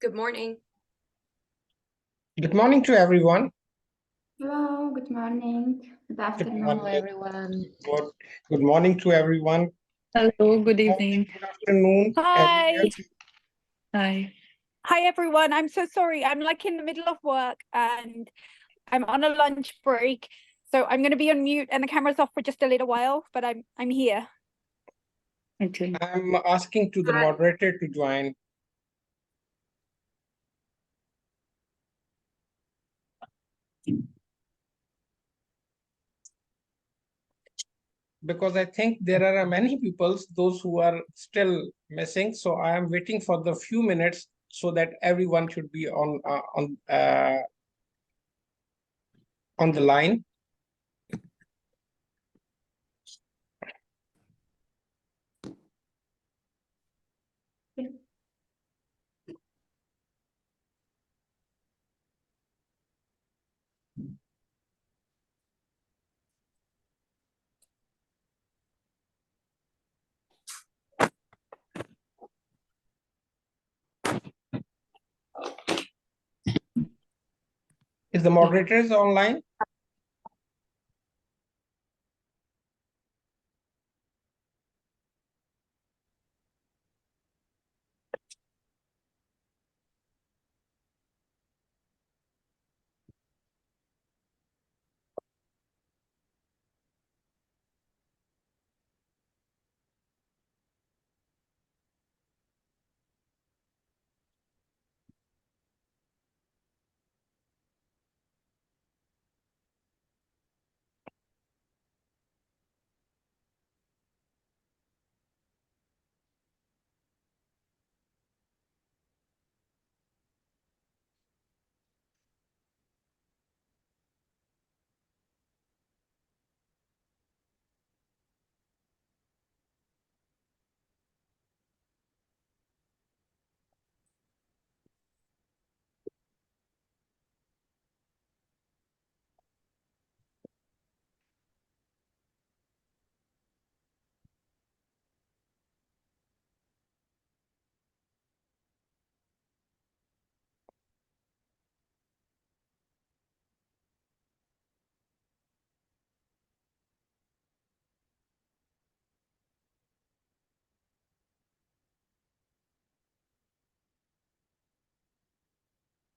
Good morning. Good morning to everyone. Hello, good morning. Good afternoon. morning. Hello, everyone. Good morning to everyone. Hello, good evening. Good afternoon. Hi. Hi. Hi, everyone. I'm so sorry. I'm like in the middle of work and I'm on a lunch break. So I'm going to be on mute and the camera's off for just a little while, but I'm here. Okay. I'm asking to the moderator to join. Because I think there are many people, those who are still missing. So I am waiting for the few minutes so that everyone should be on the line. Is the moderators online?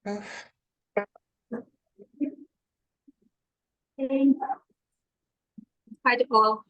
Hi to all.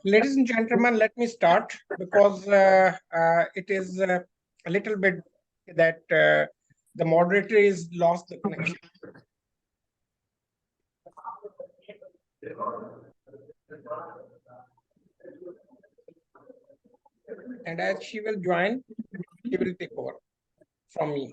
Ladies and gentlemen, let me start because it is a little bit that the moderator is lost the connection. And as she will join, she will take over from me.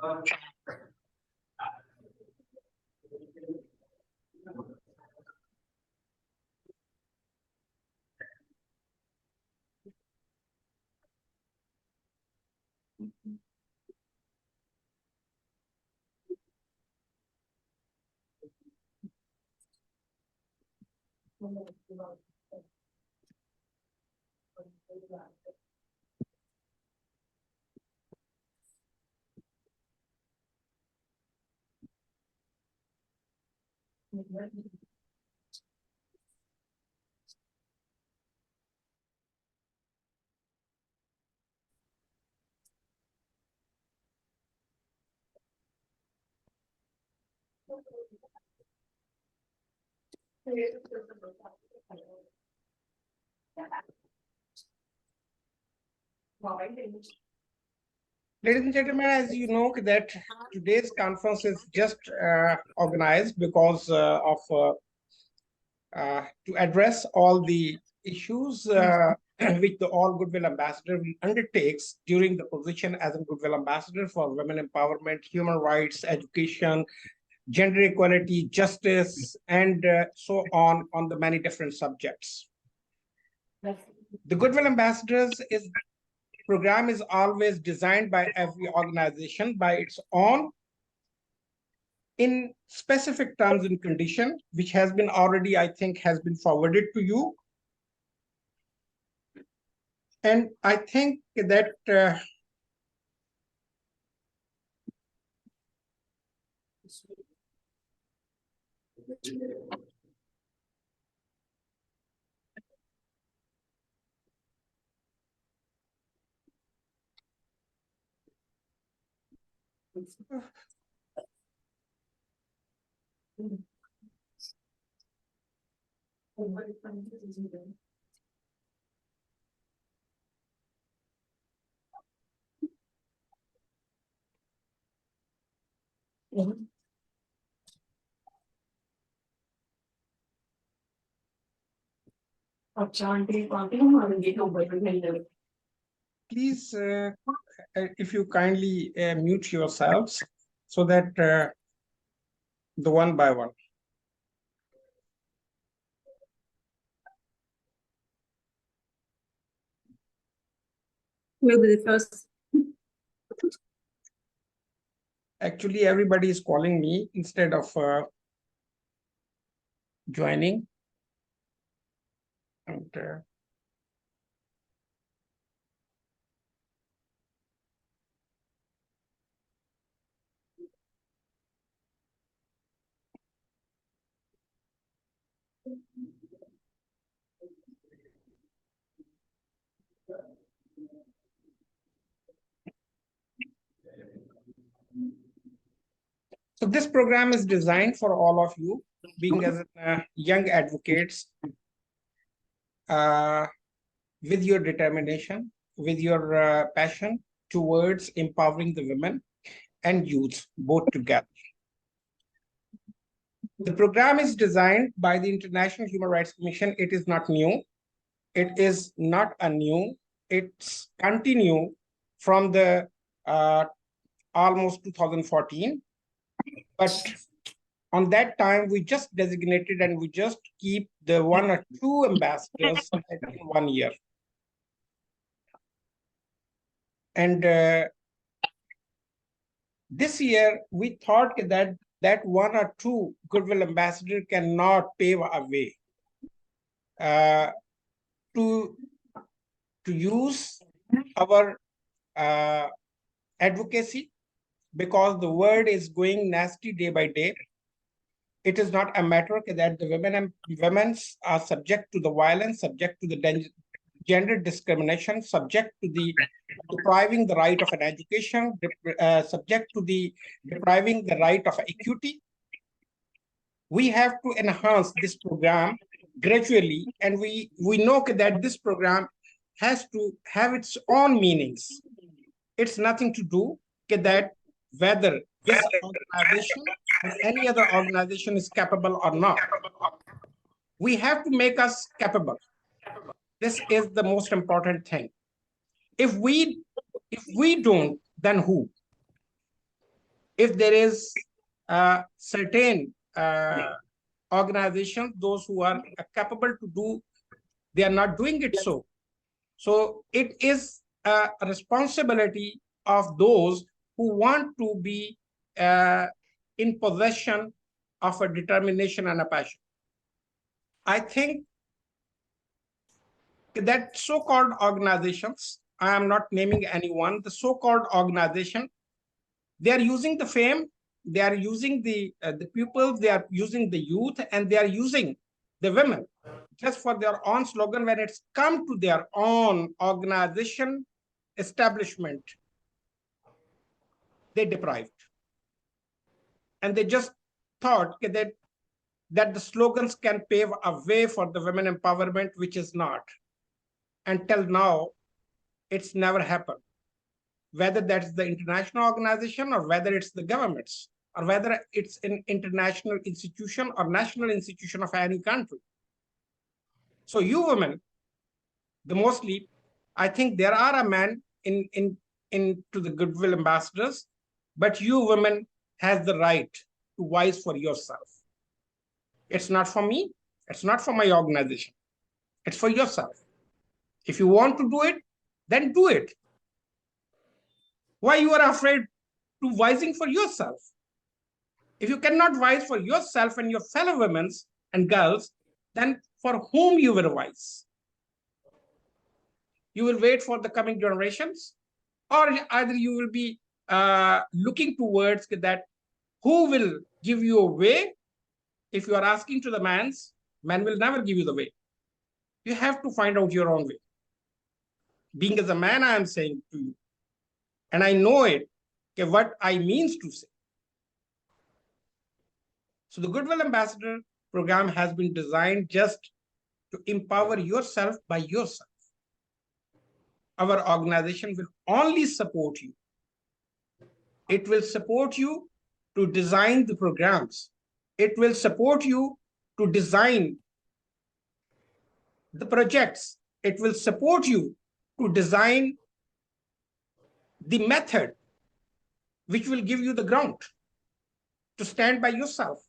Ladies and gentlemen, as you know that today's conference is just organized because to address all the issues which the all Goodwill Ambassador undertakes during the position as a Goodwill Ambassador for women empowerment, human rights, education, gender equality, justice, and so on the many different subjects. The Goodwill Ambassadors program is always designed by every organization by its own in specific terms and conditions, which has been already, I think, has been forwarded to you. And I think that please, if you kindly mute yourselves so that the one by one. Will be the first. Actually, everybody is calling me instead of joining. And so this program is designed for all of you, being as young advocates, with your determination, with your passion towards empowering the women and youth, both together. The program is designed by the International Human Rights Commission. It is not new. It is not a new. It's continue from the almost 2014. But on that time, we just designated and we just keep the 1 or 2 ambassadors in 1 year. And this year, we thought that 1 or 2 Goodwill ambassador cannot pave a way to use our advocacy, because the world is going nasty day by day. It is not a matter that the women are subject to the violence, subject to the gender discrimination, subject to the depriving the right of an education, subject to the depriving the right of equity. We have to enhance this program gradually, and we know that this program has to have its own meanings. It's nothing to do with that whether this organization or any other organization is capable or not. We have to make us capable. This is the most important thing. If we don't, then who? If there is certain organizations, those who are capable to do, they are not doing it so. So it is a responsibility of those who want to be in possession of a determination and a passion. I think that so-called organizations, I am not naming anyone, the so-called organization, they are using the fame they are using the pupils, they are using the youth, and they are using the women just for their own slogan. When it's come to their own organization establishment, they deprived. And they just thought that the slogans can pave a way for the women empowerment, which is not. Until now, it's never happened. Whether that's the international organization or whether it's the governments or whether it's an international institution or national institution of any country. So you women, the mostly, I think there are a man into the Goodwill ambassadors, but you women has the right to voice for yourself. It's not for me. It's not for my organization. It's for yourself. If you want to do it, then do it. Why you are afraid to voicing for yourself? If you cannot voice for yourself and your fellow women and girls, then for whom you will voice? You will wait for the coming generations, or either you will be looking towards that who will give you a way. If you are asking to the man will never give you the way. You have to find out your own way. Being as a man, I am saying to you, and I know it, okay, what I means to say. So the Goodwill Ambassador program has been designed just to empower yourself by yourself. Our organization will only support you. It will support you to design the programs. It will support you to design the projects. It will support you to design the method which will give you the ground to stand by yourself,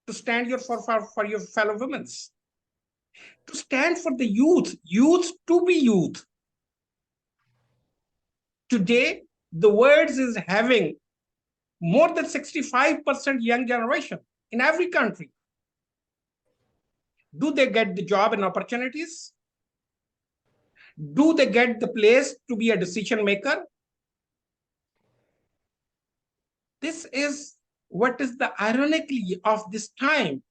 to stand for your fellow women, to stand for the youth to be youth. Today, the world is having more than 65% young generation in every country. Do they get the job and opportunities? Do they get the place to be a decision maker? This is what is the ironically of this time.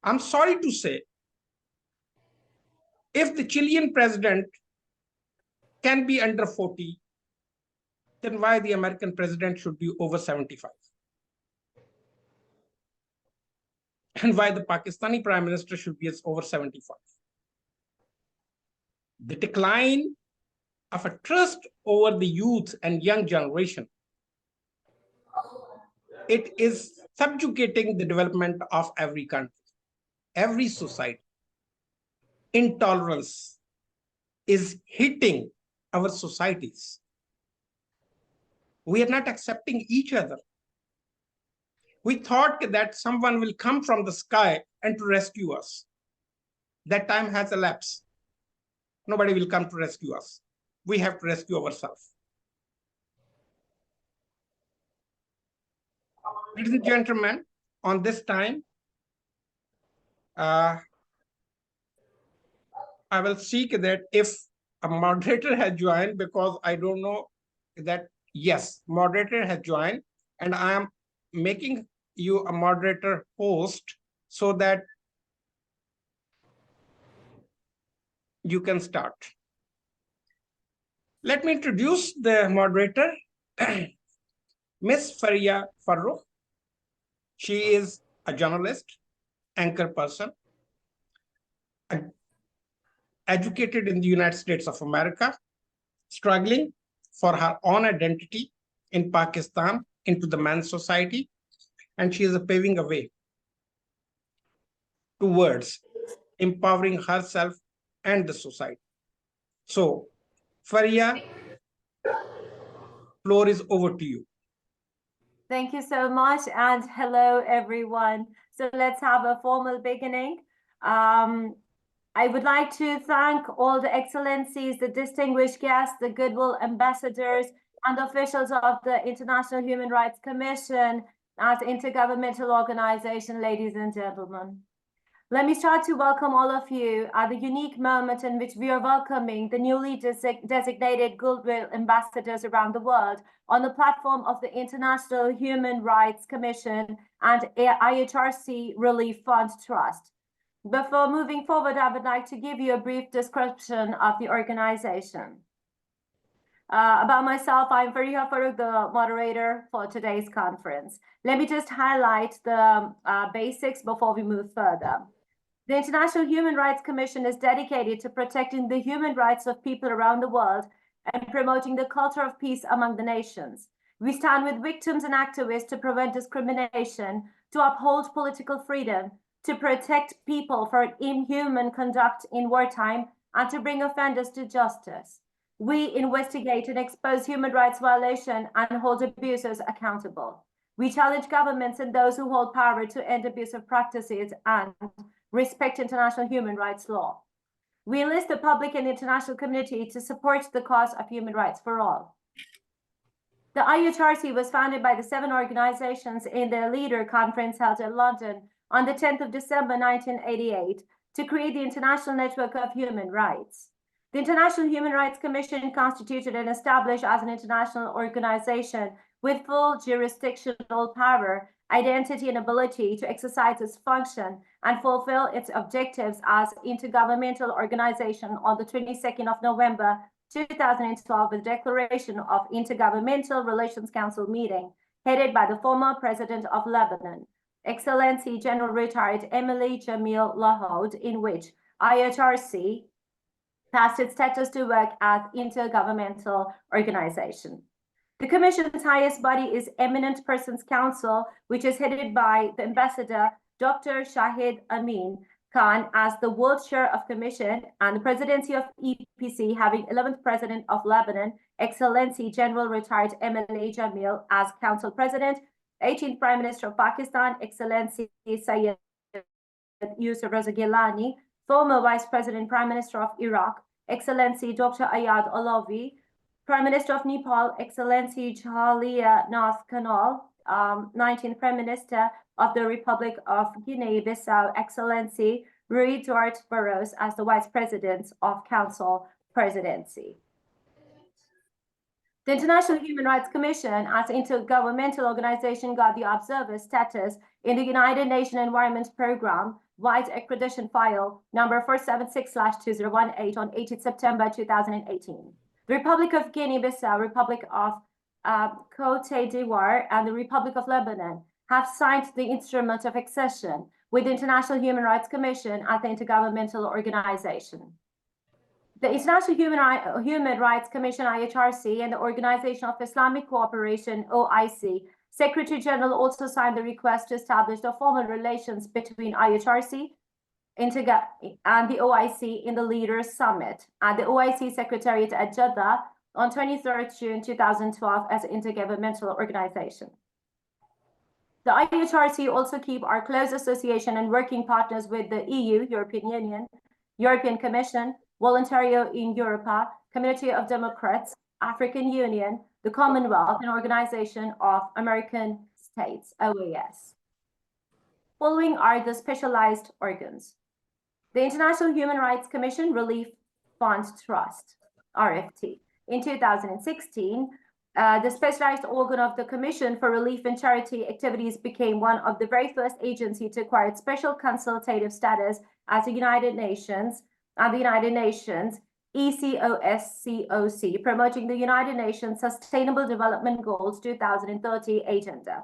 I'm sorry to say, if the Chilean president can be under 40, then why the American president should be over 75? And why the Pakistani prime minister should be over 75? The decline of a trust over the youth and young generation, it is subjugating the development of every country, every society. Intolerance is hitting our societies. We are not accepting each other. We thought that someone will come from the sky and to rescue us. That time has elapsed. Nobody will come to rescue us. We have to rescue ourselves. Ladies and gentlemen, on this time, I will seek that if a moderator has joined, because I don't know that, yes, moderator has joined, and I am making you a moderator host so that you can start. Let me introduce the moderator, Miss Faria Farooq. She is a journalist, anchor person, educated in the United States of America, struggling for her own identity in Pakistan into the men's society, and she is paving a way towards empowering herself and the society. So, Faria, floor is over to you. Thank you so much, and hello everyone. So let's have a formal beginning. I would like to thank all the excellencies, the distinguished guests, the Goodwill ambassadors, and officials of the International Human Rights Commission as intergovernmental organization, ladies and gentlemen. Let me start to welcome all of you at the unique moment in which we are welcoming the newly designated Goodwill ambassadors around the world on the platform of the International Human Rights Commission and IHRC Relief Fund Trust. Before moving forward, I would like to give you a brief description of the organization. About myself, I'm Fariha Farooq, the moderator for today's conference. Let me just highlight the basics before we move further. The International Human Rights Commission is dedicated to protecting the human rights of people around the world and promoting the culture of peace among the nations. We stand with victims and activists to prevent discrimination, to uphold political freedom, to protect people for inhuman conduct in wartime, and to bring offenders to justice. We investigate and expose human rights violations and hold abusers accountable. We challenge governments and those who hold power to end abusive practices and respect international human rights law. We enlist the public and the international community to support the cause of human rights for all. The IHRC was founded by the 7 organizations in the Leader Conference held in London on the 10th of December 1988 to create the International Network of Human Rights. The International Human Rights Commission, constituted and established as an international organization with full jurisdictional power, identity, and ability to exercise its function and fulfill its objectives as intergovernmental organization on the 22nd of November 2012 with Declaration of Intergovernmental Relations Council meeting headed by the former President of Lebanon, Excellency General Retired Emily Jamil Lahoud, in which IHRC passed its status to work as intergovernmental organization. The Commission's highest body is Eminent Persons Council, which is headed by the Ambassador Dr. Shahid Amin Khan as the World Chair of Commission, and the Presidency of EPC having 11th President of Lebanon, Excellency General Retired Emily Jamil as Council President, 18th Prime Minister of Pakistan, Excellency Syed Yusuf Raza Gilani, former Vice President Prime Minister of Iraq, Excellency Dr. Ayad Alawi, Prime Minister of Nepal, Excellency Rosalía Nath Kanal, 19th Prime Minister of the Republic of Guinea-Bissau, Excellency Duarte Barros as the Vice President of Council Presidency. The International Human Rights Commission, as an intergovernmental organization, got the observer status in the United Nations Environment Programme White Accreditation File number 476/2018 on 18 September 2018. The Republic of Guinea-Bissau, Republic of Cote d'Ivoire, and the Republic of Lebanon have signed the Instrument of Accession with the International Human Rights Commission as the intergovernmental organization. The International Human Rights Commission, IHRC, and the Organization of Islamic Cooperation, OIC, Secretary General also signed the request to establish the formal relations between IHRC and the OIC in the Leaders Summit at the OIC Secretariat at Jeddah on 23rd June 2012 as an intergovernmental organization. The IHRC also keep our close association and working partners with the EU, European Union, European Commission, Voluntario in Europa, Community of Democrats, African Union, the Commonwealth, and Organization of American States, OAS. Following are the specialized organs. The International Human Rights Commission Relief Fund Trust, RFT. In 2016, the specialized organ of the Commission for Relief and Charity Activities became one of the very first agencies to acquire special consultative status as the United Nations and the United Nations ECOSCOC, promoting the United Nations Sustainable Development Goals 2030 agenda.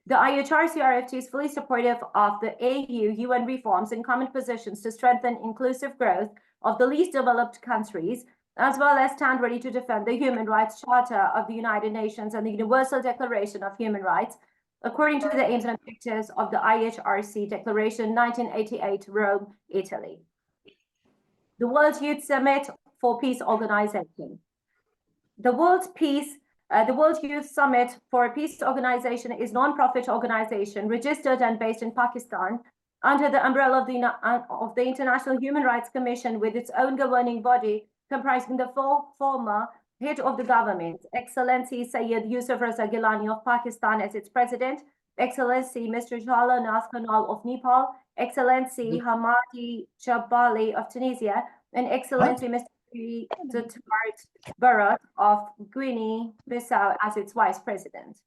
The IHRCRFT is fully supportive of the AU-UN reforms and common positions to strengthen inclusive growth of the least developed countries, as well as stand ready to defend the Human Rights Charter of the United Nations and the Universal Declaration of Human Rights, according to the aims and objectives of the IHRC Declaration 1988, Rome, Italy. The World Youth Summit for Peace Organization. The World Youth Summit for Peace Organization is a non-profit organization registered and based in Pakistan under the umbrella of the International Human Rights Commission, with its own governing body comprising the former head of the government, Excellency Syed Yusuf Raza Gilani of Pakistan as its president, Excellency Mr. Rosalía Nath Kanal of Nepal, Excellency Hamadi Jabali of Tunisia, and Excellency Mr. Duarte Barros of Guinea-Bissau as its Vice President.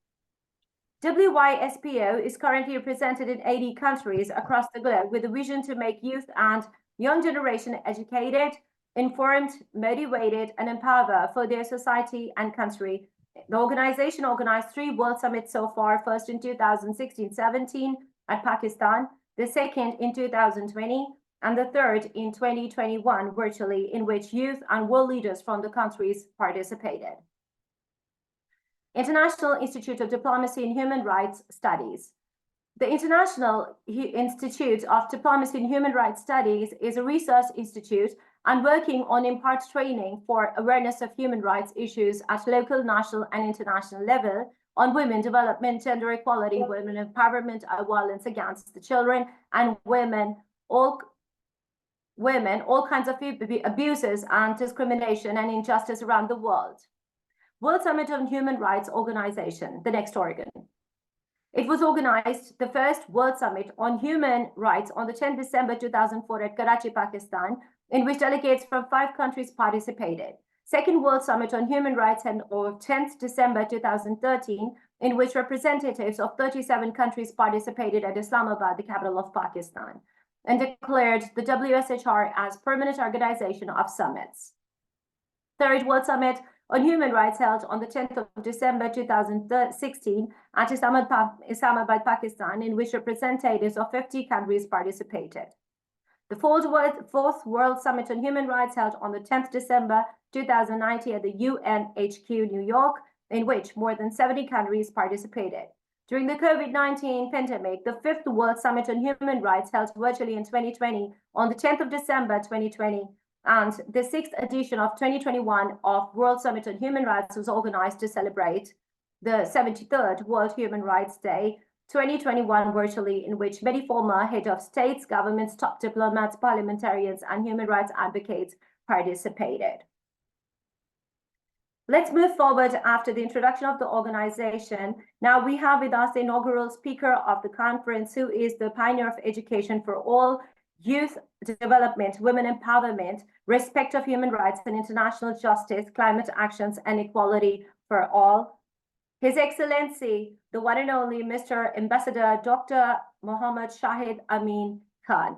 WYSPO is currently represented in 80 countries across the globe with a vision to make youth and young generation educated, informed, motivated, and empowered for their society and country. The organization organized 3 World Summits so far, first in 2016-17 at Pakistan, the second in 2020, and the third in 2021 virtually, in which youth and world leaders from the countries participated. International Institute of Diplomacy and Human Rights Studies. The International Institute of Diplomacy and Human Rights Studies is a research institute and working on impart training for awareness of human rights issues at local, national, and international level on women development, gender equality, women empowerment, violence against the children and women, all kinds of abuses and discrimination and injustice around the world. World Summit on Human Rights Organization, the next organ. It was organized, the first World Summit on Human Rights on the 10th December 2004 at Karachi, Pakistan, in which delegates from 5 countries participated. Second World Summit on Human Rights on 10th December 2013, in which representatives of 37 countries participated at Islamabad, the capital of Pakistan, and declared the WSHR as permanent organization of summits. Third World Summit on Human Rights held on the 10th of December 2016 at Islamabad, Pakistan, in which representatives of 50 countries participated. The fourth World Summit on Human Rights held on the 10th December 2019 at the UNHQ New York, in which more than 70 countries participated. During the COVID-19 pandemic, the 5th World Summit on Human Rights held virtually in 2020 on the 10th of December 2020, and the 6th edition of 2021 of World Summit on Human Rights was organized to celebrate the 73rd World Human Rights Day 2021 virtually, in which many former head of states, governments, top diplomats, parliamentarians, and human rights advocates participated. Let's move forward after the introduction of the organization. Now we have with us the inaugural speaker of the conference, who is the pioneer of education for all, youth development, women empowerment, respect of human rights and international justice, climate actions, and equality for all. His Excellency, the one and only Mr. Ambassador Dr. Muhammad Shahid Amin Khan.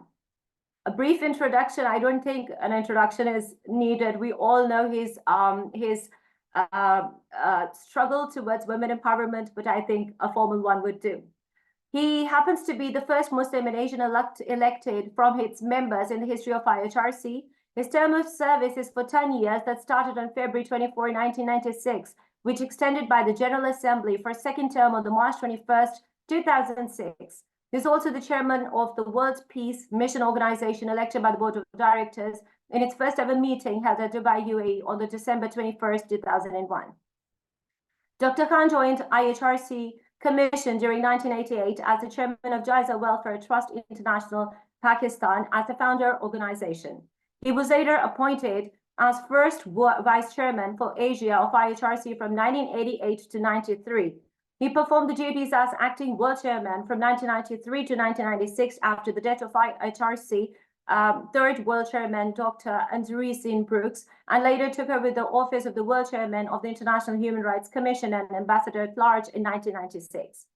A brief introduction. I don't think an introduction is needed. We all know his struggle towards women empowerment, but I think a formal one would do. He happens to be the first Muslim and Asian elected from its members in the history of IHRC. His term of service is for 10 years that started on February 24, 1996, which extended by the General Assembly for a second term on the March 21st, 2006. He's also the chairman of the World Peace Mission Organization, elected by the Board of Directors in its first ever meeting held at Dubai, UAE on the December 21st, 2001. Dr. Khan joined IHRC Commission during 1988 as the chairman of Jaiza Welfare Trust International, Pakistan, as the founder organization. He was later appointed as first vice chairman for Asia of IHRC from 1988 to 93. He performed the duties as acting world chairman from 1993 to 1996 after the death of IHRC third world chairman, Dr. Andreessen Brooks, and later took over the office of the world chairman of the International Human Rights Commission and ambassador at large in 1996.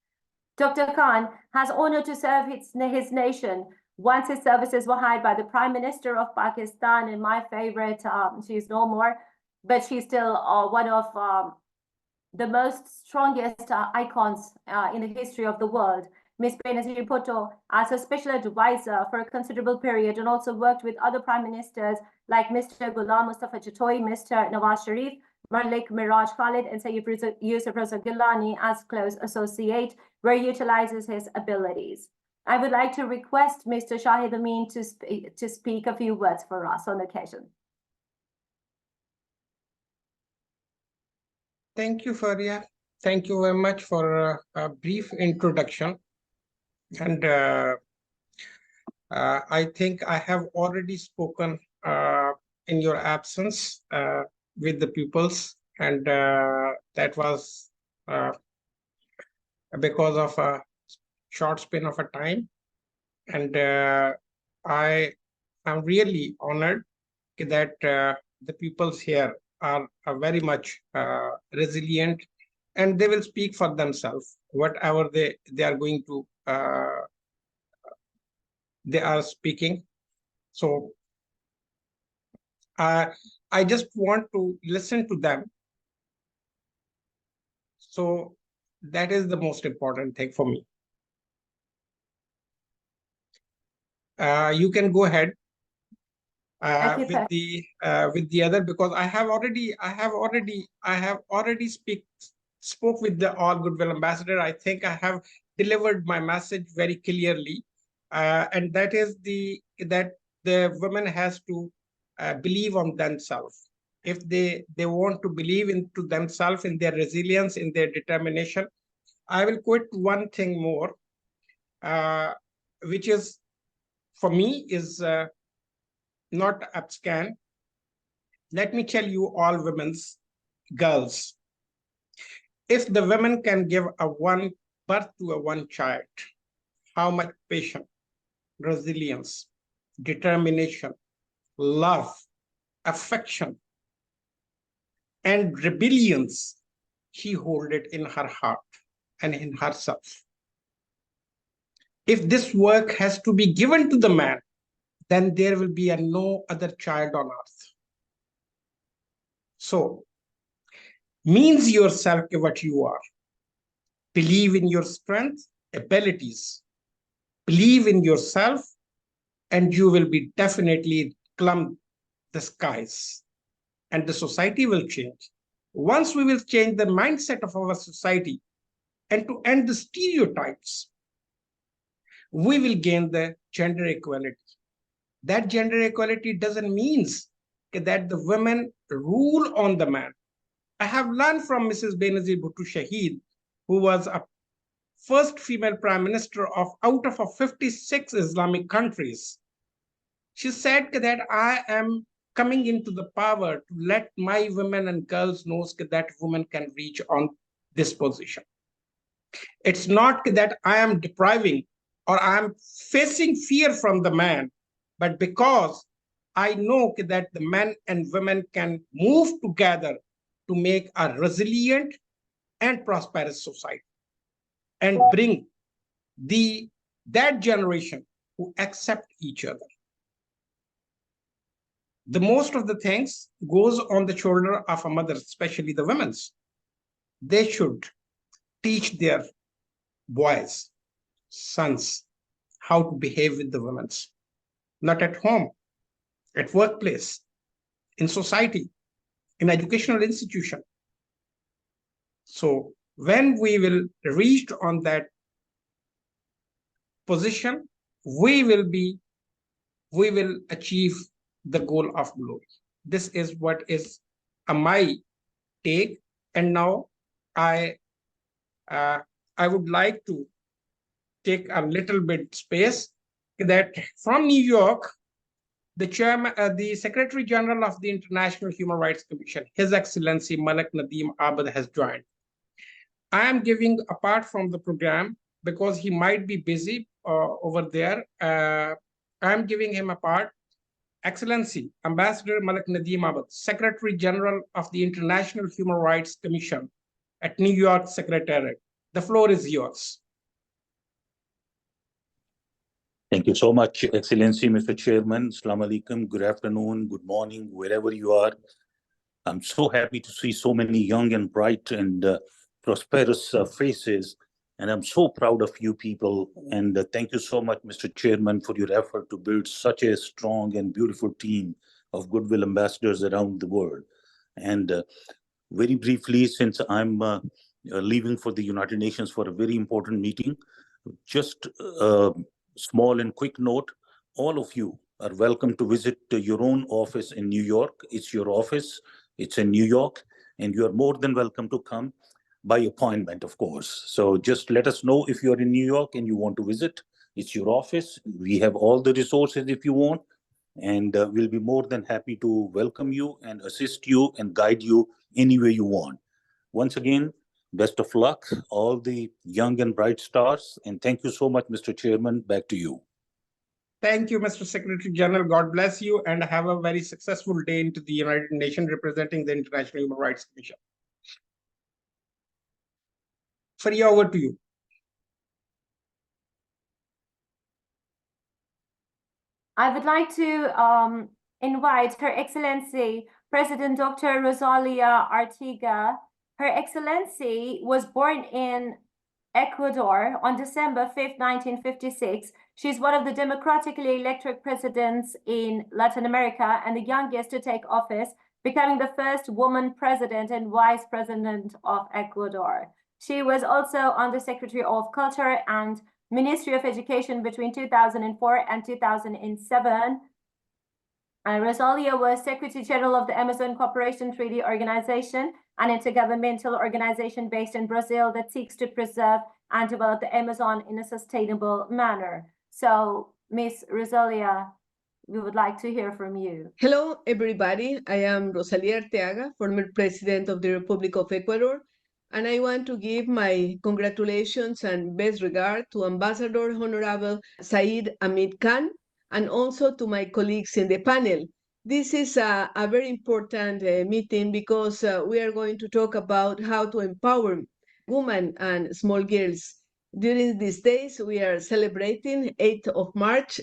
Dr. Khan has honored to serve his nation once his services were hired by the Prime Minister of Pakistan, and my favorite, she's no more, but she's still one of the most strongest icons in the history of the world, Ms. Benazir Bhutto, as a special advisor for a considerable period, and also worked with other prime ministers like Mr. Ghulam Mustafa Chatoy, Mr. Nawaz Sharif, Malik Miraj Khalid, and Sayyid Yusuf Raza Gilani as close associate, where he utilizes his abilities. I would like to request Mr. Shahid Amin to speak a few words for us on the occasion. Thank you, Faria. Thank you very much for a brief introduction. And I think I have already spoken in your absence with the pupils, and that was because of a short span of a time. And I am really honored that the peoples here are very much resilient, and they will speak for themselves, whatever they are going to, they are speaking. So I just want to listen to them. So that is the most important thing for me. You can go ahead with the other, because I have already spoke with the all Goodwill ambassador. I think I have delivered my message very clearly, and that is that the women has to believe on themselves. If they want to believe into themselves, in their resilience, in their determination. I will quote one thing more, which is for me is not abscan. Let me tell you, all women's girls, if the women can give birth to a one child, how much patience, resilience, determination, love, affection, and rebellions she hold it in her heart and in herself. If this work has to be given to the man, then there will be no other child on earth. So, means yourself what you are. Believe in your strength, abilities. Believe in yourself, and you will be definitely climb the skies. And the society will change. Once we will change the mindset of our society and to end the stereotypes, we will gain the gender equality. That gender equality doesn't mean that the women rule on the man. I have learned from Mrs. Benazir Bhutto Shahid, who was a first female prime minister out of 56 Islamic countries. She said that I am coming into the power to let my women and girls know that women can reach on this position. It's not that I am depriving or I am facing fear from the man, but because I know that the men and women can move together to make a resilient and prosperous society and bring that generation who accept each other. The most of the things goes on the shoulder of a mother, especially the women's. They should teach their boys, sons, how to behave with the women's, not at home, at workplace, in society, in educational institution. So when we will reach on that position, we will achieve the goal of glory. This is what is my take. And now I would like to take a little bit space that from New York, the chairman, the Secretary General of the International Human Rights Commission, His Excellency Malik Nadeem Abad has joined. I am giving apart from the program because he might be busy over there. I am giving him a part. Excellency, Ambassador Malik Nadeem Abad, Secretary General of the International Human Rights Commission at New York Secretariat. The floor is yours. Thank you so much, Excellency, Mr. Chairman. Assalamu alaikum, good afternoon, good morning, wherever you are. I'm so happy to see so many young and bright and prosperous faces. And I'm so proud of you people. And thank you so much, Mr. Chairman, for your effort to build such a strong and beautiful team of Goodwill ambassadors around the world. And very briefly, since I'm leaving for the United Nations for a very important meeting, just a small and quick note, all of you are welcome to visit your own office in New York. It's your office, it's in New York, and you are more than welcome to come. By appointment, of course. So just let us know if you're in New York and you want to visit. It's your office. We have all the resources if you want. And we'll be more than happy to welcome you and assist you and guide you any way you want. Once again, best of luck, all the young and bright stars. And thank you so much, Mr. Chairman. Back to you. Thank you, Mr. Secretary General. God bless you and have a very successful day into the United Nations representing the International Human Rights Commission. Faria, over to you. I would like to invite Her Excellency President Dr. Rosalía Arteaga. Her Excellency was born in Ecuador on December 5th, 1956. She's one of the democratically elected presidents in Latin America and the youngest to take office, becoming the first woman president and vice president of Ecuador. She was also Undersecretary of Culture and Ministry of Education between 2004 and 2007. Rosalía was Secretary General of the Amazon Cooperation Treaty Organization, an intergovernmental organization based in Brazil that seeks to preserve and develop the Amazon in a sustainable manner. So, Ms. Rosalía, we would like to hear from you. Hello, everybody. I am Rosalía Arteaga, former President of the Republic of Ecuador, and I want to give my congratulations and best regard to Ambassador Honorable Said Hamid Khan, and also to my colleagues in the panel. This is a very important meeting because we are going to talk about how to empower women and small girls. During these days, we are celebrating 8th of March,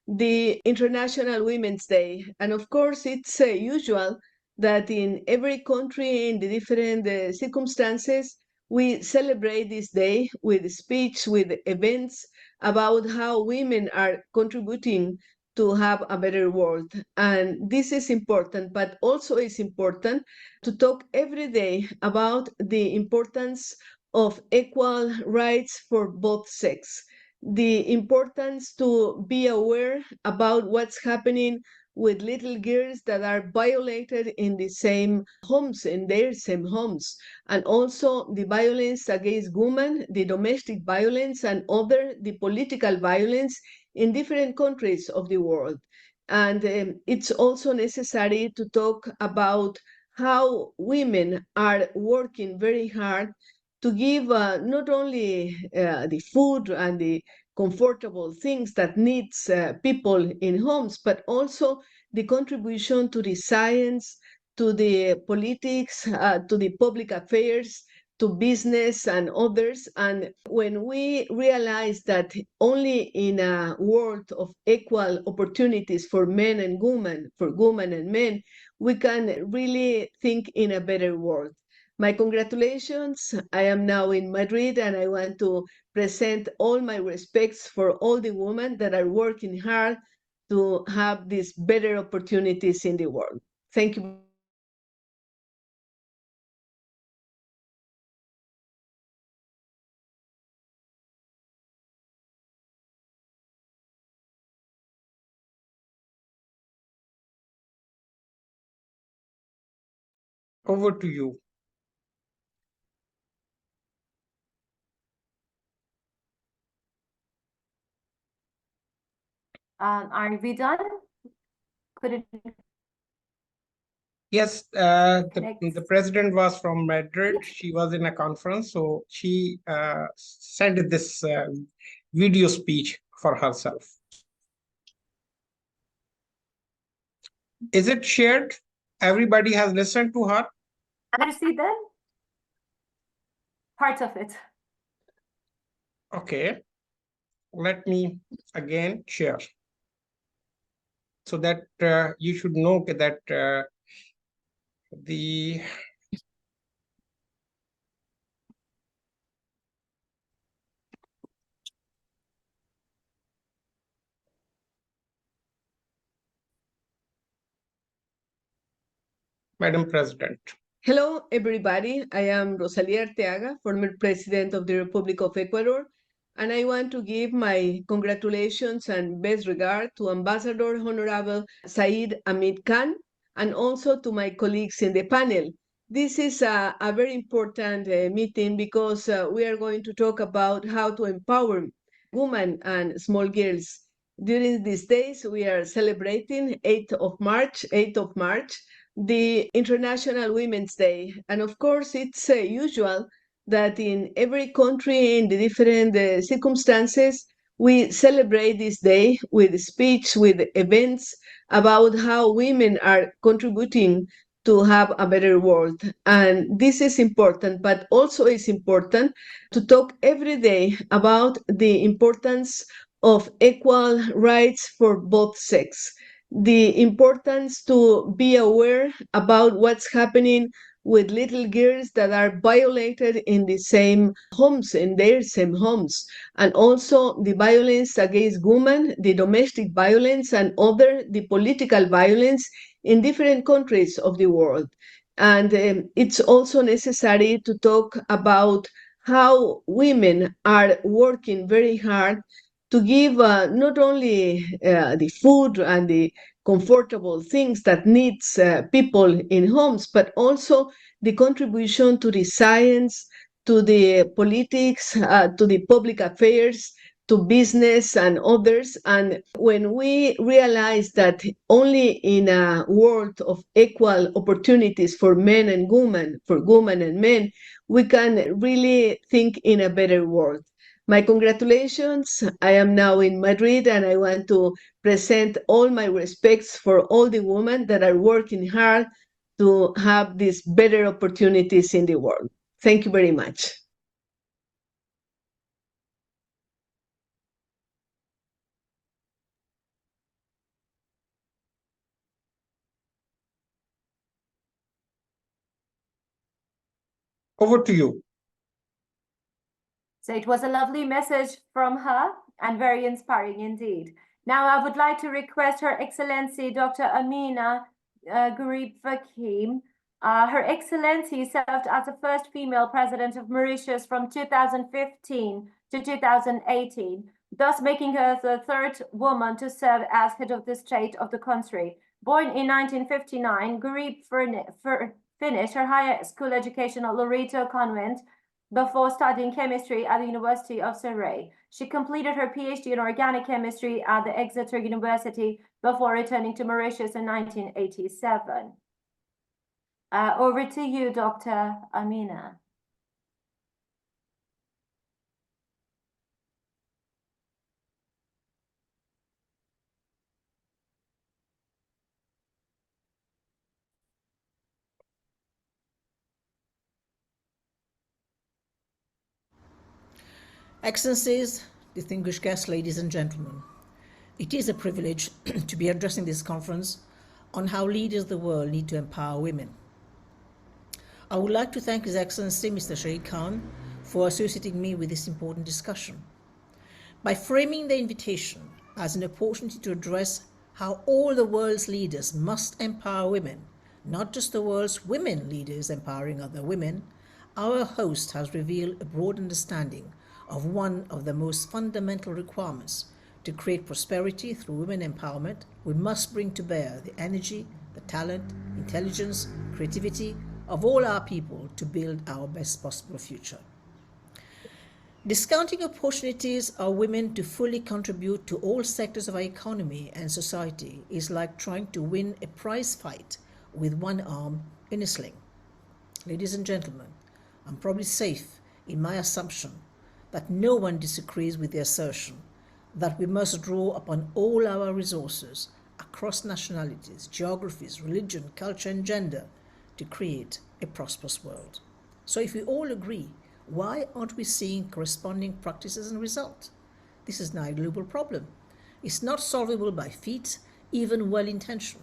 the International Women's Day. And of course, it's usual that in every country, in the different circumstances, we celebrate this day with speech, with events about how women are contributing to have a better world. And this is important, but also it's important to talk every day about the importance of equal rights for both sexes, the importance to be aware about what's happening with little girls that are violated in the same homes, in their same homes, and also the violence against women, the domestic violence, and the political violence in different countries of the world. And it's also necessary to talk about how women are working very hard to give not only the food and the comfortable things that needs people in homes, but also the contribution to the science, to the politics, to the public affairs, to business and others. And when we realize that only in a world of equal opportunities for men and women, for women and men, we can really think in a better world. My congratulations. I am now in Madrid and I want to present all my respects for all the women that are working hard to have these better opportunities in the world. Thank you. Over to you. Are we done? Yes, the president was from Madrid. She was in a conference, so she sent this video speech for herself. Is it shared? Everybody has listened to her? I see then part of it. Okay. Let me again share. So that you should know that the Madam President. Hello, everybody. I am Rosalía Arteaga, former President of the Republic of Ecuador, and I want to give my congratulations and best regard to Ambassador Honorable Said Hamid Khan, and also to my colleagues in the panel. This is a very important meeting because we are going to talk about how to empower women and small girls. During these days, we are celebrating 8th of March, the International Women's Day. And of course, it's usual that in every country, in the different circumstances, we celebrate this day with speech, with events about how women are contributing to have a better world. And this is important, but also it's important to talk every day about the importance of equal rights for both sex, the importance to be aware about what's happening with little girls that are violated in the same homes, in their same homes, and also the violence against women, the domestic violence, and the political violence in different countries of the world. And it's also necessary to talk about how women are working very hard to give not only the food and the comfortable things that needs people in homes, but also the contribution to the science, to the politics, to the public affairs, to business and others. And when we realize that only in a world of equal opportunities for men and women, for women and men, we can really think in a better world. My congratulations. I am now in Madrid, and I want to present all my respects for all the women that are working hard to have these better opportunities in the world. Thank you very much. Over to you. So it was a lovely message from her and very inspiring indeed. Now I would like to request Her Excellency Dr. Ameenah Gurib-Fakim. Her Excellency served as the first female president of Mauritius from 2015 to 2018, thus making her the third woman to serve as head of the state of the country. Born in 1959, Gurib finished her higher school education at Loreto Convent before studying chemistry at the University of Serrano. She completed her PhD in organic chemistry at the Exeter University before returning to Mauritius in 1987. Over to you, Dr. Ameenah. Excellencies, distinguished guests, ladies and gentlemen, it is a privilege to be addressing this conference on how leaders of the world need to empower women. I would like to thank His Excellency Mr. Shahid Khan for associating me with this important discussion. By framing the invitation as an opportunity to address how all the world's leaders must empower women, not just the world's women leaders empowering other women, our host has revealed a broad understanding of one of the most fundamental requirements to create prosperity through women empowerment. We must bring to bear the energy, the talent, intelligence, creativity of all our people to build our best possible future. Discounting opportunities of women to fully contribute to all sectors of our economy and society is like trying to win a prize fight with one arm in a sling. Ladies and gentlemen, I'm probably safe in my assumption that no one disagrees with the assertion that we must draw upon all our resources across nationalities, geographies, religion, culture, and gender to create a prosperous world. So if we all agree, why aren't we seeing corresponding practices and results? This is now a global problem. It's not solvable by feet, even well-intentioned.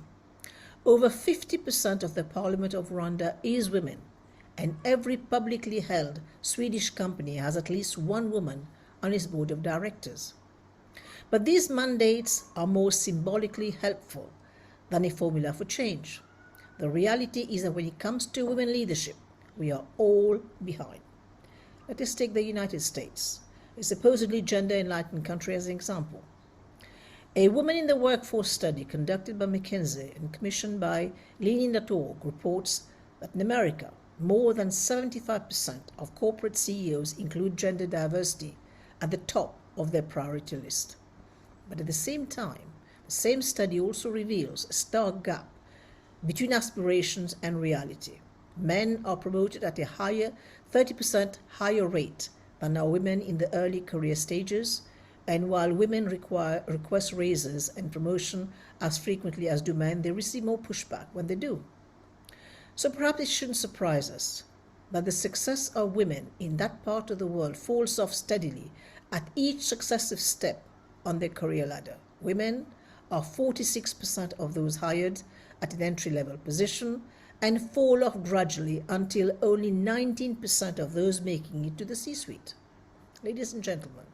Over 50% of the Parliament of Rwanda is women, and every publicly held Swedish company has at least one woman on its board of directors. But these mandates are more symbolically helpful than a formula for change. The reality is that when it comes to women leadership, we are all behind. Let us take the United States, a supposedly gender-enlightened country, as an example. A Women in the Workforce study conducted by McKinsey and commissioned by Leaning.org reports that in America, more than 75% of corporate CEOs include gender diversity at the top of their priority list. But at the same time, the same study also reveals a stark gap between aspirations and reality. Men are promoted at a 30% higher rate than are women in the early career stages, And while women request raises and promotion as frequently as do men, they receive more pushback when they do. So perhaps it shouldn't surprise us that the success of women in that part of the world falls off steadily at each successive step on their career ladder. Women are 46% of those hired at an entry-level position and fall off gradually until only 19% of those making it to the C-suite. Ladies and gentlemen,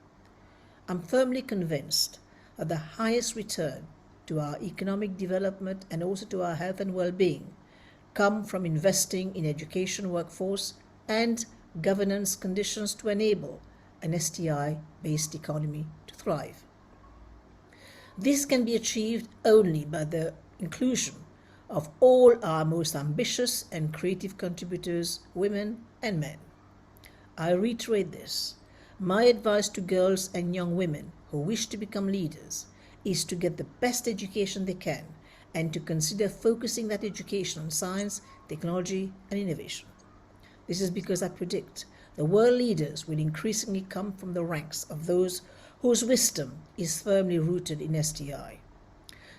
I'm firmly convinced that the highest return to our economic development and also to our health and well-being come from investing in education workforce and governance conditions to enable an STI-based economy to thrive. This can be achieved only by the inclusion of all our most ambitious and creative contributors, women and men. I reiterate this. My advice to girls and young women who wish to become leaders is to get the best education they can and to consider focusing that education on science, technology, and innovation. This is because I predict the world leaders will increasingly come from the ranks of those whose wisdom is firmly rooted in STI.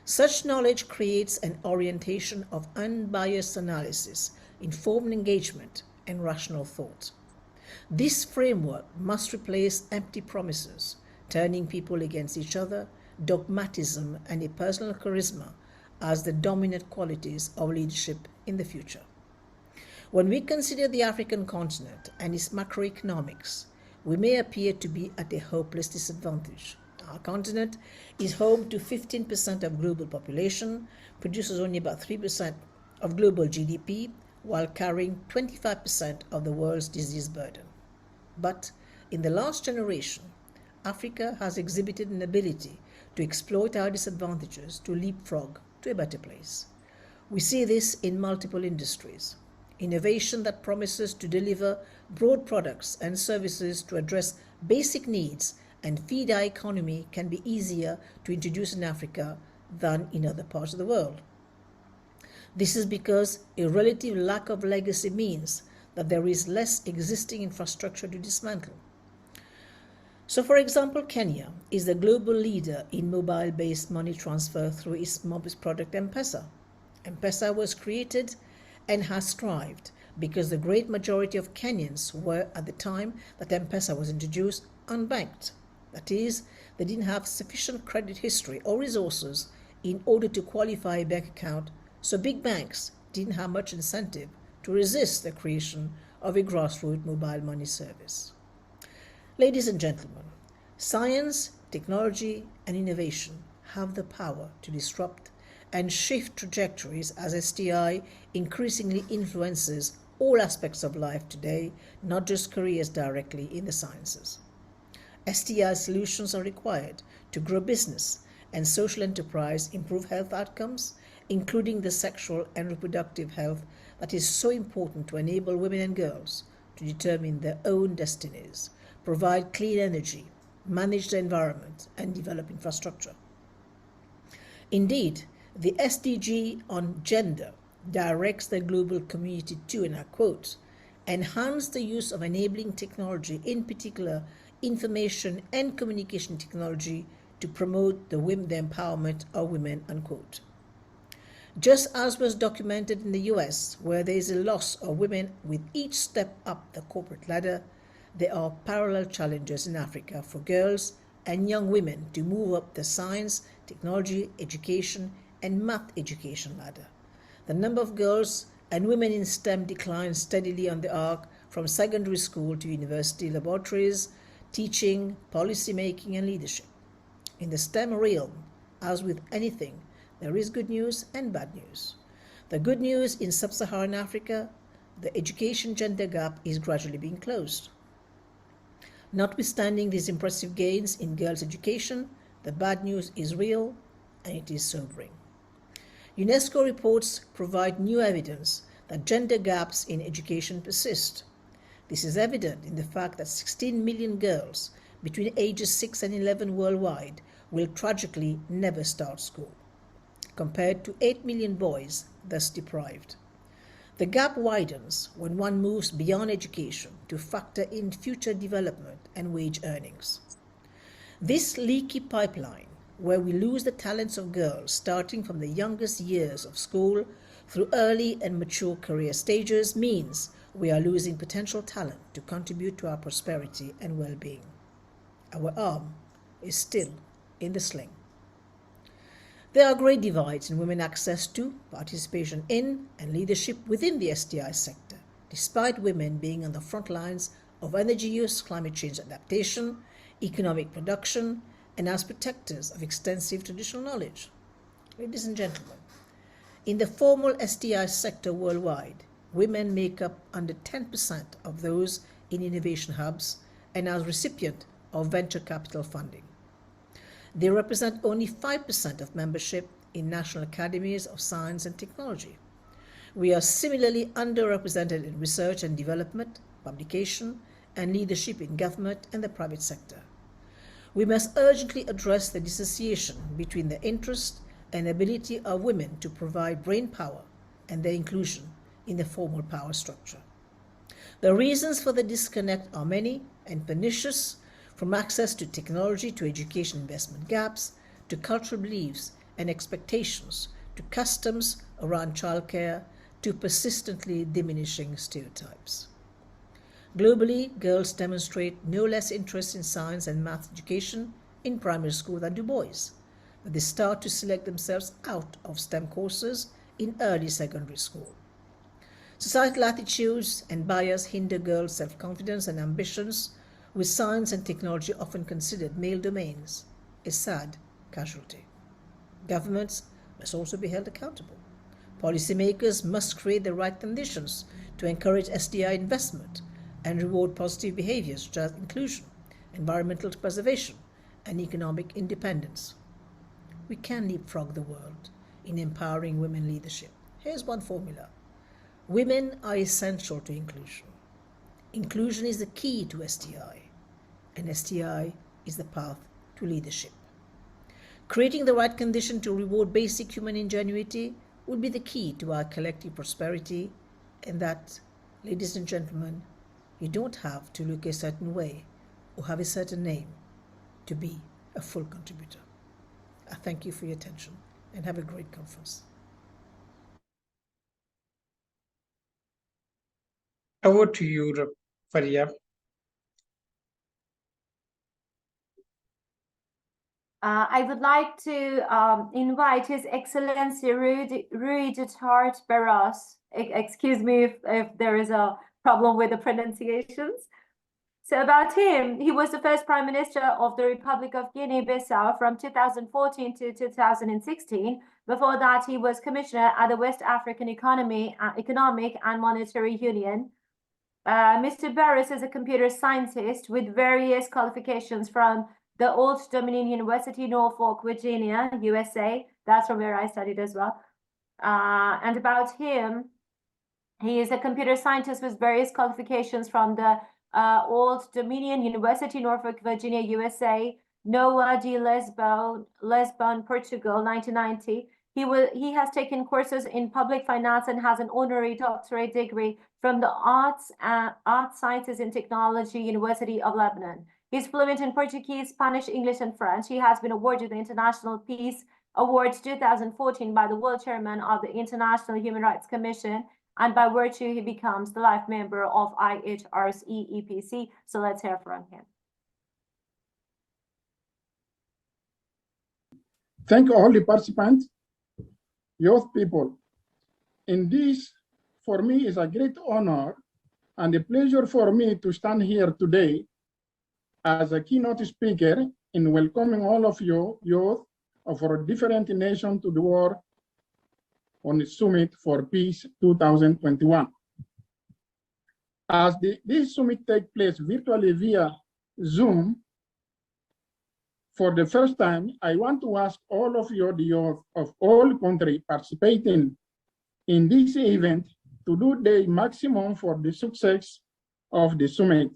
Such knowledge creates an orientation of unbiased analysis, informed engagement, and rational thought. This framework must replace empty promises, turning people against each other, dogmatism, and a personal charisma as the dominant qualities of leadership in the future. When we consider the African continent and its macroeconomics, we may appear to be at a hopeless disadvantage. Our continent is home to 15% of global population, produces only about 3% of global GDP, while carrying 25% of the world's disease burden. But in the last generation, Africa has exhibited an ability to exploit our disadvantages to leapfrog to a better place. We see this in multiple industries. Innovation that promises to deliver broad products and services to address basic needs and feed our economy can be easier to introduce in Africa than in other parts of the world. This is because a relative lack of legacy means that there is less existing infrastructure to dismantle. So, for example, Kenya is the global leader in mobile-based money transfer through its mobile product M-Pesa. M-Pesa was created and has thrived because the great majority of Kenyans were, at the time that M-Pesa was introduced, unbanked. That is, they didn't have sufficient credit history or resources in order to qualify a bank account, so big banks didn't have much incentive to resist the creation of a grassroots mobile money service. Ladies and gentlemen, science, technology, and innovation have the power to disrupt and shift trajectories as STI increasingly influences all aspects of life today, not just careers directly in the sciences. STI solutions are required to grow business and social enterprise, improve health outcomes, including the sexual and reproductive health that is so important to enable women and girls to determine their own destinies, provide clean energy, manage the environment, and develop infrastructure. Indeed, the SDG on gender directs the global community to, and I quote, enhance the use of enabling technology, in particular information and communication technology, to promote the empowerment of women, unquote. Just as was documented in the US, where there is a loss of women with each step up the corporate ladder, there are parallel challenges in Africa for girls and young women to move up the science, technology, education, and math education ladder. The number of girls and women in STEM declines steadily on the arc from secondary school to university laboratories, teaching, policy making, and leadership. In the STEM realm, as with anything, there is good news and bad news. The good news in sub-Saharan Africa, the education gender gap is gradually being closed. Notwithstanding these impressive gains in girls' education, the bad news is real and it is sobering. UNESCO reports provide new evidence that gender gaps in education persist. This is evident in the fact that 16 million girls between ages 6 and 11 worldwide will tragically never start school, compared to 8 million boys thus deprived. The gap widens when one moves beyond education to factor in future development and wage earnings. This leaky pipeline, where we lose the talents of girls starting from the youngest years of school through early and mature career stages, means we are losing potential talent to contribute to our prosperity and well-being. Our arm is still in the sling. There are great divides in women's access to, participation in, and leadership within the STI sector, despite women being on the front lines of energy use, climate change adaptation, economic production, and as protectors of extensive traditional knowledge. Ladies and gentlemen, in the formal STI sector worldwide, women make up under 10% of those in innovation hubs and as recipient of venture capital funding. They represent only 5% of membership in national academies of science and technology. We are similarly underrepresented in research and development, publication, and leadership in government and the private sector. We must urgently address the dissociation between the interest and ability of women to provide brain power and their inclusion in the formal power structure. The reasons for the disconnect are many and pernicious, from access to technology to education investment gaps, to cultural beliefs and expectations, to customs around childcare, to persistently diminishing stereotypes. Globally, girls demonstrate no less interest in science and math education in primary school than do boys, but they start to select themselves out of STEM courses in early secondary school. Societal attitudes and bias hinder girls' self-confidence and ambitions, with science and technology often considered male domains, a sad casualty. Governments must also be held accountable. Policymakers must create the right conditions to encourage STI investment and reward positive behaviors such as inclusion, environmental preservation, and economic independence. We can leapfrog the world in empowering women leadership. Here's one formula. Women are essential to inclusion. Inclusion is the key to STI, and STI is the path to leadership. Creating the right condition to reward basic human ingenuity will be the key to our collective prosperity, and that, ladies and gentlemen, you don't have to look a certain way or have a certain name to be a full contributor. I thank you for your attention and have a great conference. Over to you, Faria. I would like to invite His Excellency Rui Duarte Barros. Excuse me if there is a problem with the pronunciations. So about him, he was the first Prime Minister of the Republic of Guinea-Bissau from 2014 to 2016. Before that, he was Commissioner at the West African Economic and Monetary Union. Mr. Barros is a computer scientist with various qualifications from the Old Dominion University, Norfolk, Virginia, USA. That's from where I studied as well. And about him, he is a computer scientist with various qualifications from the Old Dominion University, Norfolk, Virginia, USA, Noa de Lisbon, Portugal, 1990. He has taken courses in public finance and has an honorary doctorate degree from the Arts Sciences and Technology University of Lebanon. He's fluent in Portuguese, Spanish, English, and French. He has been awarded the International Peace Award 2014 by the World Chairman of the International Human Rights Commission, and by virtue, he becomes the life member of IHRCRFT. So let's hear from him. Thank all the participants, youth people. In this, for me, is a great honor and a pleasure for me to stand here today as a keynote speaker in welcoming all of you youth of our different nations to the World on the Summit for Peace 2021. As this summit takes place virtually via Zoom, for the first time, I want to ask all of you, the youth of all countries participating in this event, to do the maximum for the success of the summit,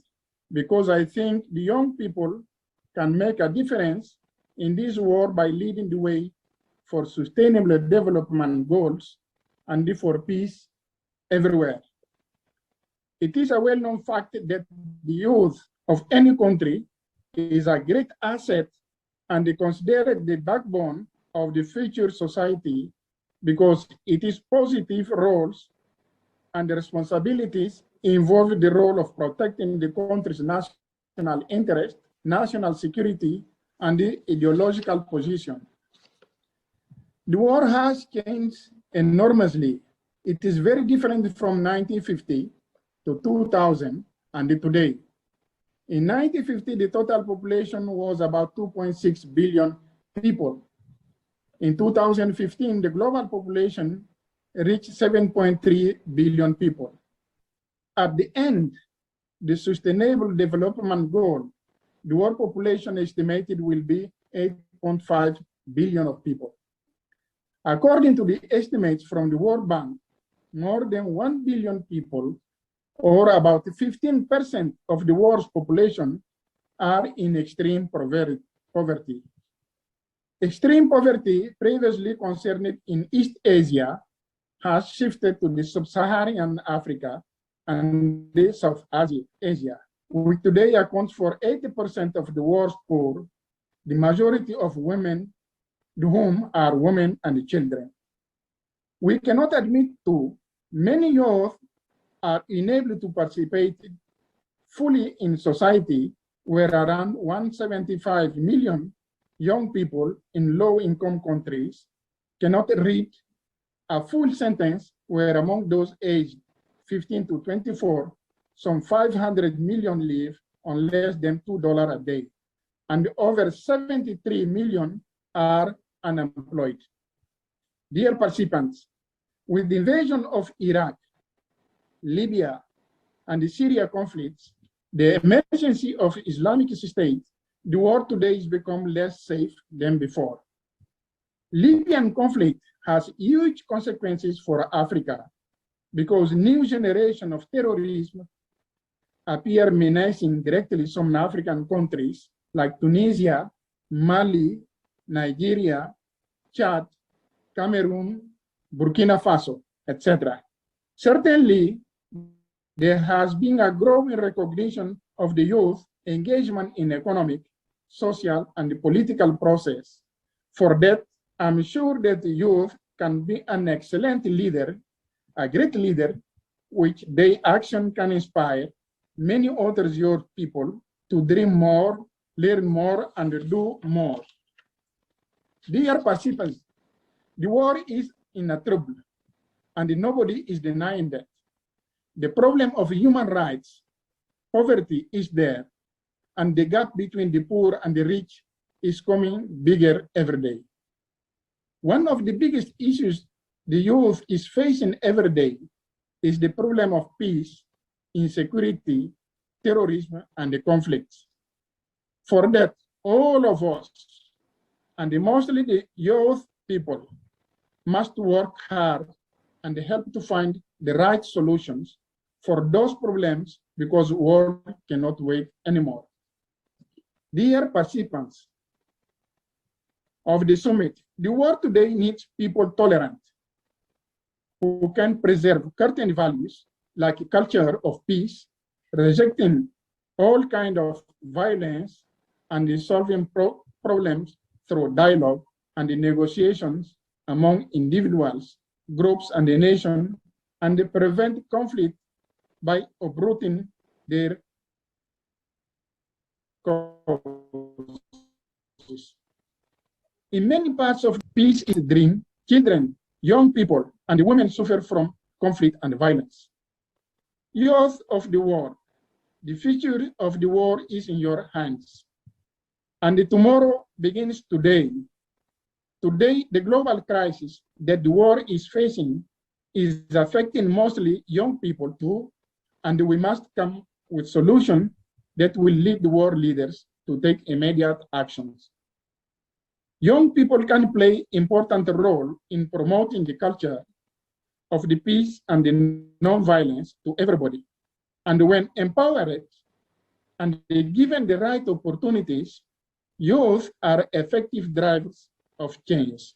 because I think the young people can make a difference in this world by leading the way for sustainable development goals and for peace everywhere. It is a well-known fact that the youth of any country is a great asset and considered the backbone of the future society because it is positive roles and responsibilities involve the role of protecting the country's national interest, national security, and the ideological position. The war has changed enormously. It is very different from 1950 to 2000 and today. In 1950, the total population was about 2.6 billion people. In 2015, the global population reached 7.3 billion people. At the end, the Sustainable Development Goal, the world population estimated will be 8.5 billion of people. According to the estimates from the World Bank, more than 1 billion people, or about 15% of the world's population, are in extreme poverty. Extreme poverty, previously concerned in East Asia, has shifted to the Sub-Saharan Africa and the South Asia, which today accounts for 80% of the world's poor, the majority of women, to whom are women and children. We cannot admit to many youth are unable to participate fully in society, where around 175 million young people in low-income countries cannot read a full sentence, where among those aged 15 to 24, some 500 million live on less than $2 a day, and over 73 million are unemployed. Dear participants, with the invasion of Iraq, Libya, and the Syria conflicts, the emergency of Islamic State, the world today has become less safe than before. Libyan conflict has huge consequences for Africa because new generation of terrorism appear menacing directly some African countries like Tunisia, Mali, Nigeria, Chad, Cameroon, Burkina Faso, etc. Certainly, there has been a growing recognition of the youth engagement in economic, social, and political process. For that, I'm sure that the youth can be an excellent leader, a great leader, which their action can inspire many other young people to dream more, learn more, and do more. Dear participants, the war is in a trouble, and nobody is denying that. The problem of human rights, poverty is there, and the gap between the poor and the rich is coming bigger every day. One of the biggest issues the youth is facing every day is the problem of peace, insecurity, terrorism, and the conflicts. For that, all of us, and mostly the youth people, must work hard and help to find the right solutions for those problems, because the world cannot wait anymore. Dear participants of the summit, the world today needs people tolerant, who can preserve certain values like a culture of peace, rejecting all kinds of violence, and solving problems through dialogue and the negotiations among individuals, groups, and the nation, and prevent conflict by uprooting their causes. In many parts of peace is a dream, children, young people, and women suffer from conflict and violence. Youth of the world, the future of the world is in your hands. And tomorrow begins today. Today, the global crisis that the world is facing is affecting mostly young people too, and we must come with solutions that will lead the world leaders to take immediate actions. Young people can play an important role in promoting the culture of the peace and the non-violence to everybody. And when empowered and given the right opportunities, youth are effective drivers of change.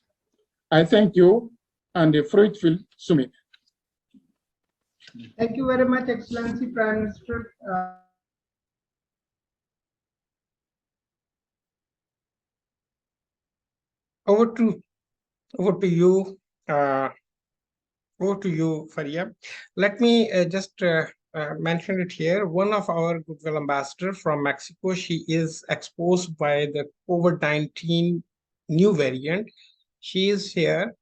I thank you and the fruitful summit. Thank you very much, Excellency Prime Minister. Over to you, Faria. Let me just mention it here. One of our Goodwill ambassador from Mexico, she is exposed by the COVID-19 new variant. She is here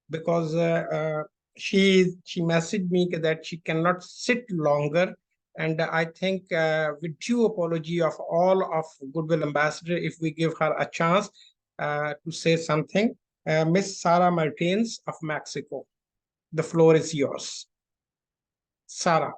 because she messaged me that she cannot sit longer. And I think with due apology of all of Goodwill ambassador, if we give her a chance to say something, Miss Sara Martins of Mexico, the floor is yours. Sara.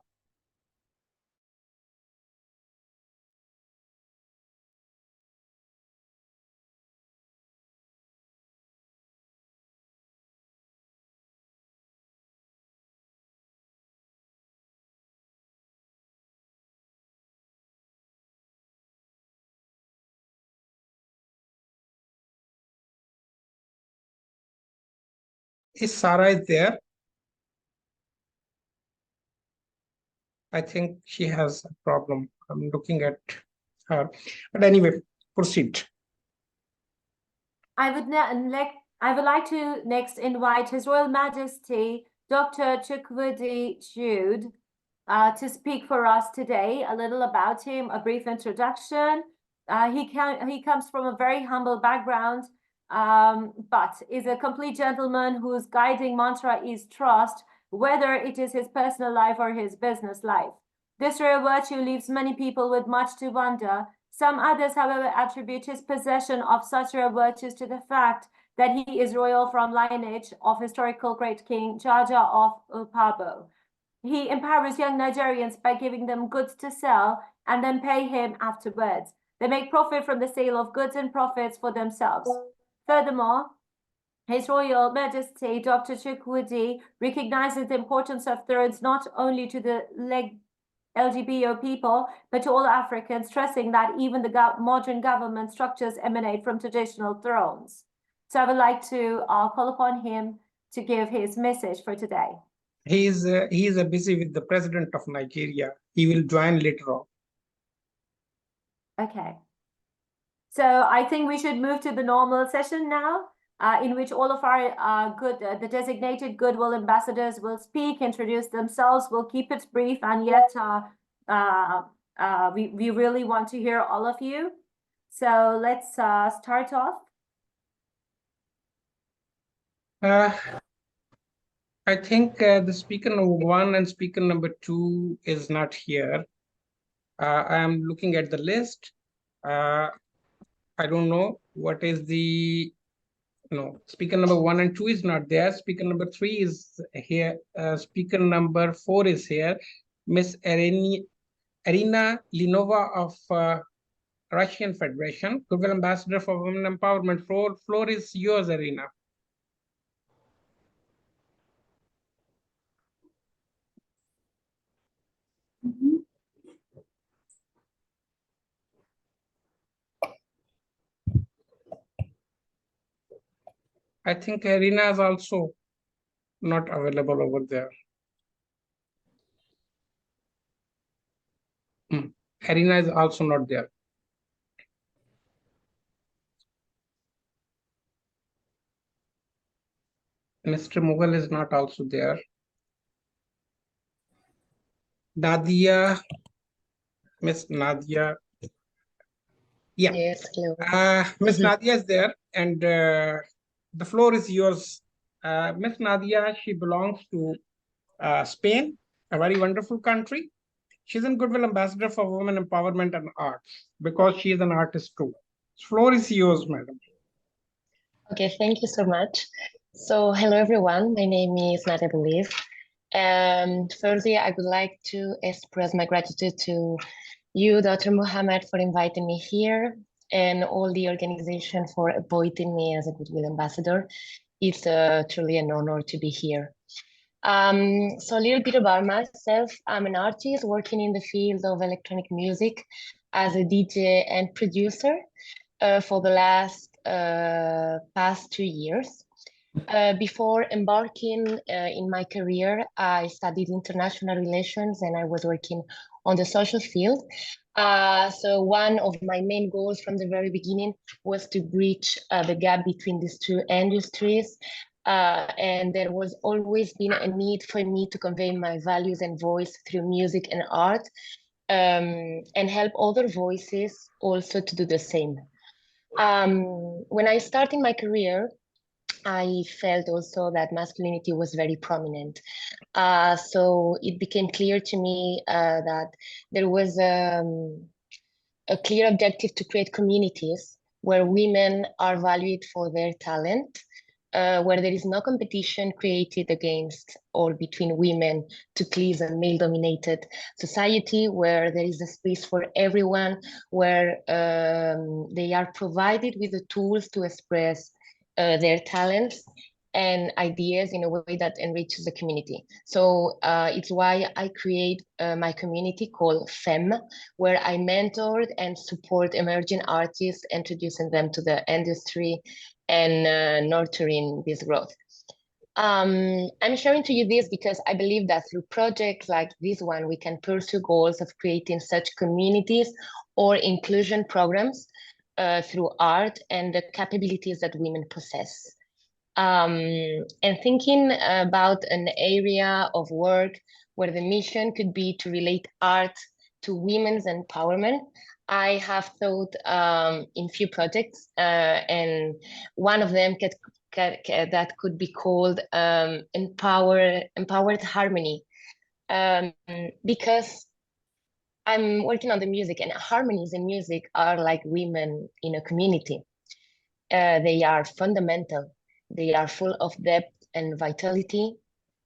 Is Sara there? I think she has a problem. I'm looking at her. But anyway, proceed. I would like to next invite His Royal Majesty Dr. Chukwudi Jude to speak for us today. A little about him, a brief introduction. He comes from a very humble background, but is a complete gentleman whose guiding mantra is trust, whether it is his personal life or his business life. This rare virtue leaves many people with much to wonder. Some others, however, attribute his possession of such rare virtues to the fact that he is royal from lineage of historical great king Jaja of Upabo. He empowers young Nigerians by giving them goods to sell and then pay him afterwards. They make profit from the sale of goods and profits for themselves. Furthermore, His Royal Majesty Dr. Chukwudi recognizes the importance of thrones not only to the LGBTO people, but to all Africans, stressing that even the modern government structures emanate from traditional thrones. So I would like to call upon him to give his message for today. He is busy with the president of Nigeria. He will join later on. Okay. So I think we should move to the normal session now, in which all of our the designated Goodwill ambassadors will speak, introduce themselves. We'll keep it brief, and yet we really want to hear all of you. So let's start off. I think the speaker number 1 and speaker number 2 is not here. I am looking at the list. I don't know what is the, no, speaker number 1 and 2 is not there. Speaker number 3 is here. Speaker number 4 is here. Miss Irina Linova of Russian Federation, Goodwill Ambassador for Women Empowerment. Floor is yours, Irina. I think Irina is also not available over there. Irina is also not there. Mr. Mughal is not also there. Nadia, Miss Nadia. Yeah. Yes, hello. Miss Nadia is there, and the floor is yours. Miss Nadia, she belongs to Spain, a very wonderful country. She's a Goodwill Ambassador for Women Empowerment and Arts because she is an artist too. The floor is yours, madam. Okay, thank you so much. So, hello everyone. My name is Nadia Believe. Firstly, I would like to express my gratitude to you, Dr. Muhammad, for inviting me here, and all the organization for appointing me as a Goodwill Ambassador. It's truly an honor to be here. So a little bit about myself. I'm an artist working in the field of electronic music as a DJ and producer for the past 2 years. Before embarking in my career, I studied international relations and I was working on the social field. So one of my main goals from the very beginning was to bridge the gap between these two industries. And there was always been a need for me to convey my values and voice through music and art, and help other voices also to do the same. When I started my career, I felt also that masculinity was very prominent. So it became clear to me that there was a clear objective to create communities where women are valued for their talent, where there is no competition created against or between women to please a male-dominated society, where there is a space for everyone, where they are provided with the tools to express their talents and ideas in a way that enriches the community. So it's why I create my community called FEM, where I mentored and support emerging artists, introducing them to the industry and nurturing this growth. I'm sharing to you this because I believe that through projects like this one, we can pursue goals of creating such communities or inclusion programs through art and the capabilities that women possess. And thinking about an area of work where the mission could be to relate art to women's empowerment, I have thought in few projects, and one of them that could be called Empowered Harmony, because I'm working on the music, and harmonies in music are like women in a community. They are fundamental. They are full of depth and vitality,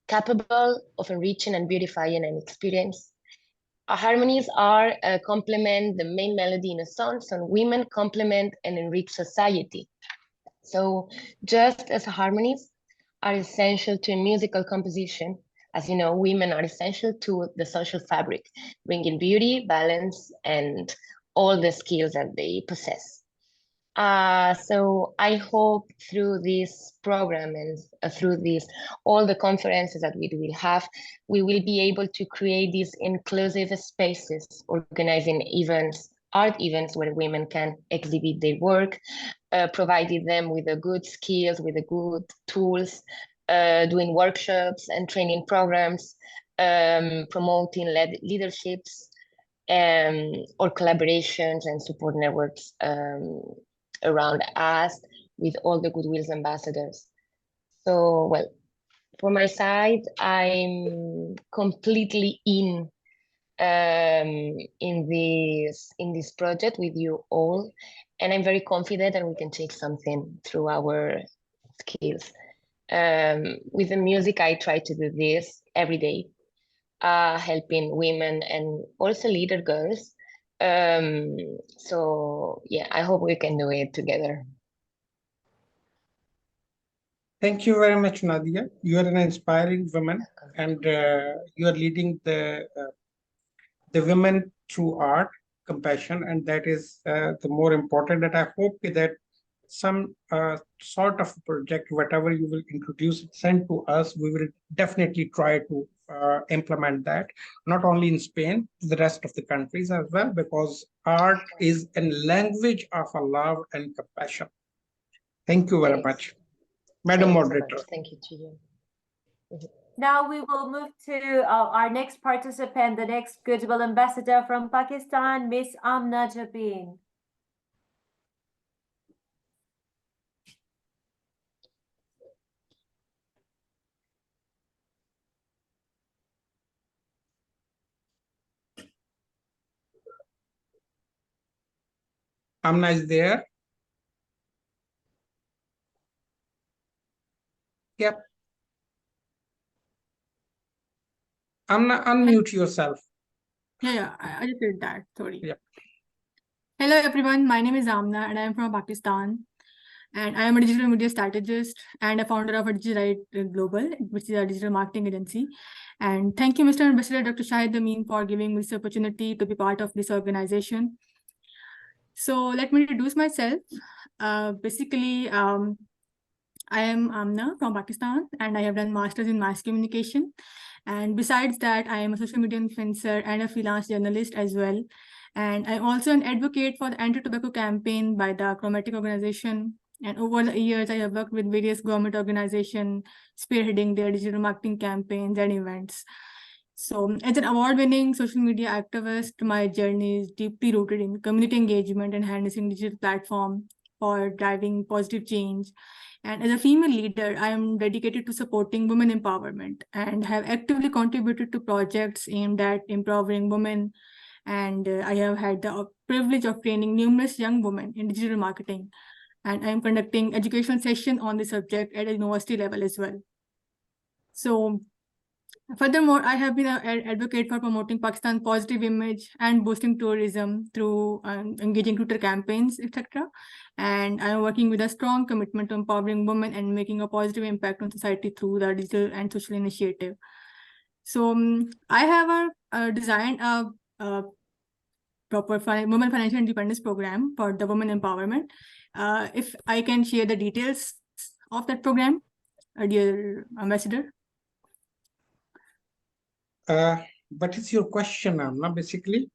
capable of enriching and beautifying an experience. Harmonies are complement the main melody in a song, so women complement and enrich society. So just as harmonies are essential to a musical composition, as you know, women are essential to the social fabric, bringing beauty, balance, and all the skills that they possess. So I hope through this program and through all the conferences that we will have, we will be able to create these inclusive spaces, organizing events, art events where women can exhibit their work, providing them with the good skills, with the good tools, doing workshops and training programs, promoting leaderships, or collaborations and support networks around us with all the Goodwill's ambassadors. So, well, for my side, I'm completely in this project with you all, and I'm very confident that we can take something through our skills. With the music, I try to do this every day, helping women and also leader girls. So yeah, I hope we can do it together. Thank you very much, Nadia. You are an inspiring woman, and you are leading the women through art, compassion, and that is the more important. That I hope that some sort of project, whatever you will introduce, send to us, we will definitely try to implement that, not only in Spain, the rest of the countries as well, because art is a language of love and compassion. Thank you very much. Madam Moderator. Thank you to you. Now we will move to our next participant, the next Goodwill Ambassador from Pakistan, Miss Ameenah Jabin. Ameenah is there. Yep. Ameenah, unmute yourself. Yeah, I just did that. Sorry. Yep. Hello, everyone. My name is Ameenah, and I am from Pakistan. And I am a digital media strategist and a founder of a Digital Global, which is a digital marketing agency. And thank you, Mr. Ambassador Dr. Shahid Amin, for giving me this opportunity to be part of this organization. So let me introduce myself. Basically, I am Ameenah from Pakistan, and I have done Masters in Mass Communication. And besides that, I am a social media influencer and a freelance journalist as well. And I'm also an advocate for the anti-tobacco campaign by the Chromatic organization. And over the years, I have worked with various government organizations, spearheading their digital marketing campaigns and events. So as an award-winning social media activist, my journey is deeply rooted in community engagement and harnessing digital platform for driving positive change. And as a female leader, I am dedicated to supporting women empowerment and have actively contributed to projects aimed at empowering women. And I have had the privilege of training numerous young women in digital marketing. And I am conducting educational sessions on the subject at a university level as well. So furthermore, I have been an advocate for promoting Pakistan's positive image and boosting tourism through engaging Twitter campaigns, etc. And I am working with a strong commitment to empowering women and making a positive impact on society through the digital and social initiative. So I have designed a proper women financial independence program for the women empowerment. If I can share the details of that program, dear Ambassador. What is your question, Amna, basically?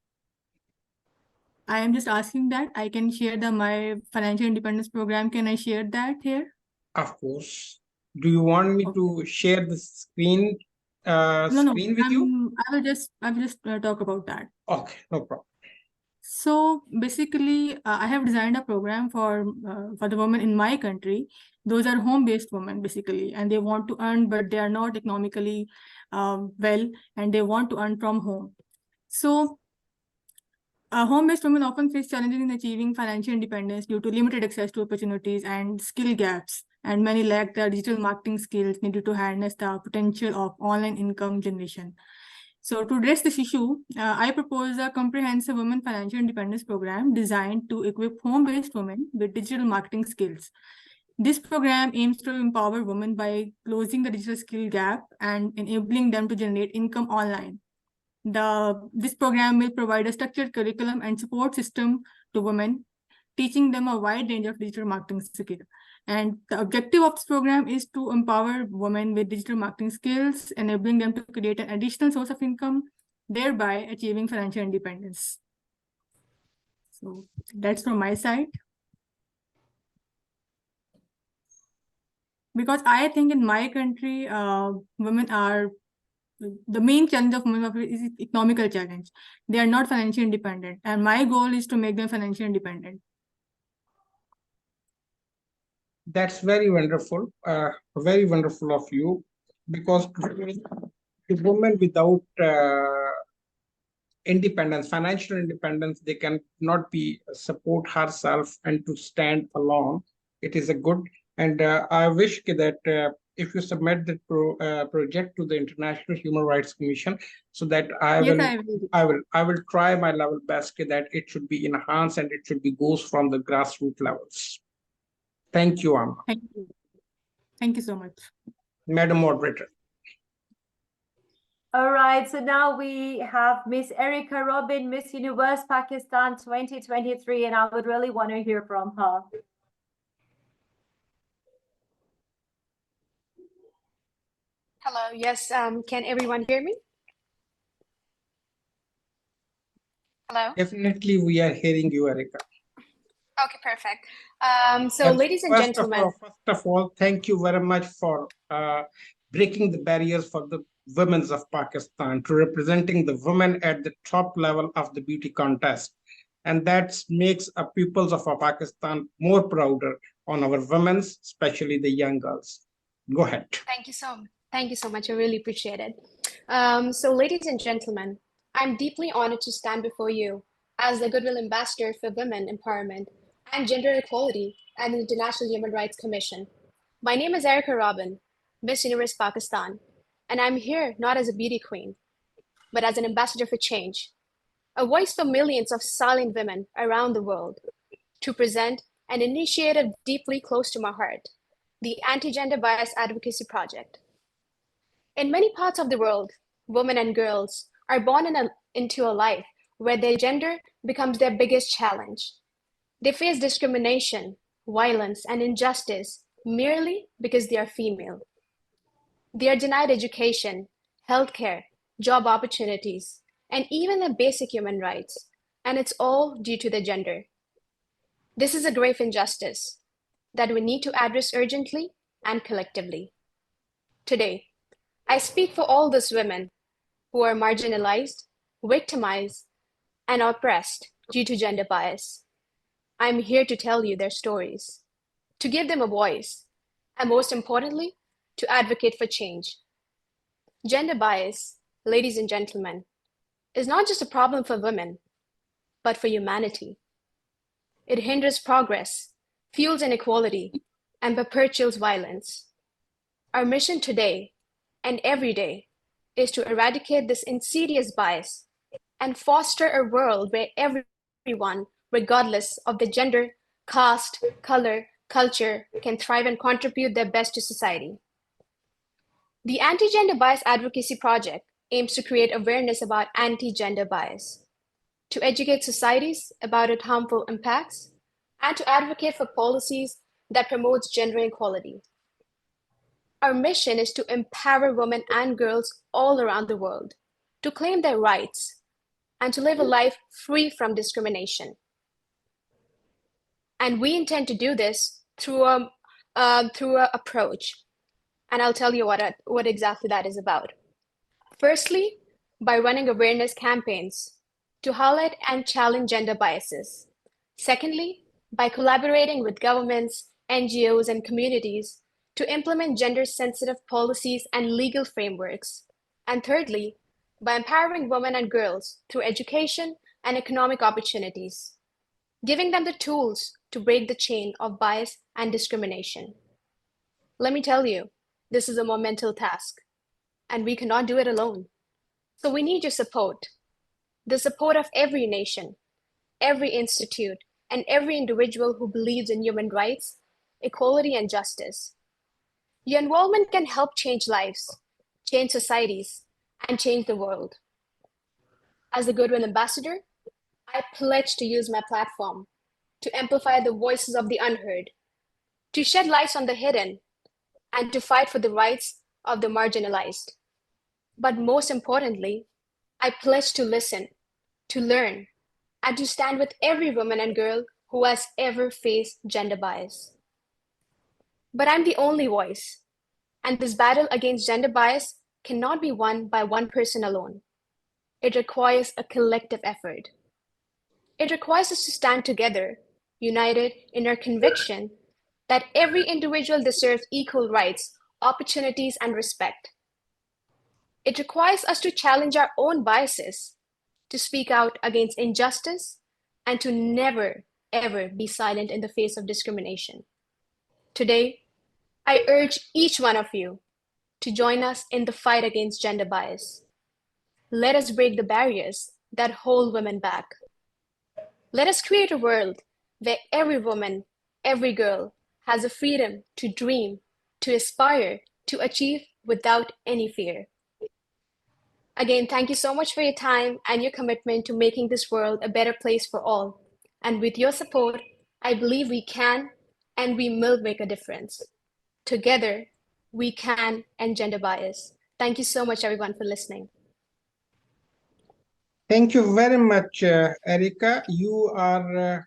I am just asking that I can share my financial independence program. Can I share that here? Of course. Do you want me to share the screen screen with you? I will just talk about that. Okay, no problem. So basically, I have designed a program for the women in my country. Those are home-based women basically, and they want to earn, but they are not economically well, and they want to earn from home. So home-based women often face challenges in achieving financial independence due to limited access to opportunities and skill gaps, and many lack the digital marketing skills needed to harness the potential of online income generation. So to address this issue, I propose a comprehensive women financial independence program designed to equip home-based women with digital marketing skills. This program aims to empower women by closing the digital skill gap and enabling them to generate income online. This program will provide a structured curriculum and support system to women, teaching them a wide range of digital marketing skills. And the objective of this program is to empower women with digital marketing skills, enabling them to create an additional source of income, thereby achieving financial independence. So that's from my side. Because I think in my country, women are, the main challenge of women is economical challenge. They are not financially independent. And my goal is to make them financially independent. That's very wonderful of you, because the woman without independence, financial independence, they cannot support herself and to stand alone. It is a good, and I wish that if you submit the project to the International Human Rights Commission, so that I will try my level best that it should be enhanced and it should be goes from the grassroots levels. Thank you, Amma. Thank you. Thank you so much. Madam Moderator. All right, so now we have Miss Erica Robin, Miss Universe Pakistan 2023, and I would really want to hear from her. Hello, yes, can everyone hear me? Hello? Definitely, we are hearing you, Erica. Okay, perfect. So ladies and gentlemen. First of all, thank you very much for breaking the barriers for the women of Pakistan, to representing the women at the top level of the beauty contest. And that makes our peoples of Pakistan more prouder on our women, especially the young girls. Go ahead. Thank you so much. I really appreciate it. So ladies and gentlemen, I'm deeply honored to stand before you as the Goodwill Ambassador for Women Empowerment and Gender Equality at the International Human Rights Commission. My name is Erica Robin, Miss Universe Pakistan, and I'm here not as a beauty queen, but as an ambassador for change, a voice for millions of silent women around the world, to present an initiative deeply close to my heart, the Anti-Gender Bias Advocacy Project. In many parts of the world, women and girls are born into a life where their gender becomes their biggest challenge. They face discrimination, violence, and injustice merely because they are female. They are denied education, healthcare, job opportunities, and even their basic human rights, and it's all due to the gender. This is a grave injustice that we need to address urgently and collectively. Today, I speak for all those women who are marginalized, victimized, and oppressed due to gender bias. I'm here to tell you their stories, to give them a voice, and most importantly, to advocate for change. Gender bias, ladies and gentlemen, is not just a problem for women, but for humanity. It hinders progress, fuels inequality, and perpetuates violence. Our mission today and every day is to eradicate this insidious bias and foster a world where everyone, regardless of the gender, caste, color, culture, can thrive and contribute their best to society. The Anti-Gender Bias Advocacy Project aims to create awareness about anti-gender bias, to educate societies about its harmful impacts, and to advocate for policies that promote gender equality. Our mission is to empower women and girls all around the world to claim their rights and to live a life free from discrimination. And we intend to do this through an approach. And I'll tell you what exactly that is about. Firstly, by running awareness campaigns to highlight and challenge gender biases. Secondly, by collaborating with governments, NGOs, and communities to implement gender-sensitive policies and legal frameworks. And thirdly, by empowering women and girls through education and economic opportunities, giving them the tools to break the chain of bias and discrimination. Let me tell you, this is a monumental task, and we cannot do it alone. So we need your support, the support of every nation, every institute, and every individual who believes in human rights, equality, and justice. Your involvement can help change lives, change societies, and change the world. As the Goodwill Ambassador, I pledge to use my platform to amplify the voices of the unheard, to shed light on the hidden, and to fight for the rights of the marginalized. But most importantly, I pledge to listen, to learn, and to stand with every woman and girl who has ever faced gender bias. But I'm the only voice, and this battle against gender bias cannot be won by one person alone. It requires a collective effort. It requires us to stand together, united in our conviction that every individual deserves equal rights, opportunities, and respect. It requires us to challenge our own biases, to speak out against injustice, and to never, ever be silent in the face of discrimination. Today, I urge each one of you to join us in the fight against gender bias. Let us break the barriers that hold women back. Let us create a world where every woman, every girl has the freedom to dream, to aspire, to achieve without any fear. Again, thank you so much for your time and your commitment to making this world a better place for all. And with your support, I believe we can and we will make a difference. Together, we can end gender bias. Thank you so much, everyone, for listening. Thank you very much, Erica. You are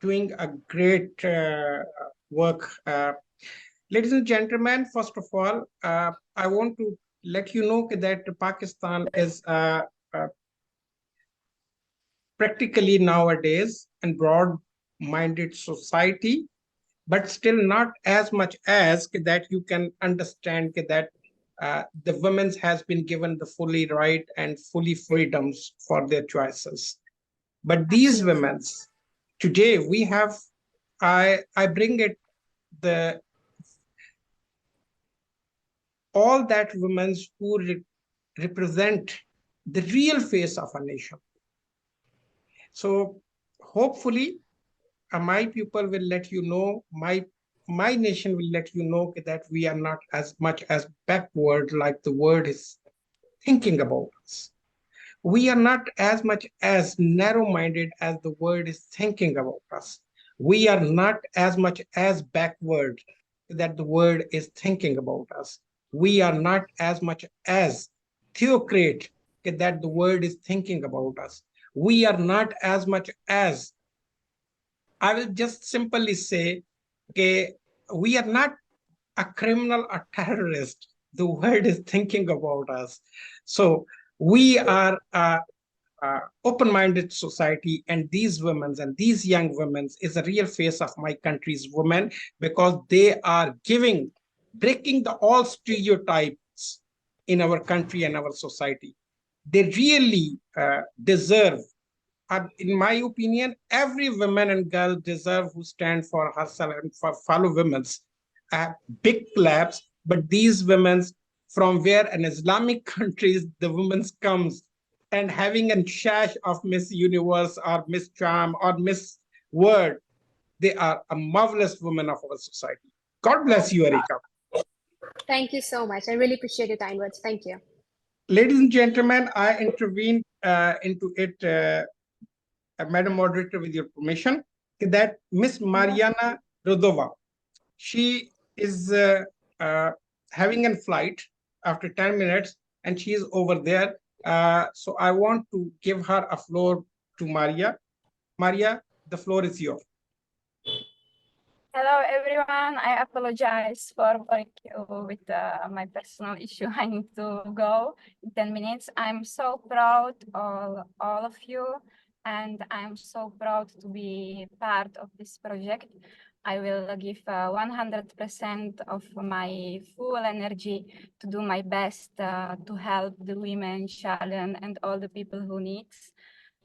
doing a great work. Ladies and gentlemen, first of all, I want to let you know that Pakistan is practically nowadays a broad-minded society, but still not as much as that you can understand that the women has been given the fully right and fully freedoms for their choices. But these women, today we have, I bring it all that women who represent the real face of a nation. So hopefully my people will let you know, my nation will let you know that we are not as much as backward like the world is thinking about us. We are not as much as narrow-minded as the world is thinking about us. We are not as much as backward that the world is thinking about us. We are not as much as theocrat that the world is thinking about us. we are not as much as, I will just simply say, okay, we are not a criminal or terrorist. The world is thinking about us. So we are open-minded society, and these women and these young women is a real face of my country's women, because they are breaking all stereotypes in our country and our society. They really deserve, in my opinion, every woman and girl deserve who stand for herself and for fellow women's big claps. But these women's, from where an Islamic countries, the women's comes, and having a sash of Miss Universe or Miss Charm or Miss World, they are a marvelous woman of our society. God bless you, Erika. Thank you so much. I really appreciate your kind words. Thank you. Ladies and gentlemen, I intervened into it, Madam Moderator, with your permission, that Miss Mariana Rodova, she is having a flight after 10 minutes, and she is over there. So I want to give her a floor to Maria. Maria, the floor is yours. Hello, everyone. I apologize for boring you with my personal issue. I need to go in 10 minutes. I'm so proud of all of you, and I'm so proud to be part of this project. I will give 100% of my full energy to do my best to help the women, children, and all the people who need.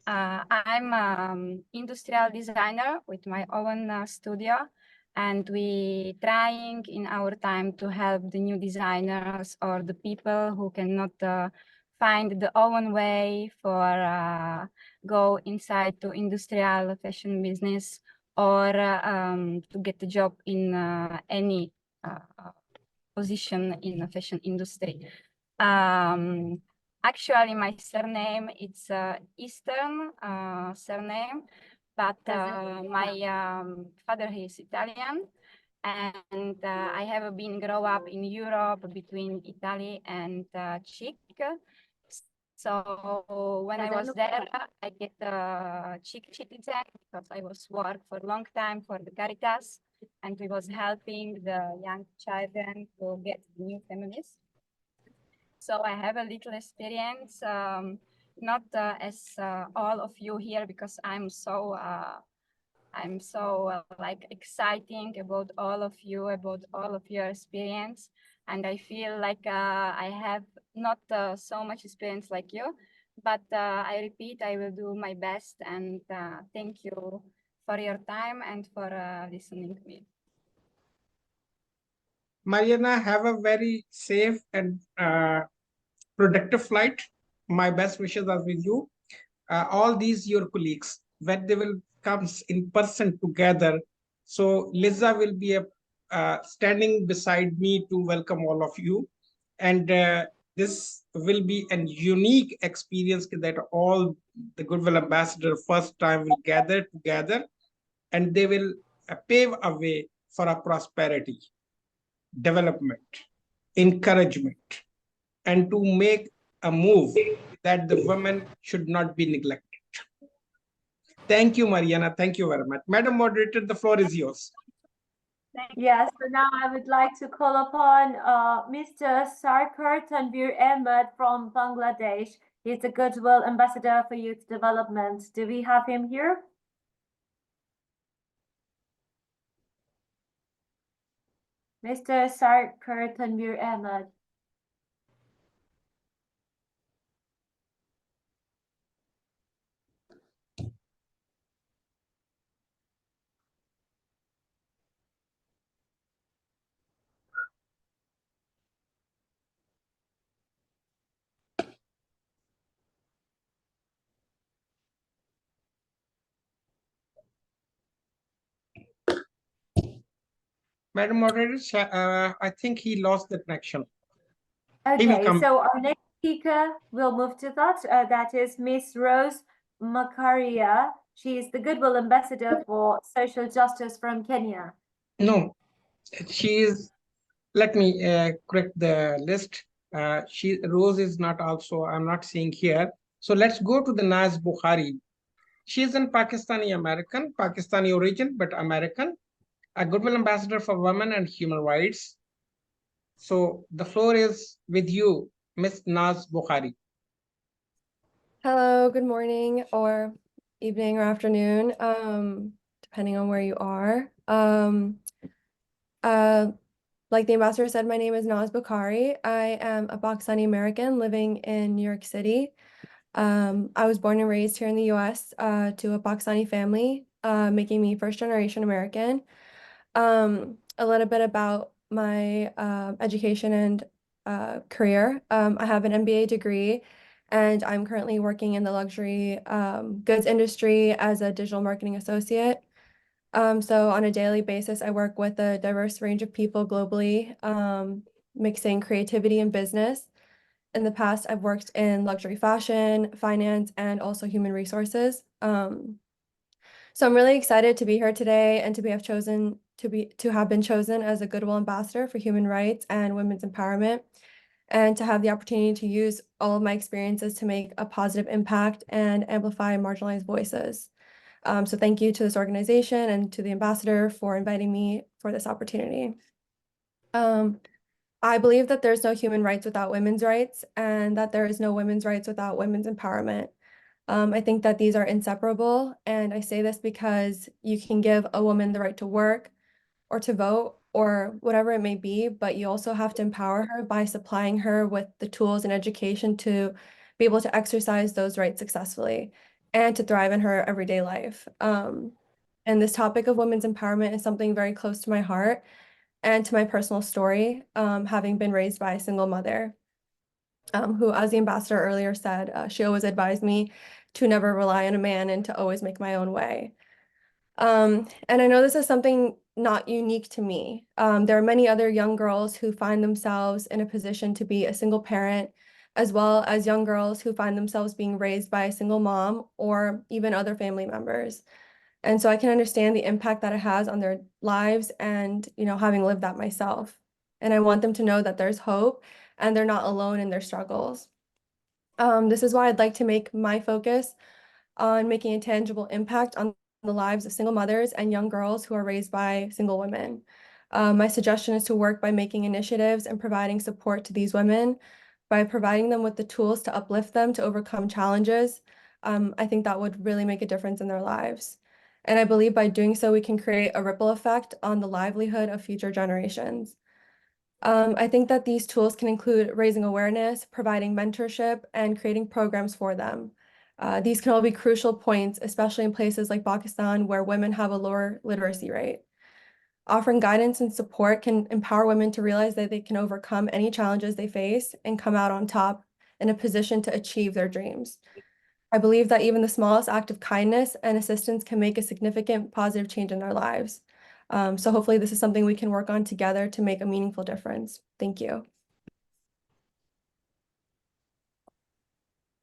I'm an industrial designer with my own studio, and we trying in our time to help the new designers or the people who cannot find the own way for go inside to industrial fashion business, or to get a job in any position in the fashion industry. Actually, my surname it's Eastern surname, but my father is Italian, and I have been grow up in Europe between Italy and Czech. So when I was there, I get a Czech citizen because I was work for a long time for the Caritas, and we was helping the young children to get new families. So I have a little experience, not as all of you here, because I'm so like exciting about all of you, about all of your experience. And I feel like I have not so much experience like you, but I repeat, I will do my best. And thank you for your time and for listening to me. Mariana, have a very safe and productive flight. My best wishes are with you. All these your colleagues, when they will come in person together. So Liza will be standing beside me to welcome all of you. And this will be a unique experience that all the Goodwill Ambassador first time will gather together, and they will pave a way for a prosperity, development, encouragement, and to make a move that the women should not be neglected. Thank you, Mariana. Thank you very much. Madam Moderator, the floor is yours. Yes, so now I would like to call upon Mr. Sarkar Tanvir Ahmed from Bangladesh. He's the Goodwill Ambassador for Youth Development. Do we have him here? Mr. Sarkar Tanvir Ahmed. Madam Moderator, I think he lost the connection. Okay, so our next speaker will move to that. That is Miss Rose Makaria. She is the Goodwill Ambassador for Social Justice from Kenya. No, she is, let me correct the list. Rose is not also, I'm not seeing here. So let's go to the Naz Bukhari. She is an Pakistani American, Pakistani origin, but American, a Goodwill Ambassador for Women and Human Rights. So the floor is with you, Ms. Naz Bukhari. Hello, good morning or evening or afternoon, depending on where you are. Like the ambassador said, my name is Naz Bukhari. I am a Pakistani American living in New York City. I was born and raised here in the US to a Pakistani family, making me first generation American. A little bit about my education and career. I have an MBA degree, and I'm currently working in the luxury goods industry as a digital marketing associate. So on a daily basis, I work with a diverse range of people globally, mixing creativity and business. In the past, I've worked in luxury fashion, finance, and also human resources. So I'm really excited to be here today and to have been chosen as a Goodwill Ambassador for Human Rights and Women's Empowerment, and to have the opportunity to use all of my experiences to make a positive impact and amplify marginalized voices. So thank you to this organization and to the ambassador for inviting me for this opportunity. I believe that there's no human rights without women's rights, and that there is no women's rights without women's empowerment. I think that these are inseparable, and I say this because you can give a woman the right to work or to vote or whatever it may be, but you also have to empower her by supplying her with the tools and education to be able to exercise those rights successfully and to thrive in her everyday life. And this topic of women's empowerment is something very close to my heart and to my personal story, having been raised by a single mother, who, as the ambassador earlier said, she always advised me to never rely on a man and to always make my own way. And I know this is something not unique to me. There are many other young girls who find themselves in a position to be a single parent, as well as young girls who find themselves being raised by a single mom or even other family members. And so I can understand the impact that it has on their lives and, having lived that myself. And I want them to know that there's hope and they're not alone in their struggles. This is why I'd like to make my focus on making a tangible impact on the lives of single mothers and young girls who are raised by single women. My suggestion is to work by making initiatives and providing support to these women, by providing them with the tools to uplift them to overcome challenges. I think that would really make a difference in their lives. And I believe by doing so, we can create a ripple effect on the livelihood of future generations. I think that these tools can include raising awareness, providing mentorship, and creating programs for them. These can all be crucial points, especially in places like Pakistan, where women have a lower literacy rate. Offering guidance and support can empower women to realize that they can overcome any challenges they face and come out on top in a position to achieve their dreams. I believe that even the smallest act of kindness and assistance can make a significant positive change in their lives. So hopefully this is something we can work on together to make a meaningful difference. Thank you.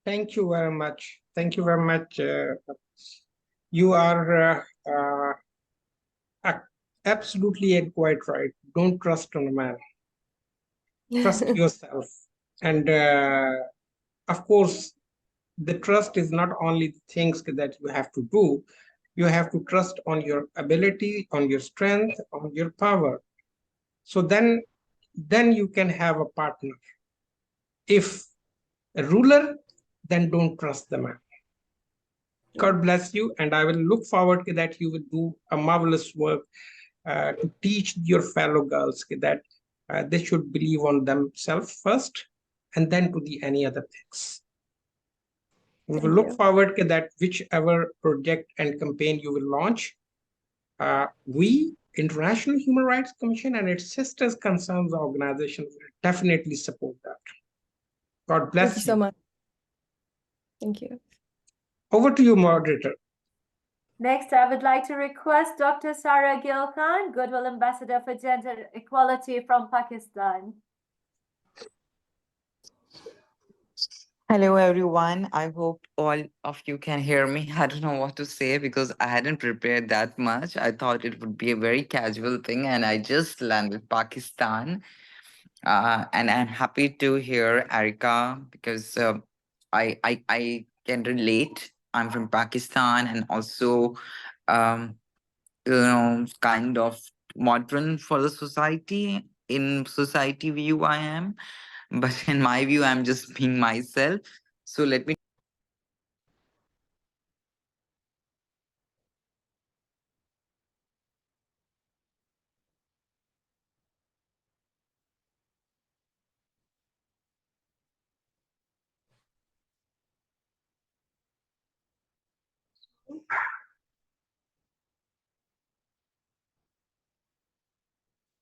Thank you very much. Thank you very much. You are absolutely quite right. Don't trust on a man. Trust yourself. And of course, the trust is not only the things that you have to do. You have to trust on your ability, on your strength, on your power. So then you can have a partner. If a ruler, then don't trust the man. God bless you, and I will look forward to that you will do a marvelous work to teach your fellow girls that they should believe on themselves first, and then to the any other things. We will look forward to that whichever project and campaign you will launch. We, International Human Rights Commission and its sisters concerns organizations will definitely support that. God bless you. Thank you so much. Thank you. Over to you, moderator. Next, I would like to request Dr. Sara Gil Khan, Goodwill Ambassador for Gender Equality from Pakistan. Hello, everyone. I hope all of you can hear me. I don't know what to say because I hadn't prepared that much. I thought it would be a very casual thing, and I just landed Pakistan. And I'm happy to hear Erica because I can relate. I'm from Pakistan and also kind of modern for the society. In society view, I am, but in my view, I'm just being myself. So let me.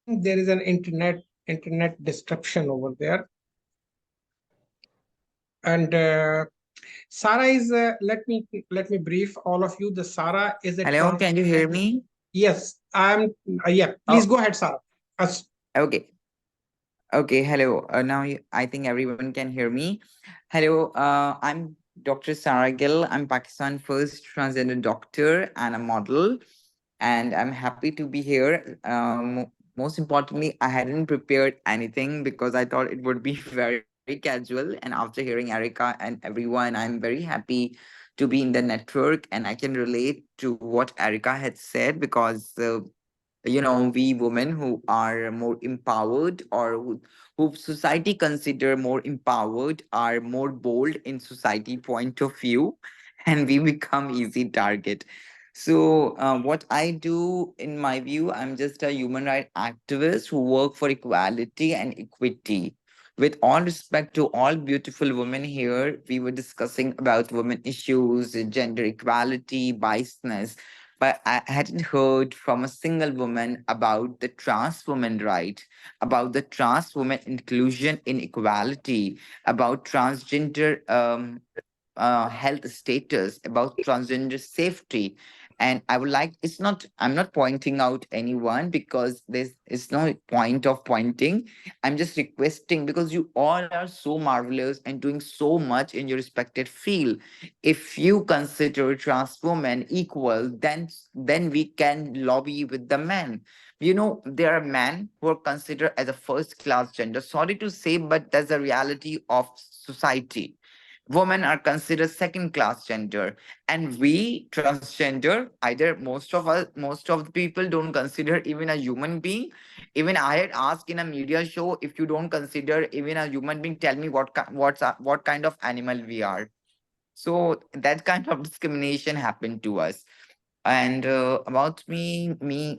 There is an internet disruption over there. And Sarah is, let me brief all of you. The Sarah is a Hello, can you hear me? Yes, I'm, yeah, please go ahead, Sarah. Okay. Okay, hello. I think everyone can hear me. Hello, I'm Dr. Sarah Gill. I'm Pakistan's first transgender doctor and a model, and I'm happy to be here. Most importantly, I hadn't prepared anything because I thought it would be very casual. And after hearing Erica and everyone, I'm very happy to be in the network, and I can relate to what Erica had said because we women who are more empowered or who society consider more empowered are more bold in society point of view and we become easy target. So what I do in my view, I'm just a human rights activist who work for equality and equity. With all respect to all beautiful women here, we were discussing about women issues, gender equality, biasness, but I hadn't heard from a single woman about the trans woman right, about the trans woman inclusion in equality, about transgender health status, about transgender safety. And I would like, I'm not pointing out anyone because it's no point of pointing. I'm just requesting because you all are so marvelous and doing so much in your respected field. If you consider trans women equal, then we can lobby with the men. There are men who are considered as a first class gender. Sorry to say, but that's the reality of society. Women are considered second class gender, and we transgender, either most of the people don't consider even a human being. Even I had asked in a media show, if you don't consider even a human being, tell me what kind of animal we are. So that kind of discrimination happened to us. And about me,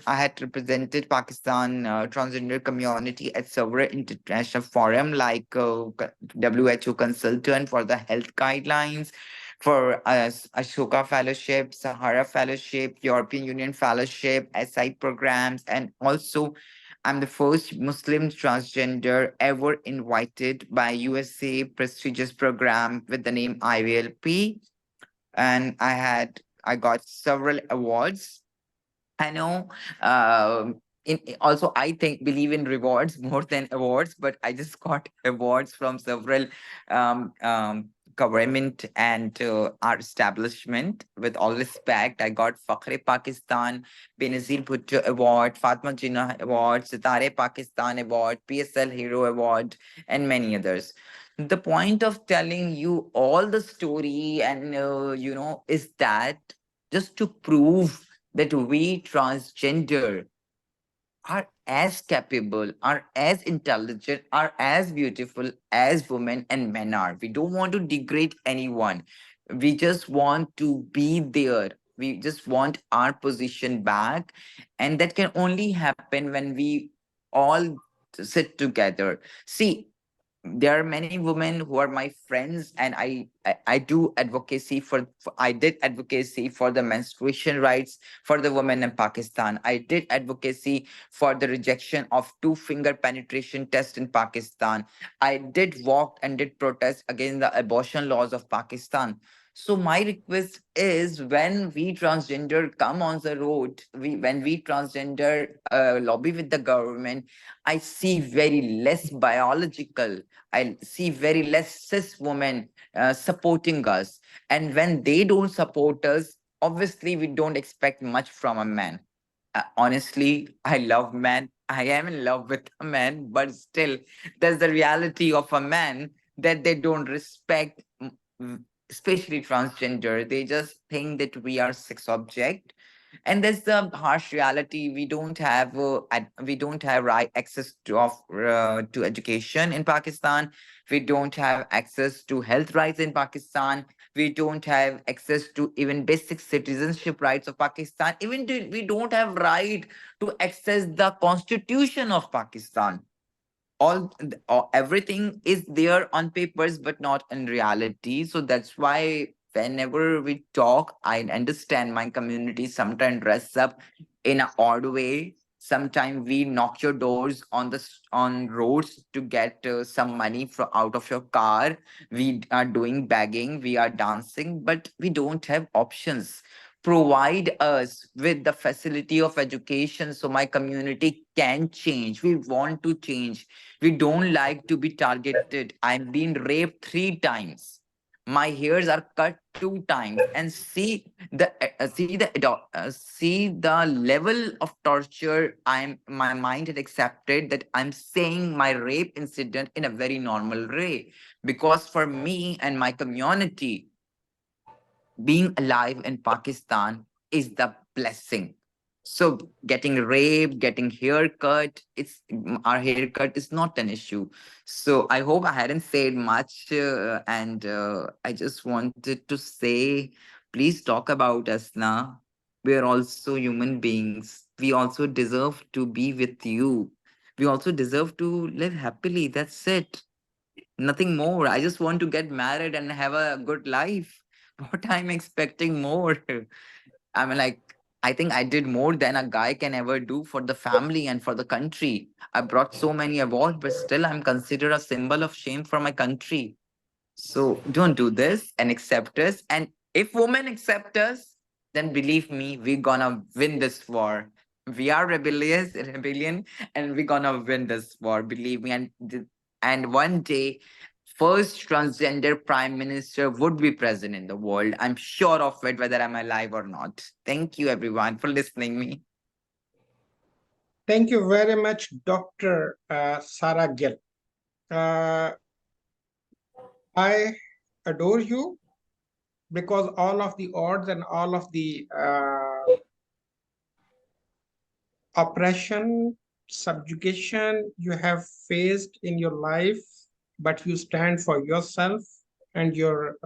I had represented Pakistan transgender community at several international forum like WHO consultant for the health guidelines, for Ashoka Fellowship, Sahara Fellowship, European Union Fellowship, SI programs, and also I'm the first Muslim transgender ever invited by USA prestigious program with the name IVLP, and I got several awards. I know. Also, I believe in rewards more than awards, but I just got awards from several government and our establishment. With all respect, I got Fakhre Pakistan, Benazir Bhutto Award, Fatma Jinnah Award, Sitare Pakistan Award, PSL Hero Award, and many others. The point of telling you all the story and is that just to prove that we transgender are as capable, are as intelligent, are as beautiful as women and men are. We don't want to degrade anyone. We just want to be there. We just want our position back. And that can only happen when we all sit together. See, there are many women who are my friends, and I do advocacy I did advocacy for the menstruation rights for the women in Pakistan. I did advocacy for the rejection of 2-finger penetration test in Pakistan. I did walk and did protest against the abortion laws of Pakistan. So my request is, when we transgender come on the road, when we transgender lobby with the government, I see very less biological. I see very less cis women supporting us. And when they don't support us, obviously we don't expect much from a man. Honestly, I love men. I am in love with a man, but still, there's the reality of a man that they don't respect especially transgender, they just think that we are sex object. And that's the harsh reality. We don't have right access to education in Pakistan. We don't have access to health rights in Pakistan. We don't have access to even basic citizenship rights of Pakistan. We don't have right to access the constitution of Pakistan. Everything is there on papers but not in reality. So that's why whenever we talk, I understand my community sometimes dress up in an odd way. Sometimes we knock your doors on roads to get some money out of your car. We are doing begging, we are dancing, but we don't have options. Provide us with the facility of education so my community can change. We want to change. We don't like to be targeted. I've been raped 3 times. My hairs are cut 2 times, and see the level of torture. My mind had accepted that I'm saying my rape incident in a very normal way, because for me and my community, being alive in Pakistan is the blessing. So getting raped, getting haircut, our haircut is not an issue. So I hope I hadn't said much, and I just wanted to say, please talk about us now. We are also human beings. We also deserve to be with you. We also deserve to live happily. That's it. Nothing more. I just want to get married and have a good life. What I'm expecting more? I'm like, I think I did more than a guy can ever do for the family and for the country. I brought so many awards, but still I'm considered a symbol of shame for my country. So don't do this and accept us. And if women accept us, then believe me, we're gonna win this war. We are rebellion, and we're gonna win this war. Believe me. And one day, first transgender prime minister would be present in the world. I'm sure of it, whether I'm alive or not. Thank you, everyone, for listening me. Thank you very much, Dr. Sarah Gill. I adore you because all of the odds and all of the oppression, subjugation you have faced in your life, but you stand for yourself and your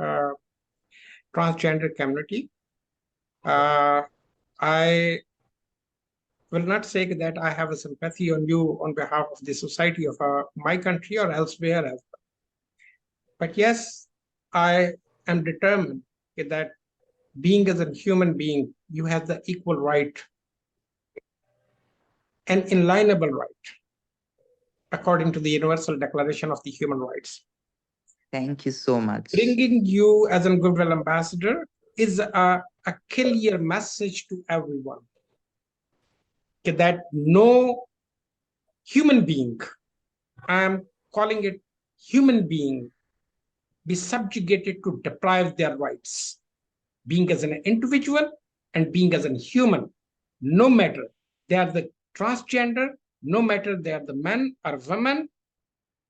transgender community. I will not say that I have a sympathy on you on behalf of the society of my country or elsewhere as well. But yes, I am determined that being as a human being, you have the equal right, an inalienable right, according to the Universal Declaration of the Human Rights. Thank you so much. Bringing you as a Goodwill ambassador is a clear message to everyone that no human being, I'm calling it human being, be subjugated to deprive their rights, being as an individual and being as a human, no matter they are the transgender, no matter they are the men or women,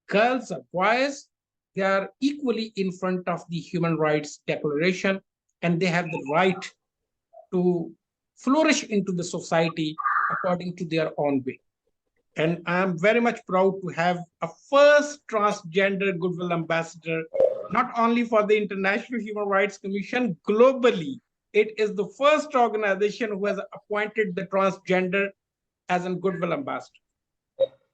girls or boys, they are equally in front of the Human Rights Declaration, and they have the right to flourish into the society according to their own way. And I'm very much proud to have a first transgender Goodwill ambassador, not only for the International Human Rights Commission, globally. It is the first organization who has appointed the transgender as a Goodwill ambassador.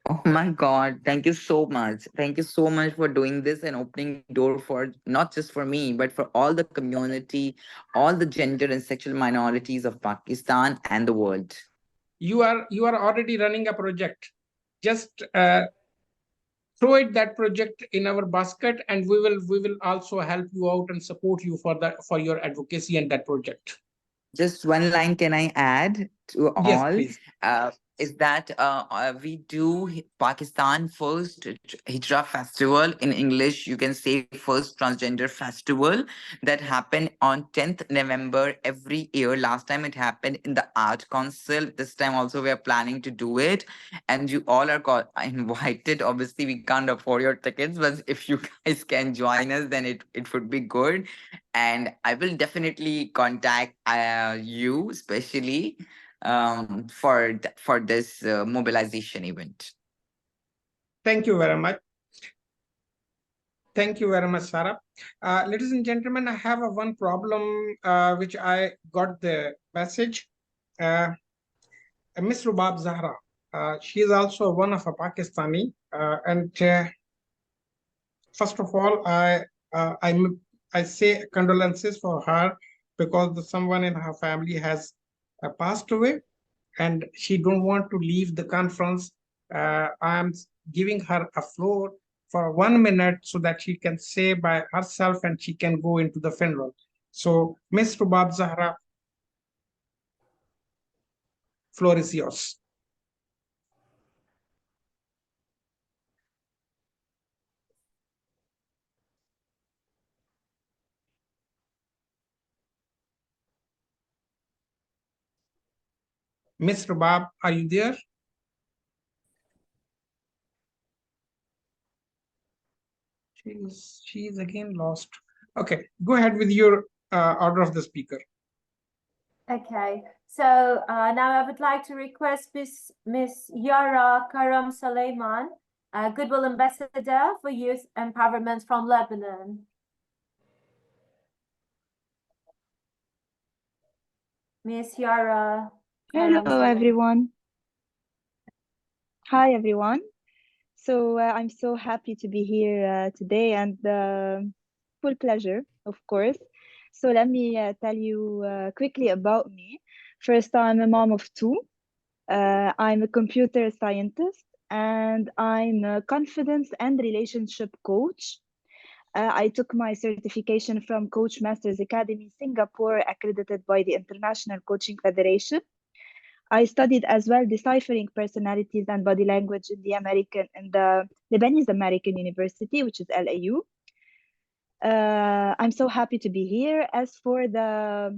Oh my God, thank you so much. Thank you so much for doing this and opening door for not just for me, but for all the community, all the gender and sexual minorities of Pakistan and the world. You are already running a project. Just throw it that project in our basket, and we will also help you out and support you for your advocacy and that project. Just one line can I add to all? Yes, please. is that we do Pakistan first Hijra festival. In English, you can say first transgender festival that happened on 10th November every year. Last time it happened in the Art Council. This time also we are planning to do it. And you all are invited. Obviously, we can't afford your tickets, but if you guys can join us, then it would be good. And I will definitely contact you, especially for this mobilization event. Thank you very much. Thank you very much, Sarah. Ladies and gentlemen, I have one problem which I got the message. Miss Rubab Zahra, she is also one of a Pakistani, and first of all, I say condolences for her because someone in her family has passed away, and she don't want to leave the conference. I am giving her a floor for 1 minute so that she can say by herself and she can go into the funeral. So, Miss Rubab Zahra, floor is yours. Miss Rubab, are you there? She's again lost. Okay, go ahead with your order of the speaker. Okay, so now I would like to request Miss Yara Karam Suleiman, Goodwill Ambassador for Youth Empowerment from Lebanon. Miss Yara. Hello, everyone. Hi, everyone. So I'm so happy to be here today, and full pleasure, of course. So let me tell you quickly about me. First, I'm a mom of two. I'm a computer scientist, and I'm a confidence and relationship coach. I took my certification from Coach Masters Academy, Singapore, accredited by the International Coaching Federation. I studied as well deciphering personalities and body language in the Lebanese American University, which is LAU. I'm so happy to be here. As for the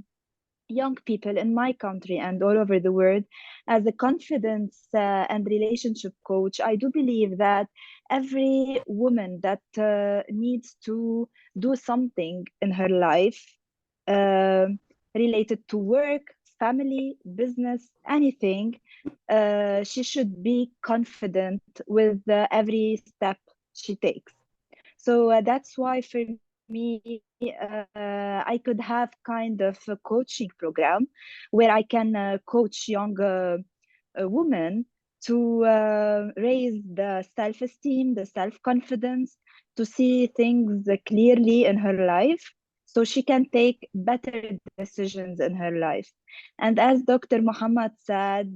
young people in my country and all over the world, as a confidence and relationship coach, I do believe that every woman that needs to do something in her life related to work, family, business, anything, she should be confident with every step she takes. So that's why for me, I could have kind of a coaching program where I can coach young women to raise the self-esteem, the self-confidence, to see things clearly in her life, so she can take better decisions in her life. And as Dr. Muhammad said,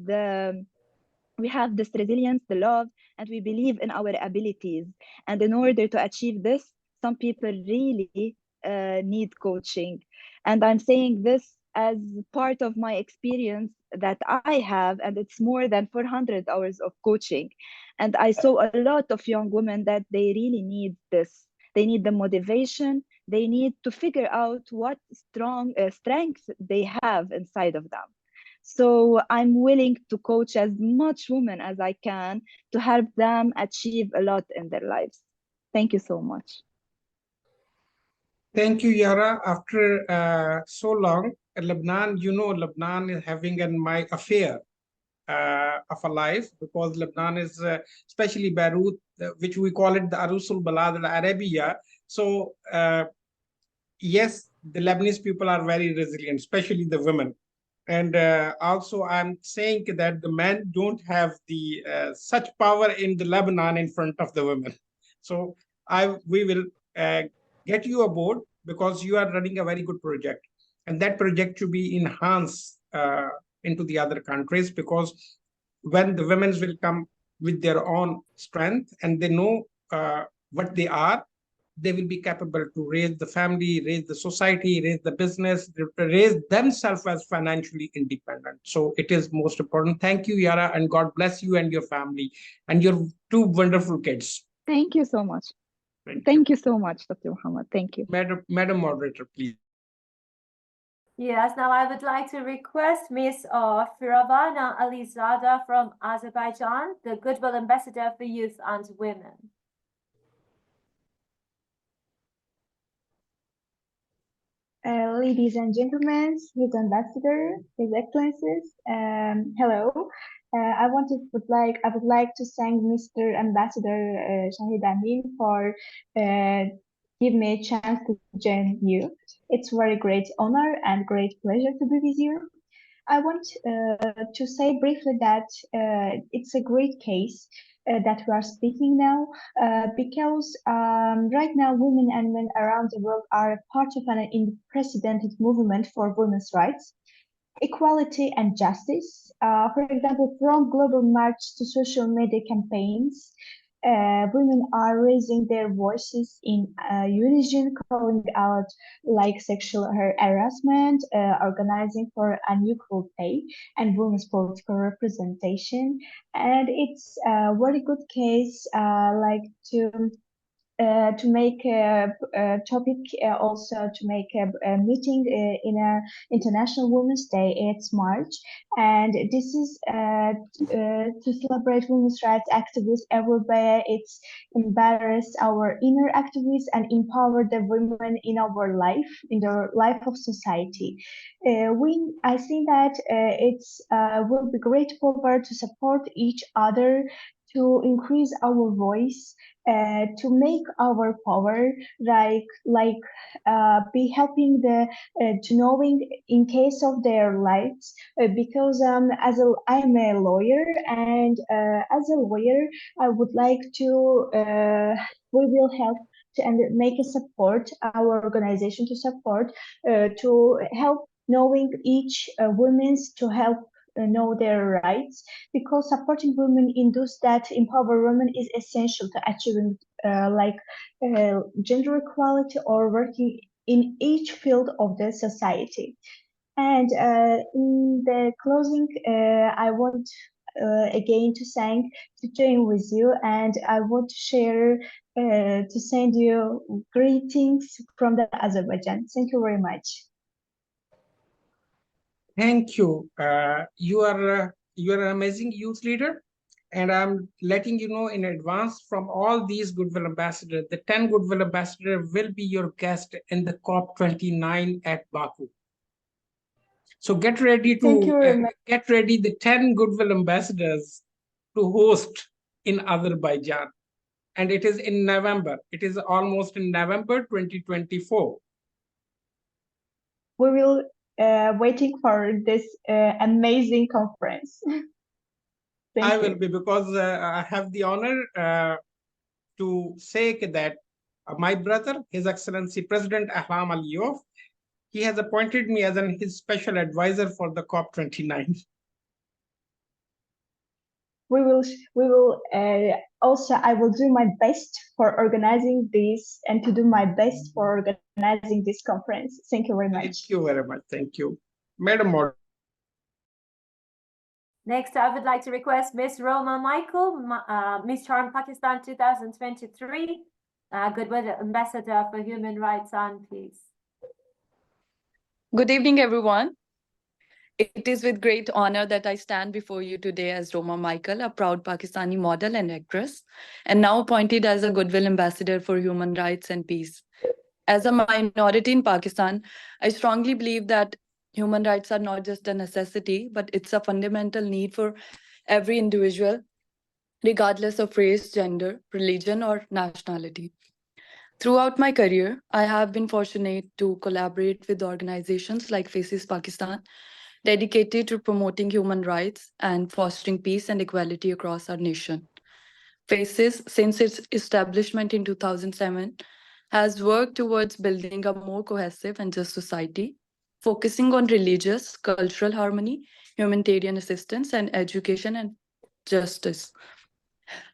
we have this resilience, the love, and we believe in our abilities. And in order to achieve this, some people really need coaching. And I'm saying this as part of my experience that I have, and it's more than 400 hours of coaching. And I saw a lot of young women that they really need this. They need the motivation. They need to figure out what strong strengths they have inside of them. So I'm willing to coach as much women as I can to help them achieve a lot in their lives. Thank you so much. Thank you, Yara. After so long, Lebanon, Lebanon is having my affair of a life, because Lebanon is, especially Beirut, which we call it the Arusul Balad al-Arabiya. So yes, the Lebanese people are very resilient, especially the women. And also I'm saying that the men don't have the such power in the Lebanon in front of the women. So we will get you aboard, because you are running a very good project. And that project should be enhanced into the other countries, because when the women will come with their own strength and they know what they are, they will be capable to raise the family, raise the society, raise the business, raise themselves as financially independent. So it is most important. Thank you, Yara, and God bless you and your family and your two wonderful kids. Thank you so much. Thank you so much, Dr. Muhammad. Thank you. Madam Moderator, please. Yes, now I would like to request Ms. Firavana Alizada from Azerbaijan, the Goodwill Ambassador for Youth and Women. Ladies and gentlemen, His Ambassador, His Excellencies, hello. I would like to thank Mr. Ambassador Shahid Amin for giving me a chance to join you. It's a very great honor and great pleasure to be with you. I want to say briefly that it's a great case that we are speaking now because right now women and men around the world are part of an unprecedented movement for women's rights, equality and justice. For example, from global march to social media campaigns, women are raising their voices in unison, calling out like sexual harassment, organizing for unequal pay and women's political representation. And it's a very good case to make a topic, also to make a meeting in a International Women's Day. It's March, and this is to celebrate women's rights activists everywhere. It's embrace our inner activists and empower the women in our life, in the life of society. I think that it's will be great power to support each other, to increase our voice, to make our power, be helping to knowing in case of their lives, because I'm a lawyer, and as a lawyer I would like to we will help and make a support our organization to support to help knowing each women's to help know their rights, because supporting women in those that empower women is essential to achieving gender equality or working in each field of the society. And in the closing, I want again to join with you, and I want to share to send you greetings from the Azerbaijan. Thank you very much. Thank you. You are an amazing youth leader, and I'm letting you know in advance from all these Goodwill ambassadors, the 10 Goodwill ambassadors will be your guest in the COP29 at Baku. So get ready to get ready the 10 Goodwill ambassadors to host in Azerbaijan, and it is in November. It is almost in November 2024. We will waiting for this amazing conference. I will be, because I have the honor to say that my brother, His Excellency President Ilham Aliyev, he has appointed me as his special advisor for the COP29. We will also, I will do my best for organizing this and to do my best for organizing this conference. Thank you very much. Thank you very much. Thank you. Madam Moderator. Next, I would like to request Ms. Roma Michael, Miss Charm Pakistan 2023, Goodwill Ambassador for Human Rights and Peace. Good evening, everyone. It is with great honor that I stand before you today as Roma Michael, a proud Pakistani model and actress, and now appointed as a Goodwill Ambassador for Human Rights and Peace. As a minority in Pakistan, I strongly believe that human rights are not just a necessity, but it's a fundamental need for every individual, regardless of race, gender, religion, or nationality. Throughout my career, I have been fortunate to collaborate with organizations like Faces Pakistan, dedicated to promoting human rights and fostering peace and equality across our nation. Faces, since its establishment in 2007, has worked towards building a more cohesive and just society, focusing on religious, cultural harmony, humanitarian assistance, and education and justice.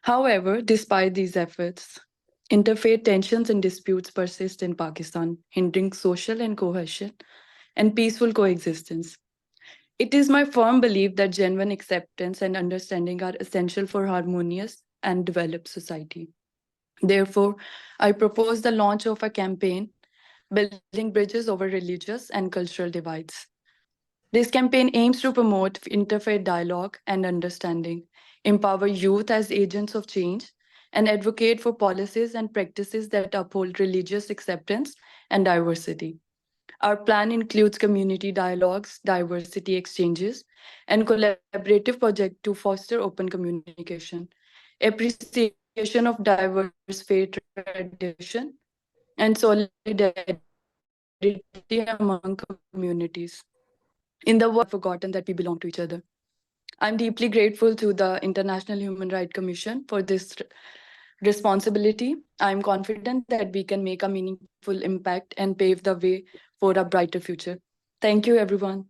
However, despite these efforts, Interfaith tensions and disputes persist in Pakistan, hindering social and cohesion and peaceful coexistence. It is my firm belief that genuine acceptance and understanding are essential for harmonious and developed society. Therefore, I propose the launch of a campaign, Building Bridges Over Religious and Cultural Divides. This campaign aims to promote interfaith dialogue and understanding, empower youth as agents of change, and advocate for policies and practices that uphold religious acceptance and diversity. Our plan includes community dialogues, diversity exchanges, and collaborative projects to foster open communication, appreciation of diverse faith tradition, and solidarity among communities. In the world, forgotten that we belong to each other. I'm deeply grateful to the International Human Rights Commission for this responsibility. I'm confident that we can make a meaningful impact and pave the way for a brighter future. Thank you, everyone.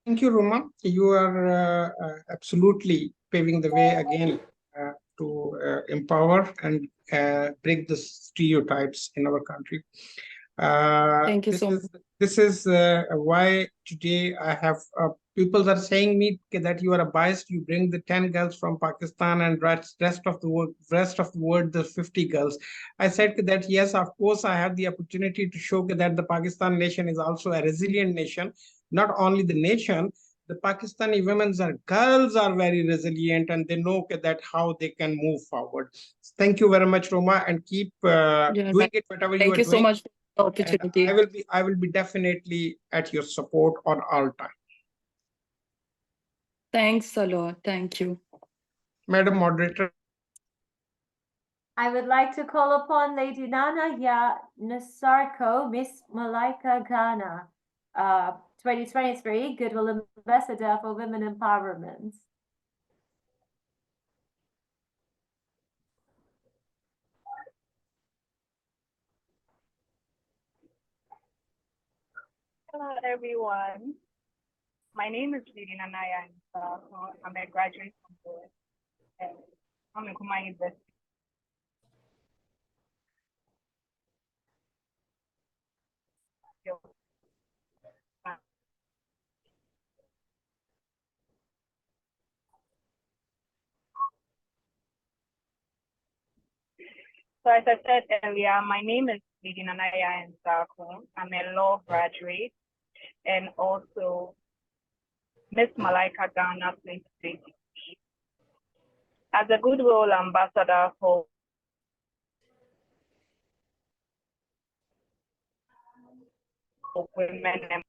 Thank you, Roma. You are absolutely paving the way again to empower and break the stereotypes in our country. Thank you so much. This is why today I have people are saying me that you are biased. You bring the 10 girls from Pakistan and rest of the world the 50 girls. I said that yes, of course, I have the opportunity to show that the Pakistan nation is also a resilient nation. Not only the nation, the Pakistani girls are very resilient and they know that how they can move forward. Thank you very much, Roma, and keep doing it whatever you are doing. Thank you so much for the opportunity. I will be definitely at your support on all time. Thanks a lot. Thank you. Madam Moderator. I would like to call upon Lady Nana Ya Nasarko, Miss Malaika Ghana, 2023 Goodwill Ambassador for Women Empowerment. Hello, everyone. My name is Lady Nana. I'm a graduate from Duarte. I'm in Kuma University. So as I said earlier, my name is Lady Nana Nsako. I'm a law graduate and also Miss Malaika Ghana 2023. As a Goodwill Ambassador for women and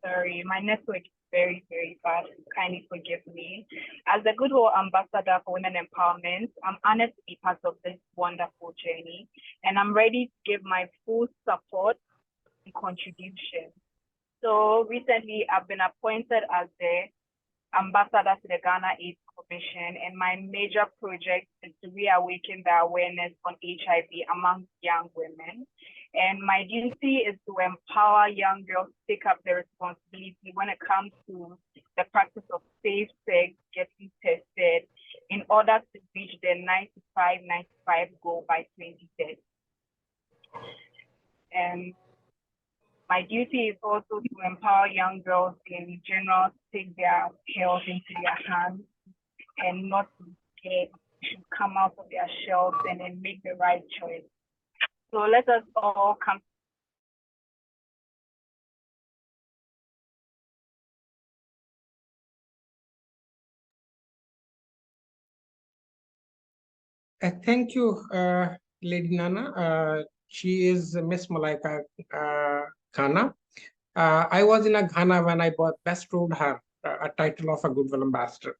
sorry, my network is very, very bad. Kindly forgive me. As a Goodwill Ambassador for Women Empowerment, I'm honored to be part of this wonderful journey, and I'm ready to give my full support and contribution. So recently, I've been appointed as the ambassador to the Ghana AIDS Commission, and my major project is to reawaken the awareness on HIV among young women. And my duty is to empower young girls to take up the responsibility when it comes to the practice of safe sex, getting tested, in order to reach the 95-95 goal by 2030. And my duty is also to empower young girls in general to take their health into their hands and not to get to come out of their shells and then make the right choice. So let us all come. Thank you, Lady Nana. She is Miss Malaika Ghana. I was in Ghana when I bestowed her a title of a Goodwill Ambassador.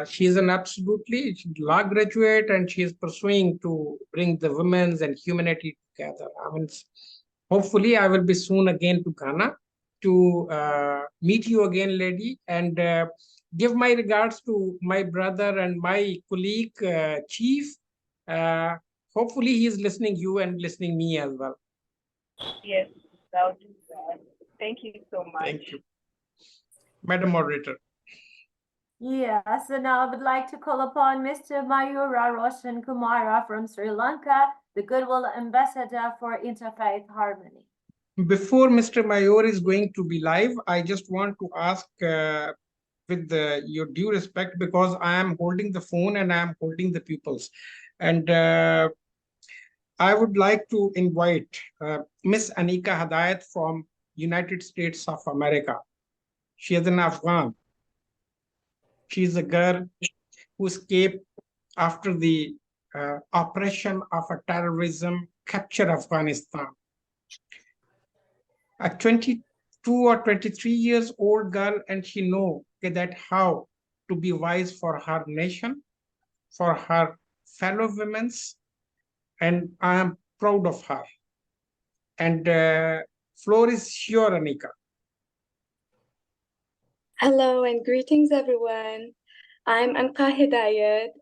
She is an absolutely law graduate, and she is pursuing to bring the women's and humanity together. I mean, hopefully, I will be soon again to Ghana to meet you again, lady, and give my regards to my brother and my colleague, Chief. Hopefully, he is listening you and listening me as well. Yes, I'll do that. Thank you so much. Thank you. Madam Moderator. Yes, and now I would like to call upon Mr. Mayura Roshan Kumara from Sri Lanka, the Goodwill Ambassador for Interfaith Harmony. Before Mr. Mayor is going to be live, I just want to ask with your due respect, because I am holding the phone and I am holding the pupils. And I would like to invite Miss Anika Hadayat from United States of America. She is an Afghan. She is a girl who escaped after the oppression of a terrorism capture Afghanistan. A 22 or 23 years old girl, and she know that how to be wise for her nation, for her fellow women's, and I am proud of her. And floor is your, Anika. Hello and greetings, everyone. I'm Anka Hidayat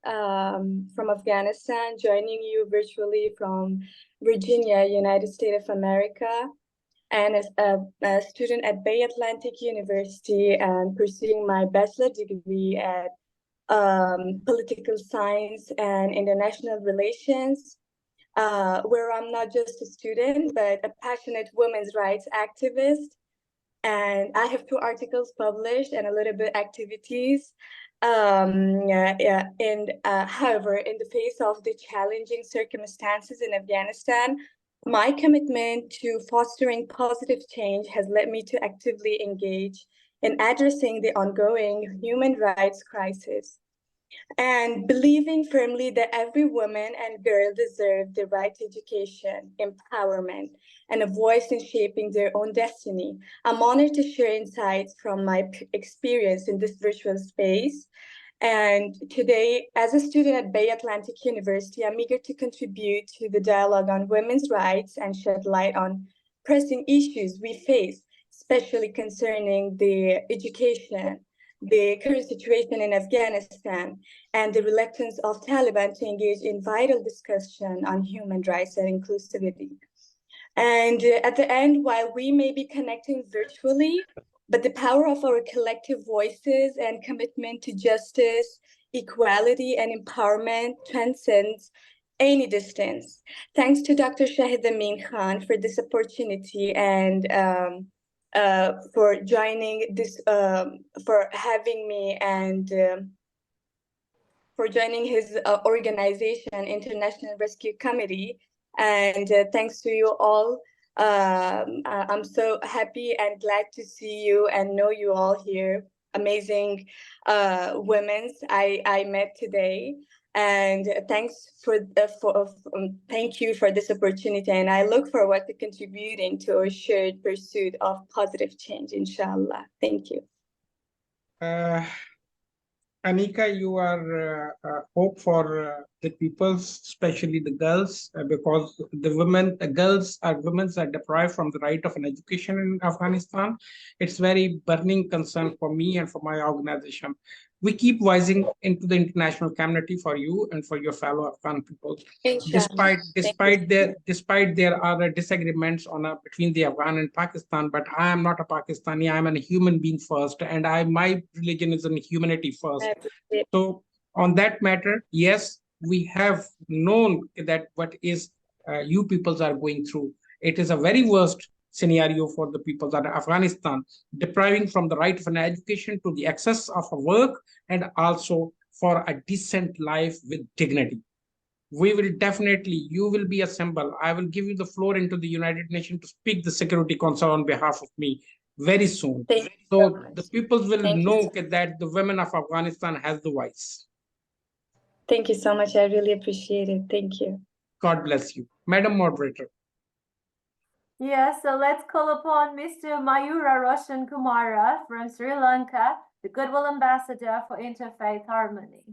from Afghanistan, joining you virtually from Virginia, United States of America, and as a student at Bay Atlantic University and pursuing my bachelor degree at political science and international relations, where I'm not just a student, but a passionate women's rights activist. And I have 2 articles published and a little bit activities. However, in the face of the challenging circumstances in Afghanistan, my commitment to fostering positive change has led me to actively engage in addressing the ongoing human rights crisis, and believing firmly that every woman and girl deserve the right to education, empowerment, and a voice in shaping their own destiny. I'm honored to share insights from my experience in this virtual space. And today, as a student at Bay Atlantic University, I'm eager to contribute to the dialogue on women's rights and shed light on pressing issues we face, especially concerning the education, the current situation in Afghanistan, and the reluctance of Taliban to engage in vital discussion on human rights and inclusivity. And at the end, while we may be connecting virtually, but the power of our collective voices and commitment to justice, equality, and empowerment transcends any distance. Thanks to Dr. Shahid Amin Khan for this opportunity and for joining this, for having me, and for joining his organization, International Rescue Committee. And thanks to you all. I'm so happy and glad to see you and know you all here. Amazing women I met today. And thanks thank you for this opportunity. And I look forward to contributing to our shared pursuit of positive change, inshallah. Thank you. Anika, you are hope for the peoples, especially the girls, because the women are deprived from the right of an education in Afghanistan. It's very burning concern for me and for my organization. We keep voicing into the international community for you and for your fellow Afghan people. Despite there are disagreements between the Afghan and Pakistan, but I am not a Pakistani. I am a human being first, and my religion is in humanity first. So on that matter, yes, we have known that what is you peoples are going through. It is a very worst scenario for the people of Afghanistan, depriving from the right of an education to the access of a work and also for a decent life with dignity. We will definitely, you will be a symbol. I will give you the floor into the United Nations to speak the Security Council on behalf of me very soon. So the people will know that the women of Afghanistan has the voice. Thank you so much. I really appreciate it. Thank you. God bless you. Madam Moderator. Yes, so let's call upon Mr. Mayura Roshan Kumara from Sri Lanka, the Goodwill Ambassador for Interfaith Harmony.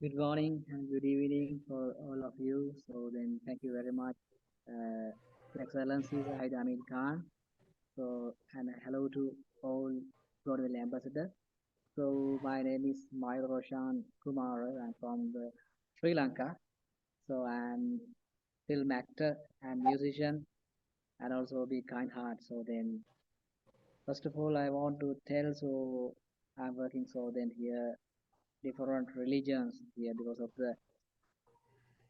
Good morning and good evening for all of you. So then thank you very much, Excellency Shahid Amin Khan. So, and hello to all Goodwill Ambassador. So my name is Mayura Roshan Kumara. I'm from Sri Lanka. So I'm film actor and musician and also be kind heart. So then First of all, I want to tell, so I'm working so then here different religions here because of the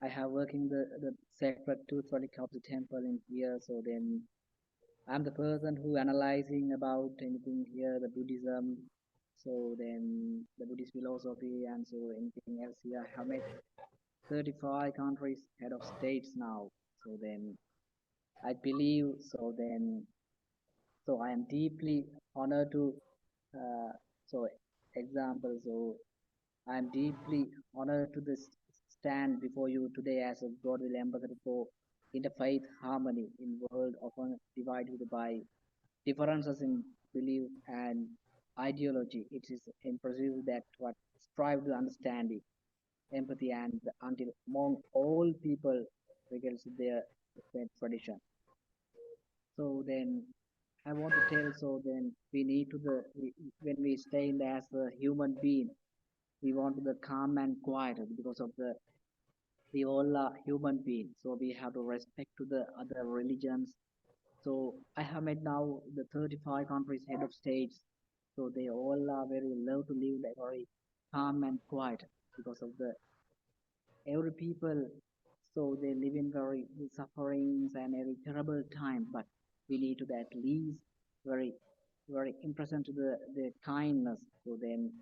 I have working the sacred tooth relic of the temple in here. So then I'm the person who analyzing about anything here, the Buddhism. So then the Buddhist philosophy and so anything else here. I have met 35 countries head of states now. So then I believe so then so I am deeply honored to so example so I am deeply honored to this stand before you today as a Goodwill ambassador for interfaith harmony in world often divided by differences in belief and ideology. It is impressive that what strive to understanding, empathy, and until among all people regardless of their tradition. So then I want to tell so then we need to when we stay as a human being, we want the calm and quiet because of we all are human beings, so we have to respect to the other religions. So I have met now the 35 countries head of states, so they all are very love to live like very calm and quiet because of every people, so they live in very sufferings and every terrible time, but we need to at least very impressed to the kindness. So then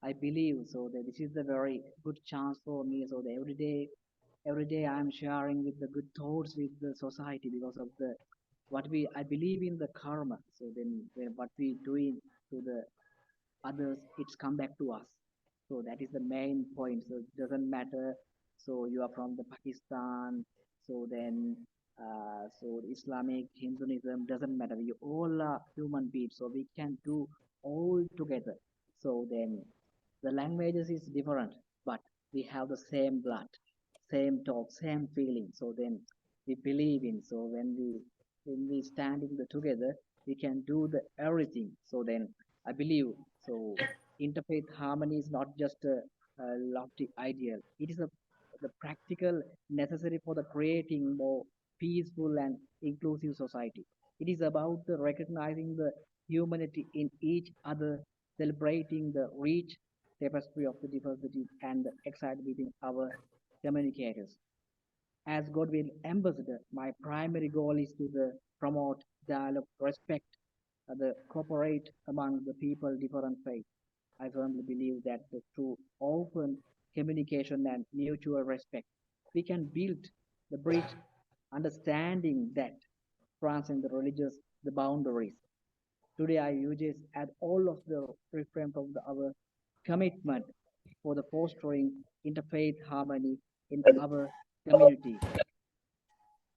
I believe so that this is the very good chance for me. So that every day I'm sharing with the good thoughts with the society because of I believe in the karma. So then what we doing to the others, it's come back to us. So that is the main point. So it doesn't matter. So you are from the Pakistan. So then so Islamic, Hinduism doesn't matter. We all are human beings. So we can do all together. So then the languages is different, but we have the same blood, same talk, same feeling. So then we believe in. So when we standing together, we can do everything. So then I believe so. Interfaith harmony is not just a lofty ideal. It is the practical necessary for the creating more peaceful and inclusive society. It is about the recognizing the humanity in each other, celebrating the rich tapestry of the diversity and the excitement within our communicators. As Goodwill ambassador, my primary goal is to promote dialogue, respect, the cooperate among the people different faiths. I firmly believe that through open communication and mutual respect, we can build the bridge understanding that transcend the religious the boundaries. Today, I use at all of the reframe of our commitment for the fostering interfaith harmony in our community,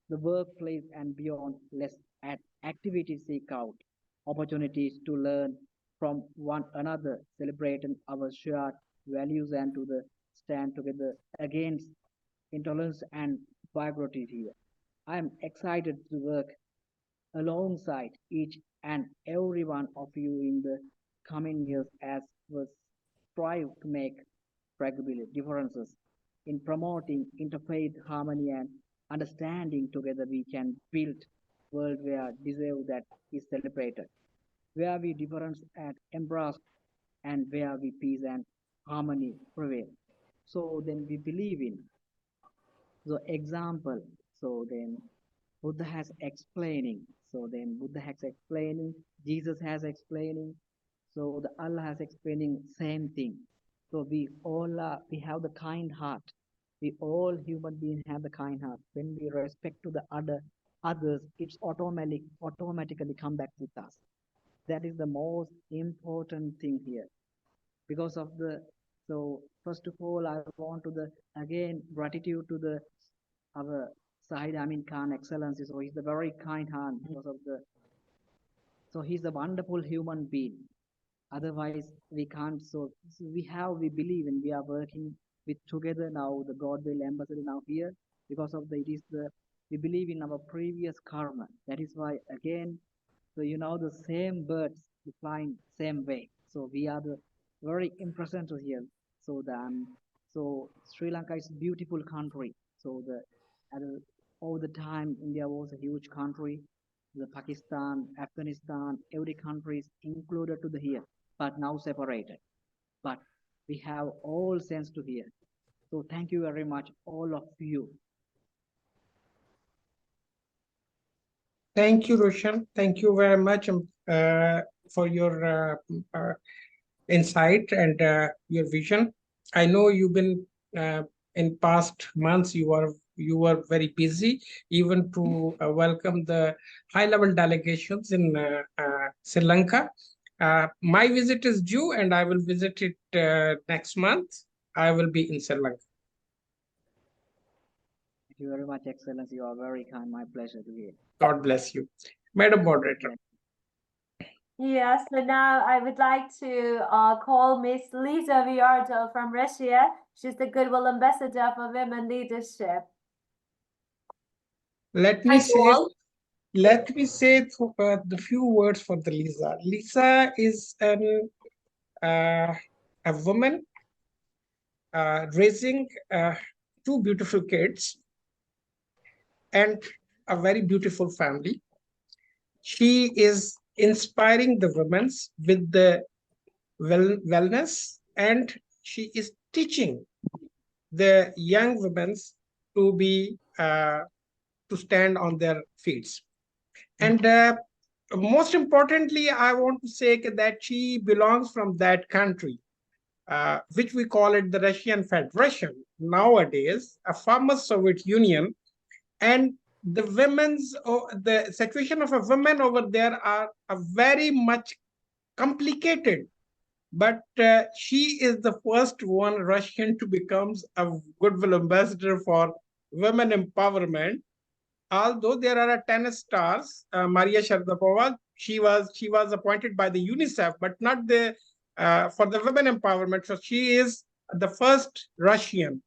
the workplace and beyond. Let's add activities seek out opportunities to learn from one another, celebrating our shared values and to stand together against intolerance and bigotry here. I am excited to work alongside each and every one of you in the coming years as we strive to make practical differences in promoting interfaith harmony and understanding. Together we can build a world where deserve that is celebrated, where we difference and embrace, and where we peace and harmony prevail. So then we believe in the example. So then Buddha has explaining. So then Buddha has explaining, Jesus has explaining, so the Allah has explaining same thing. So we all we have the kind heart. We all human beings have the kind heart. When we respect to the others, it's automatically come back with us. That is the most important thing here. Because of so first of all, I want to again gratitude to our Sahid Amin Khan, Excellency. So he's a very kind heart because of so he's a wonderful human being. Otherwise we can't. So we believe and we are working with together now the Goodwill ambassador now here because of we believe in our previous karma. That is why again, so the same birds flying same way. So we are the very impressed here. So so Sri Lanka is a beautiful country. So all the time India was a huge country. the Pakistan, Afghanistan, every country is included to the here, but now separated. But we have all sense to here. So thank you very much, all of you. Thank you, Roshan. Thank you very much for your insight and your vision. I know you've been in past months you were very busy even to welcome the high-level delegations in Sri Lanka. My visit is due and I will visit it next month. I will be in Sri Lanka. Thank you very much, Excellency. You are very kind. My pleasure to hear. God bless you. Madam Moderator. Yes, so now I would like to call Miss Lisa Viardo from Russia. She's the Goodwill Ambassador for Women Leadership. Let me say the few words for the Lisa. Lisa is a woman raising two beautiful kids and a very beautiful family. She is inspiring the women with the wellness, and she is teaching the young women to be to stand on their feet. And most importantly, I want to say that she belongs from that country, which we call it the Russian Federation nowadays, a former Soviet Union, and the situation of a woman over there are very much complicated. But she is the first one Russian to become a Goodwill Ambassador for women empowerment. Although there are 10 stars, Maria Sharapova, she was appointed by the UNICEF, but not the for the women empowerment. So she is the first Russian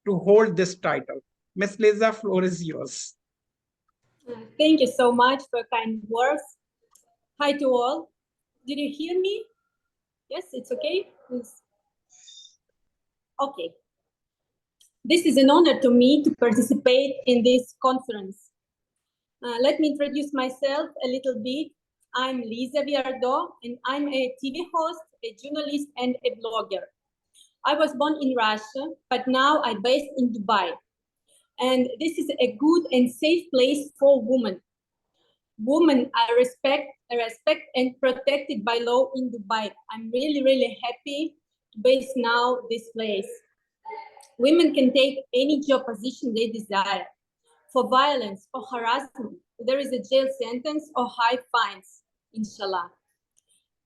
to hold this title. Ms. Lisa, floor is yours. Thank you so much for kind words. Hi to all. Did you hear me? Yes, it's okay. Please. Okay. This is an honor to me to participate in this conference. Let me introduce myself a little bit. I'm Lisa Viardo, and I'm a TV host, a journalist, and a blogger. I was born in Russia, but now I'm based in Dubai. And this is a good and safe place for women. Women are respected and protected by law in Dubai. I'm really, really happy to base now this place. Women can take any job position they desire. For violence or harassment, there is a jail sentence or high fines, inshallah.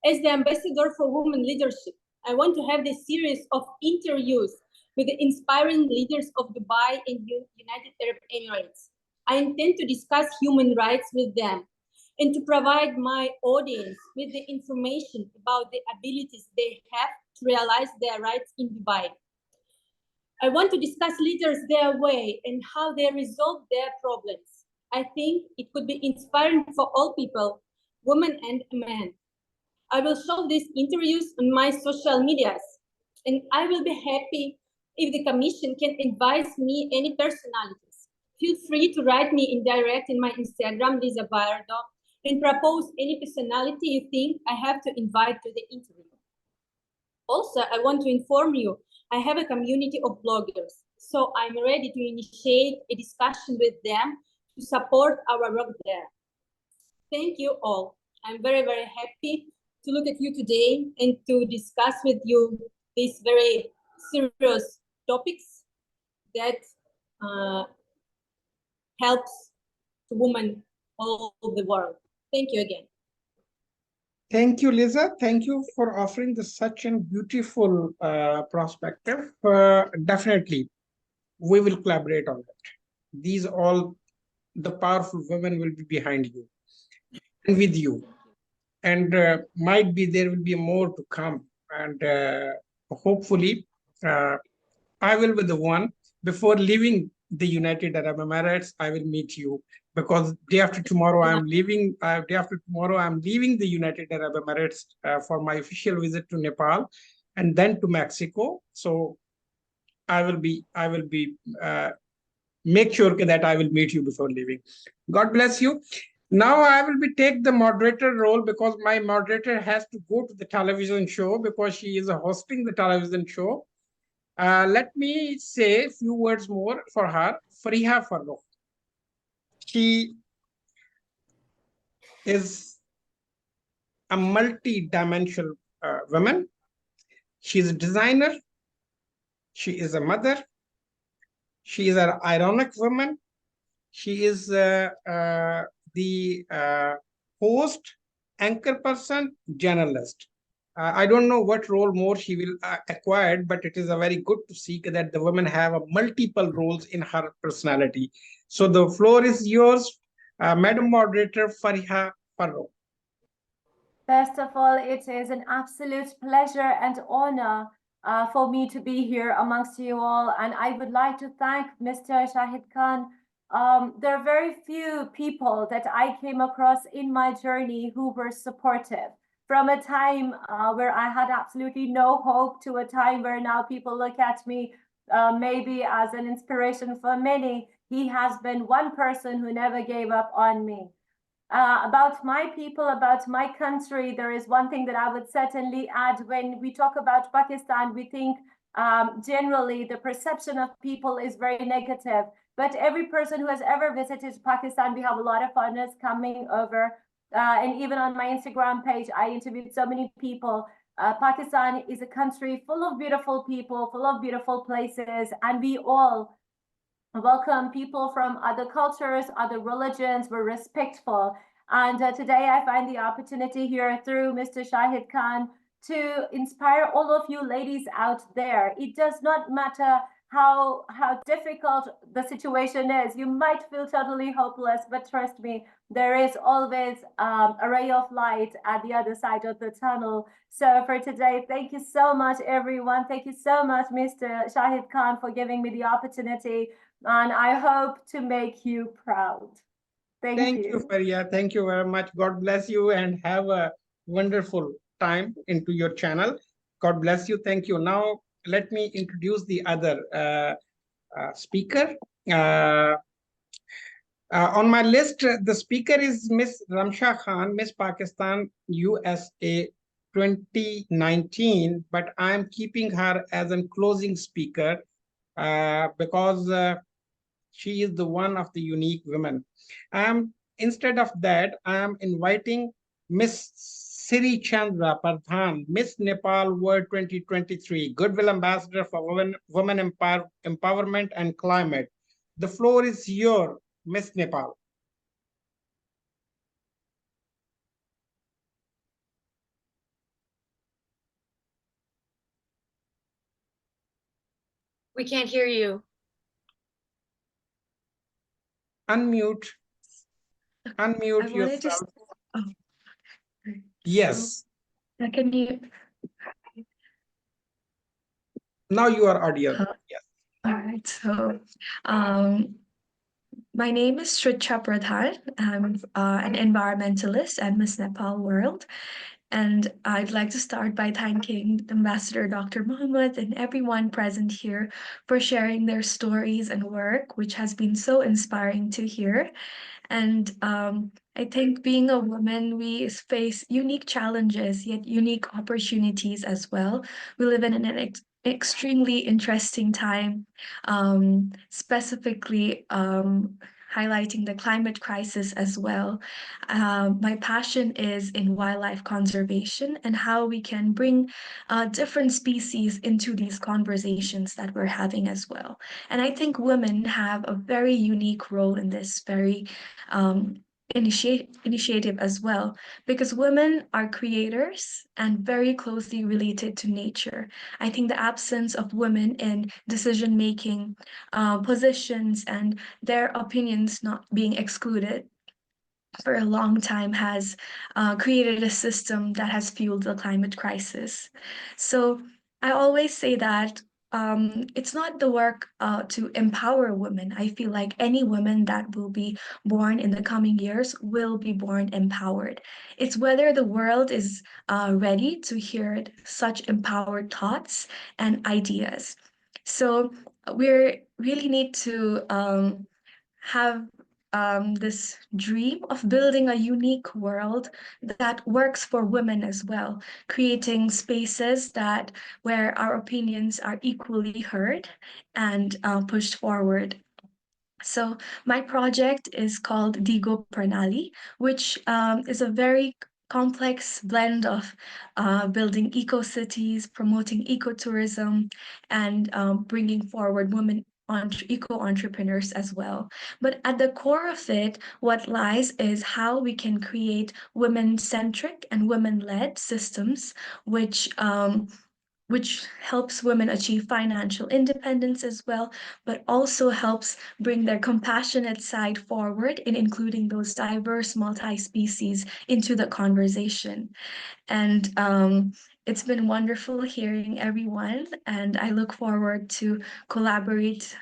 As the ambassador for women leadership, I want to have this series of interviews with the inspiring leaders of Dubai and United Arab Emirates. I intend to discuss human rights with them and to provide my audience with the information about the abilities they have to realize their rights in Dubai. I want to discuss leaders their way and how they resolve their problems. I think it could be inspiring for all people, women and men. I will show these interviews on my social medias, and I will be happy if the commission can advise me any personalities. Feel free to write me in direct in my Instagram, Lisa Viardo, and propose any personality you think I have to invite to the interview. Also, I want to inform you, I have a community of bloggers, so I'm ready to initiate a discussion with them to support our work there. Thank you all. I'm very, very happy to look at you today and to discuss with you these very serious topics that helps women all over the world. Thank you again. Thank you, Lisa. Thank you for offering such a beautiful perspective. Definitely, we will collaborate on that. These all the powerful women will be behind you and with you. And might be there will be more to come. And hopefully, I will be the one before leaving the United Arab Emirates. I will meet you because day after tomorrow I'm leaving. I'm leaving the United Arab Emirates for my official visit to Nepal, and then to Mexico. So I will be make sure that I will meet you before leaving. God bless you. Now I will take the moderator role because my moderator has to go to the television show because she is hosting the television show. Let me say a few words more for her. Fariha Farooq. She is a multi-dimensional woman. She is a designer. She is a mother. She is an ironic woman. She is the host, anchor person, journalist. I don't know what role more she will acquire, but it is a very good to see that the women have multiple roles in her personality. So the floor is yours, Madam Moderator Fariha Farooq. First of all, it is an absolute pleasure and honor for me to be here amongst you all. And I would like to thank Mr. Shahid Khan. There are very few people that I came across in my journey who were supportive. From a time where I had absolutely no hope to a time where now people look at me maybe as an inspiration for many, he has been one person who never gave up on me. About my people, about my country, there is one thing that I would certainly add. When we talk about Pakistan, we think generally the perception of people is very negative. But every person who has ever visited Pakistan, we have a lot of foreigners coming over. And even on my Instagram page, I interviewed so many people. Pakistan is a country full of beautiful people, full of beautiful places, and we all welcome people from other cultures, other religions. We're respectful. And today I find the opportunity here through Mr. Shahid Khan to inspire all of you ladies out there. It does not matter how difficult the situation is. You might feel totally hopeless, but trust me, there is always a ray of light at the other side of the tunnel. So for today, thank you so much, everyone. Thank you so much, Mr. Shahid Khan, for giving me the opportunity. And I hope to make you proud. Thank you. Fariha. Thank you very much. God bless you and have a wonderful time into your channel. God bless you. Thank you. Now, let me introduce the other speaker. On my list, the speaker is Miss Ramsha Khan, Miss Pakistan USA 2019, but I'm keeping her as a closing speaker because she is the one of the unique women. Instead of that, I am inviting Miss Siri Chandra Pradhan, Miss Nepal World 2023, Goodwill Ambassador for Women Empowerment and Climate. The floor is yours, Miss Nepal. We can't hear you. Unmute. Unmute yourself. Yes. Can you? Now you are audible. Yes. All right. So, my name is Shricha Pradhan. I'm an environmentalist at Miss Nepal World. And I'd like to start by thanking Ambassador Dr.Muhammad and everyone present here for sharing their stories and work, which has been so inspiring to hear. And I think being a woman, we face unique challenges, yet unique opportunities as well. We live in an extremely interesting time, specifically highlighting the climate crisis as well. My passion is in wildlife conservation and how we can bring different species into these conversations that we're having as well. And I think women have a very unique role in this very initiative as well, because women are creators and very closely related to nature. I think the absence of women in decision-making positions and their opinions not being excluded for a long time has created a system that has fueled the climate crisis. So I always say that it's not the work to empower women. I feel like any woman that will be born in the coming years will be born empowered. It's whether the world is ready to hear such empowered thoughts and ideas. So we really need to have this dream of building a unique world that works for women as well, creating spaces where our opinions are equally heard and pushed forward. So my project is called Digo Pranali, which is a very complex blend of building eco-cities, promoting ecotourism, and bringing forward women eco-entrepreneurs as well. But at the core of it, what lies is how we can create women-centric and women-led systems, which helps women achieve financial independence as well, but also helps bring their compassionate side forward in including those diverse multi-species into the conversation. And it's been wonderful hearing everyone, and I look forward to collaborate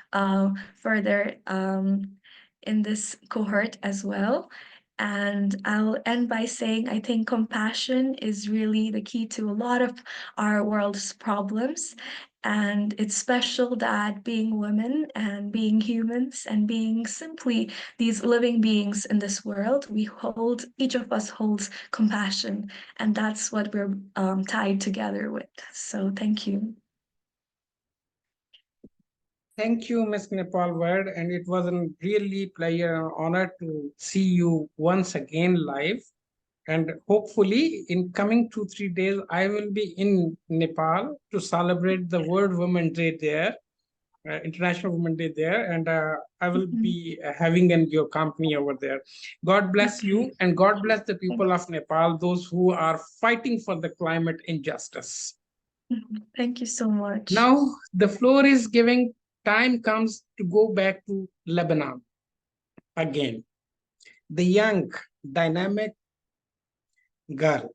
further in this cohort as well. And I'll end by saying I think compassion is really the key to a lot of our world's problems. And it's special that being women and being humans and being simply these living beings in this world, each of us holds compassion. And that's what we're tied together with. So thank you. Thank you, Ms. Nepal Ward, and it was a really pleasure and honor to see you once again live. And hopefully in coming 2-3 days, I will be in Nepal to celebrate the World Women's Day there, International Women's Day there, and I will be having your company over there. God bless you, and God bless the people of Nepal, those who are fighting for the climate injustice. Thank you so much. Now the floor is giving. Time comes to go back to Lebanon again. The young, dynamic girl,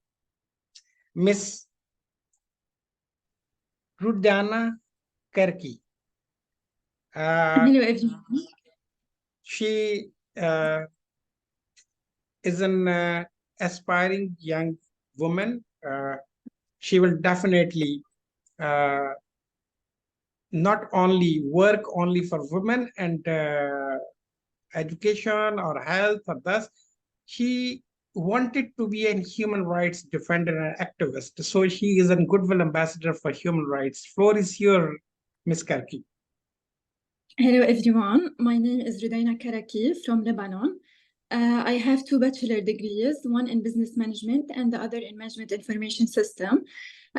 Miss Rudana Kerki. Hello, everyone. She is an aspiring young woman. She will definitely not only work only for women and education or health or thus, she wanted to be a human rights defender and activist. So she is a Goodwill ambassador for human rights. Floor is here, Ms. Kerki. Hello, everyone. My name is Rudaina Karaki from Lebanon. I have 2 bachelor degrees, one in business management and the other in management information system.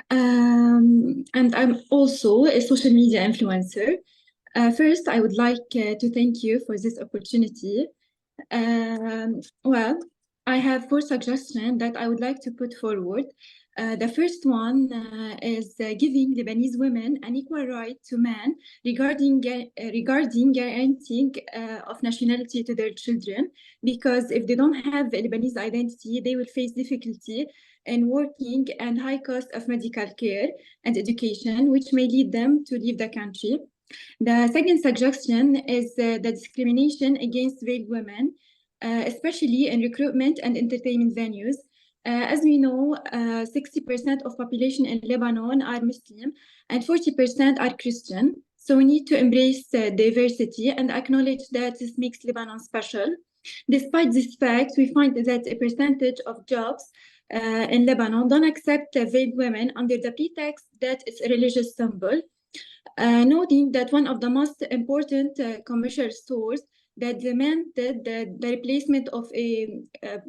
And I'm also a social media influencer. First, I would like to thank you for this opportunity. Well, I have 4 suggestions that I would like to put forward. The first one is giving Lebanese women an equal right to men regarding guaranteeing of nationality to their children, because if they don't have a Lebanese identity, they will face difficulty in working and high cost of medical care and education, which may lead them to leave the country. The second suggestion is the discrimination against veiled women, especially in recruitment and entertainment venues. As we know, 60% of population in Lebanon are Muslim and 40% are Christian. So we need to embrace diversity and acknowledge that this makes Lebanon special. Despite this fact, we find that a percentage of jobs in Lebanon don't accept veiled women under the pretext that it's a religious symbol. Noting that one of the most important commercial stores that demanded the replacement of a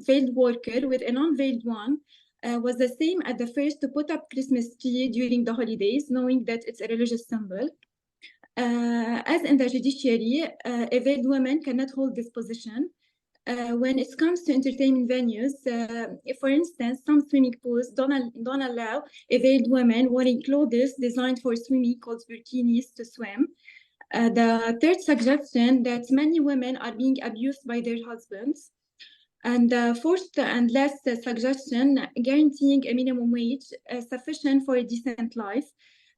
veiled worker with a non-veiled one was the same at the first to put up Christmas tree during the holidays, knowing that it's a religious symbol. As in the judiciary, a veiled woman cannot hold this position. When it comes to entertainment venues, for instance, some swimming pools don't allow a veiled woman wearing clothes designed for swimming called bikinis to swim. The third suggestion that many women are being abused by their husbands. And the fourth and last suggestion, guaranteeing a minimum wage sufficient for a decent life.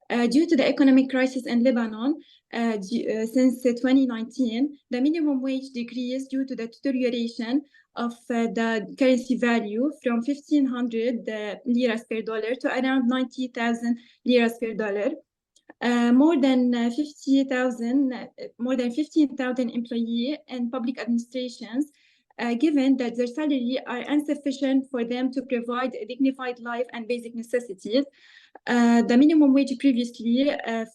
Due to the economic crisis in Lebanon, since 2019, the minimum wage decreased due to the deterioration of the currency value from 1,500 liras per dollar to around 90,000 liras per dollar. More than 15,000 employees in public administrations, given that their salaries are insufficient for them to provide a dignified life and basic necessities. The minimum wage previously,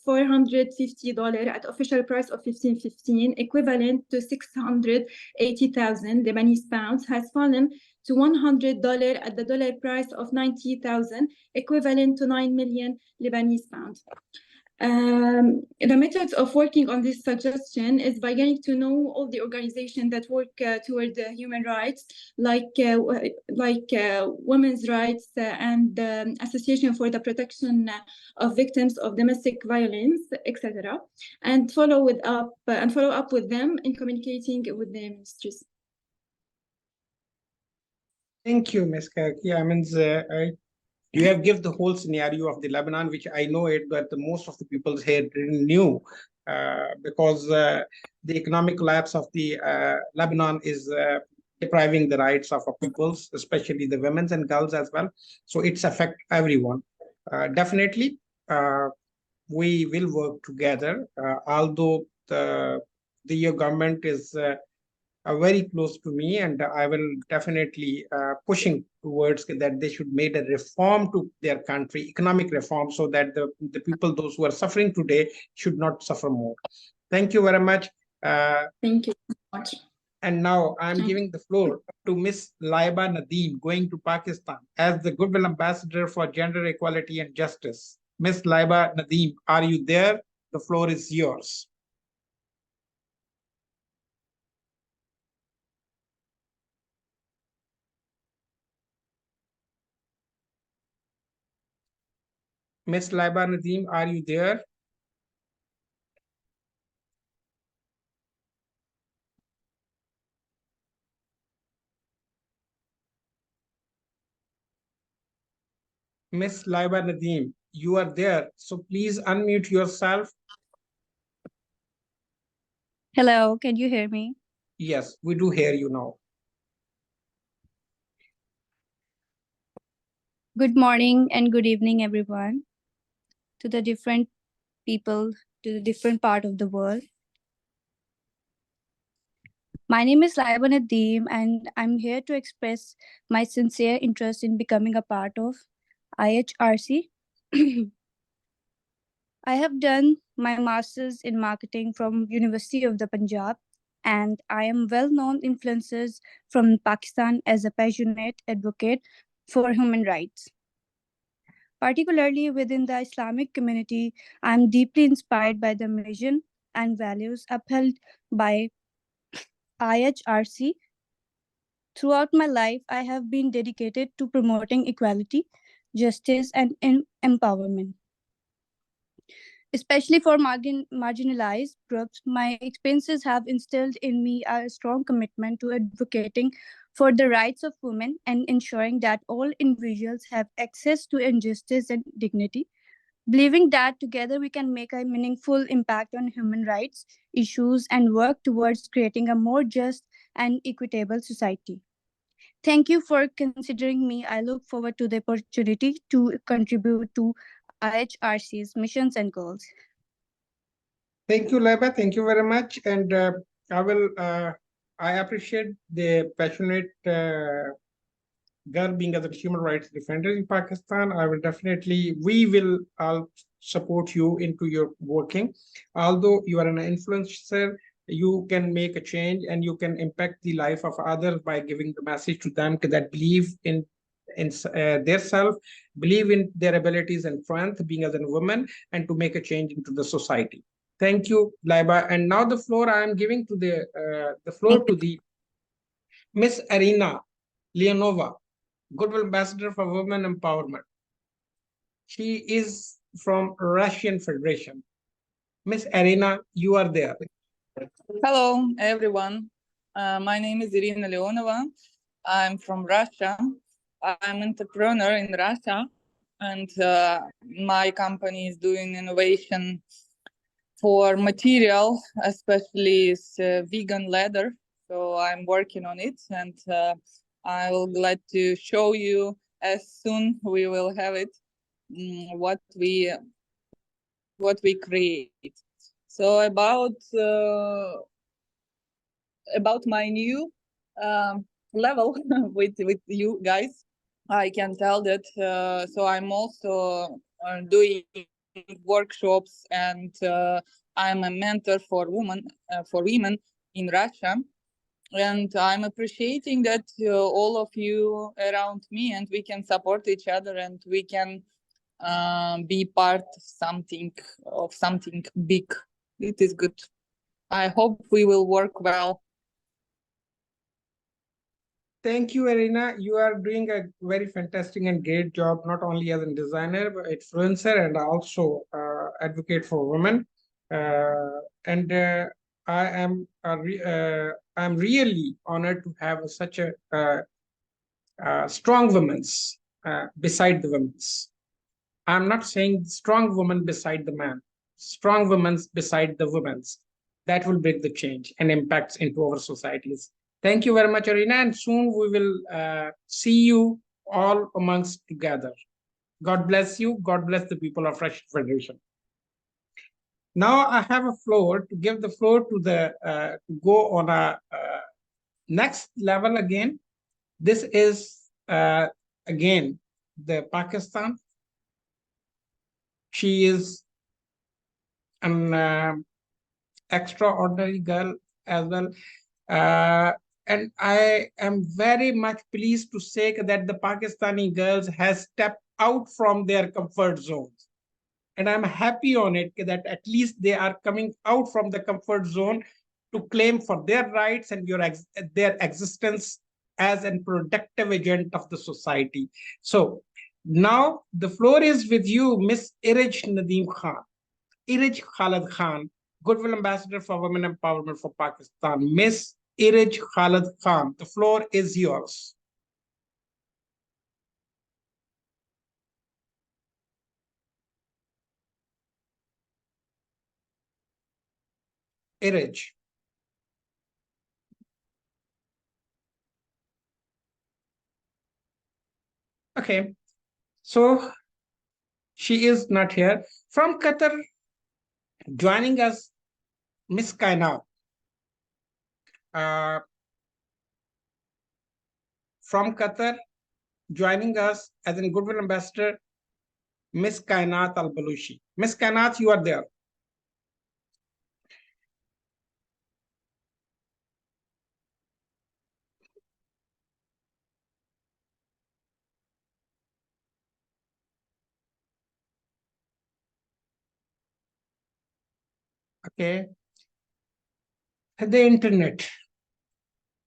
$450 at official price of 15.15, equivalent to 680,000 Lebanese pounds, has fallen to $100 at the dollar price of 90,000, equivalent to 9 million Lebanese pounds. The methods of working on this suggestion is by getting to know all the organizations that work toward human rights, like women's rights and Association for the Protection of Victims of Domestic Violence, etc., and follow up with them in communicating with the ministries. Thank you, Ms. Karki. I mean, you have given the whole scenario of the Lebanon, which I know it, but most of the people here didn't knew because the economic collapse of the Lebanon is depriving the rights of our peoples, especially the women and girls as well. So it's affect everyone. Definitely, we will work together, although your government is very close to me, and I will definitely pushing towards that they should make a reform to their country, economic reform, so that the people, those who are suffering today, should not suffer more. Thank you very much. Thank you so much. And now I'm giving the floor to Ms. Laiba Nadeem, going to Pakistan as the Goodwill Ambassador for Gender Equality and Justice. Ms. Laiba Nadeem, are you there? The floor is yours. Ms. Laiba Nadeem, are you there? Ms. Laiba Nadeem, you are there, so please unmute yourself. Hello, can you hear me? Yes, we do hear you now. Good morning and good evening, everyone, to the different people, to the different part of the world. My name is Laiba Nadeem, and I'm here to express my sincere interest in becoming a part of IHRC. I have done my master's in marketing from University of the Punjab, and I am well-known influencers from Pakistan as a passionate advocate for human rights. Particularly within the Islamic community, I am deeply inspired by the mission and values upheld by IHRC. Throughout my life, I have been dedicated to promoting equality, justice, and empowerment. Especially for marginalized groups, my experiences have instilled in me a strong commitment to advocating for the rights of women and ensuring that all individuals have access to injustice and dignity, believing that together we can make a meaningful impact on human rights issues and work towards creating a more just and equitable society. Thank you for considering me. I look forward to the opportunity to contribute to IHRC's missions and goals. Thank you, Laiba. Thank you very much. And I appreciate the passionate girl being as a human rights defender in Pakistan. We will all support you into your working. Although you are an influencer, you can make a change and you can impact the life of others by giving the message to them that believe in their self, believe in their abilities and strength, being as a woman, and to make a change into the society. Thank you, Laiba. And now the floor I am giving to the Miss Arina Leonova, Goodwill Ambassador for Women Empowerment. She is from Russian Federation. Miss Arina, you are there. Hello, everyone. My name is Irina Leonova. I'm from Russia. I'm an entrepreneur in Russia, and my company is doing innovation for material, especially vegan leather. So I'm working on it, and I will glad to show you as soon we will have it what we what we create. So about my new level with you guys, I can tell that. So I'm also doing workshops, and I'm a mentor for women in Russia. And I'm appreciating that all of you around me, and we can support each other, and we can be part of something big. It is good. I hope we will work well. Thank you, Arina. You are doing a very fantastic and great job, not only as a designer, but influencer, and also advocate for women. I am I'm really honored to have such a strong women's beside the women's. I'm not saying strong woman beside the man, strong women's beside the women's. That will bring the change and impacts into our societies. Thank you very much, Arina, and soon we will see you all amongst together. God bless you. God bless the people of Russian Federation. Now I have a floor to give the floor to the to go on a next level again. This is again the Pakistan. She is an extraordinary girl as well. And I am very much pleased to say that the Pakistani girls has stepped out from their comfort zones. And I'm happy on it that at least they are coming out from the comfort zone to claim for their rights and their existence as a productive agent of the society. So now the floor is with you, Miss Ihrc Nadeem Khan. Ihrc Khalid Khan, Goodwill Ambassador for Women Empowerment for Pakistan. Miss Ihrc Khalid Khan, the floor is yours. Ihrc. Okay, so she is not here. From Qatar, joining us, Miss Kainat. From Qatar, joining us as a Goodwill Ambassador, Miss Kainat Al-Balushi. Miss Kainat, you are there. Okay. The internet.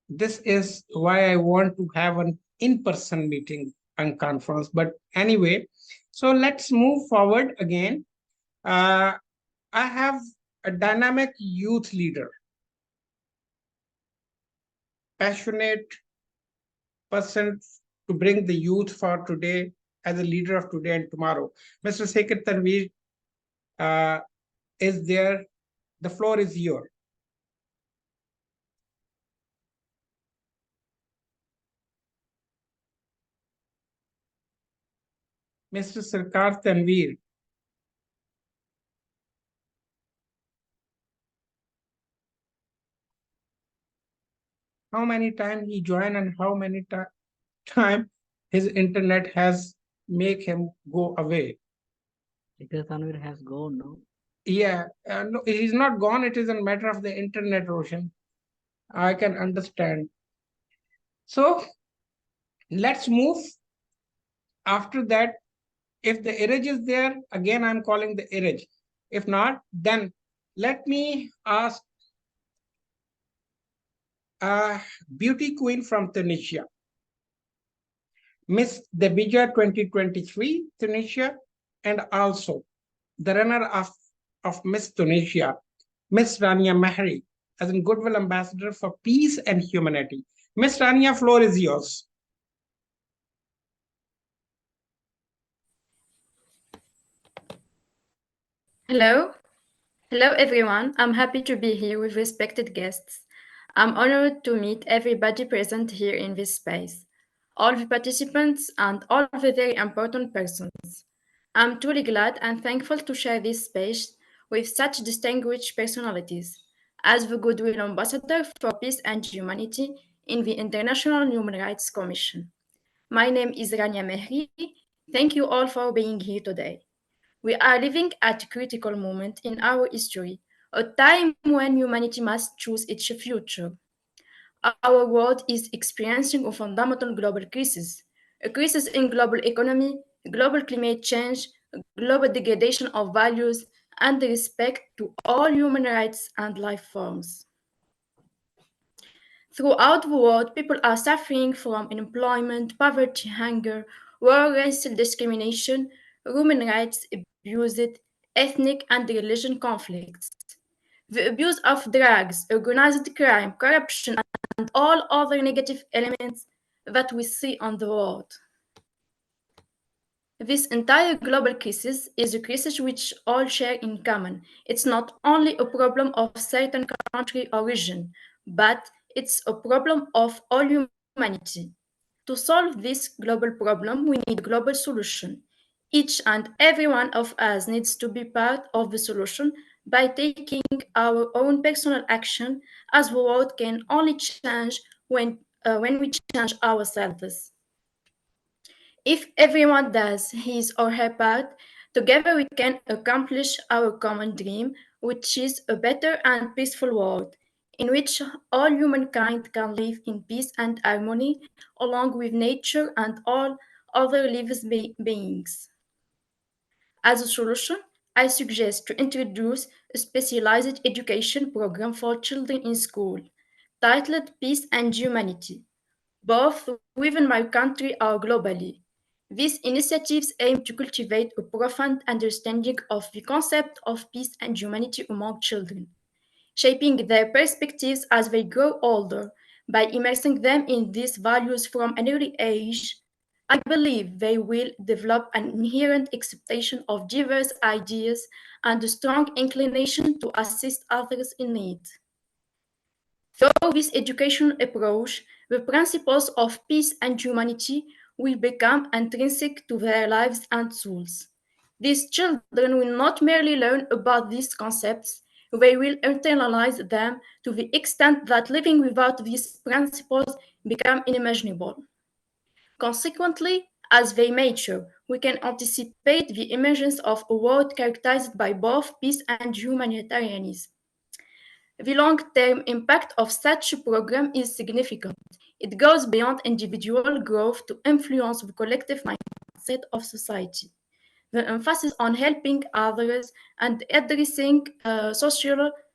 This is why I want to have an in-person meeting and conference. But anyway, so let's move forward again. I have a dynamic youth leader, passionate person to bring the youth for today as a leader of today and tomorrow. Mr. Sekar Tanveer is there. The floor is yours. Mr. Sarkar Tanveer. How many times he joined and how many time his internet has make him go away. Because Tanveer has gone, no? Yeah, no, he's not gone. It is a matter of the internet, Roshan. I can understand. So let's move. After that, if the Ihrc is there, again, I'm calling the Ihrc. If not, then let me ask a beauty queen from Tunisia, Miss Debija 2023, Tunisia, and also the runner-up of Miss Tunisia, Miss Rania Mahri, as a Goodwill Ambassador for Peace and Humanity. Miss Rania, floor is yours. Hello. Hello, everyone. I'm happy to be here with respected guests. I'm honored to meet everybody present here in this space, all the participants and all the very important persons. I'm truly glad and thankful to share this space with such distinguished personalities as the Goodwill Ambassador for Peace and Humanity in the International Human Rights Commission. My name is Rania Mehri. Thank you all for being here today. We are living at a critical moment in our history, a time when humanity must choose its future. Our world is experiencing a fundamental global crisis, a crisis in global economy, global climate change, global degradation of values, and the respect to all human rights and life forms. Throughout the world, people are suffering from unemployment, poverty, hunger, war, racial discrimination, human rights abuse, ethnic and religion conflicts, the abuse of drugs, organized crime, corruption, and all other negative elements that we see on the world. This entire global crisis is a crisis which all share in common. It's not only a problem of certain country or region, but it's a problem of all humanity. To solve this global problem, we need a global solution. Each and every one of us needs to be part of the solution by taking our own personal action, as the world can only change when we change ourselves. If everyone does his or her part, together we can accomplish our common dream, which is a better and peaceful world, in which all humankind can live in peace and harmony, along with nature and all other living beings. As a solution, I suggest to introduce a specialized education program for children in school, titled Peace and Humanity, both within my country or globally. These initiatives aim to cultivate a profound understanding of the concept of peace and humanity among children, shaping their perspectives as they grow older. By immersing them in these values from an early age, I believe they will develop an inherent acceptation of diverse ideas and a strong inclination to assist others in need. Through this educational approach, the principles of peace and humanity will become intrinsic to their lives and souls. These children will not merely learn about these concepts, they will internalize them to the extent that living without these principles becomes unimaginable. Consequently, as they mature, we can anticipate the emergence of a world characterized by both peace and humanitarianism. The long-term impact of such a program is significant. It goes beyond individual growth to influence the collective mindset of society. The emphasis on helping others and addressing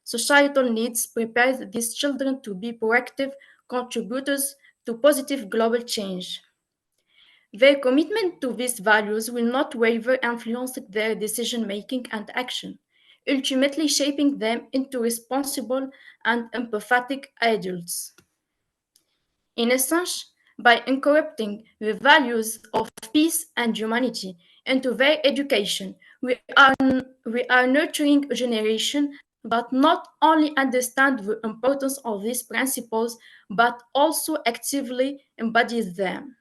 societal needs prepares these children to be proactive contributors to positive global change. Their commitment to these values will not waver influencing their decision-making and action, ultimately shaping them into responsible and empathetic adults. In essence, by incorporating the values of peace and humanity into their education, we are nurturing a generation that not only understands the importance of these principles, but also actively embodies them.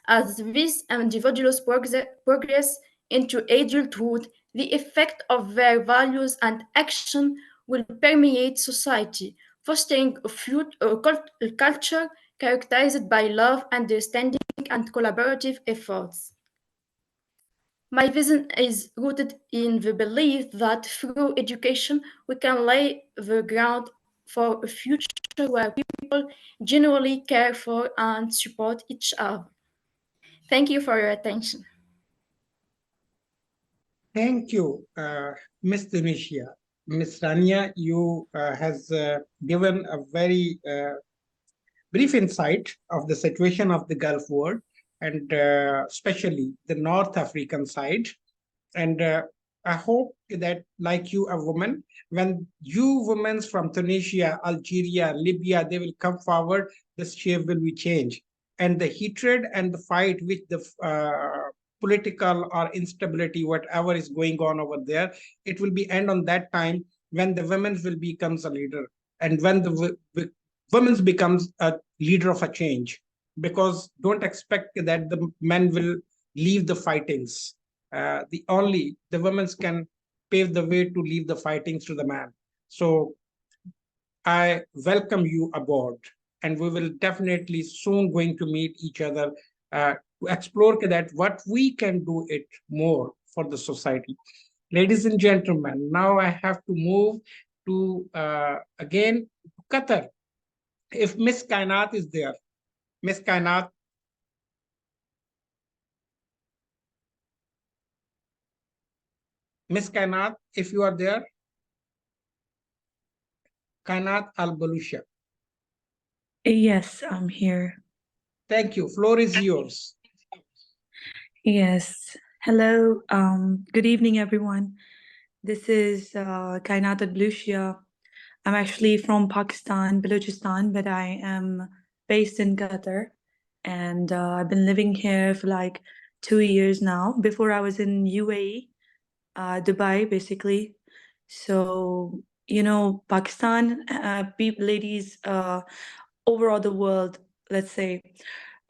As these individuals progress into adulthood, the effect of their values and action will permeate society, fostering a culture characterized by love, understanding, and collaborative efforts. My vision is rooted in the belief that through education we can lay the ground for a future where people genuinely care for and support each other. Thank you for your attention. Thank you, Ms. Tunisia. Ms. Rania, you has given a very brief insight of the situation of the Gulf world, and especially the North African side. And I hope that, like you, a woman, when you women from Tunisia, Algeria, Libya, they will come forward, this shape will be changed. And the hatred and the fight with the political or instability, whatever is going on over there, it will be end on that time when the women will become a leader, and when the women becomes a leader of a change. Because don't expect that the men will leave the fightings. the women can pave the way to leave the fightings to the man. So I welcome you aboard, and we will definitely soon going to meet each other to explore that what we can do it more for the society. Ladies and gentlemen, now I have to move to again Qatar. If Miss Kainat is there, Miss Kainat. Miss Kainat, if you are there. Kainat Al-Balusha. Yes, I'm here. Thank you. Floor is yours. Yes. Hello. Good evening, everyone. This is Kainat Al-Balusha. I'm actually from Pakistan, Balochistan, but I am based in Qatar. And I've been living here for like 2 years now. Before I was in UAE, Dubai, basically. So, you know, Pakistan, ladies, overall the world, let's say,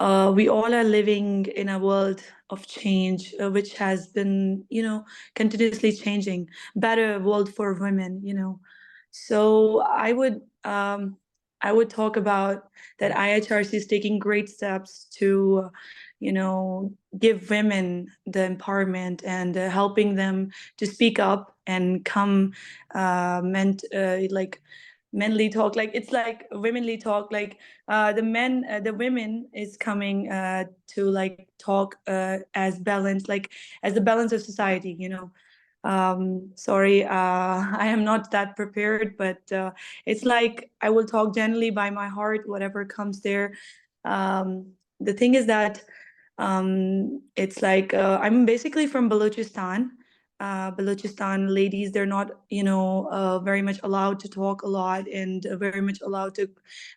we all are living in a world of change, which has been, you know, continuously changing, better world for women, you know. So I would talk about that IHRC is taking great steps to, you know, give women the empowerment and helping them to speak up and come like menly talk, like it's like womenly talk, like the women is coming to like talk as balance, like as the balance of society, you know. Sorry, I am not that prepared, but it's like I will talk generally by my heart, whatever comes there. The thing is that it's like I'm basically from Balochistan. Balochistan ladies, they're not, you know, very much allowed to talk a lot and very much allowed to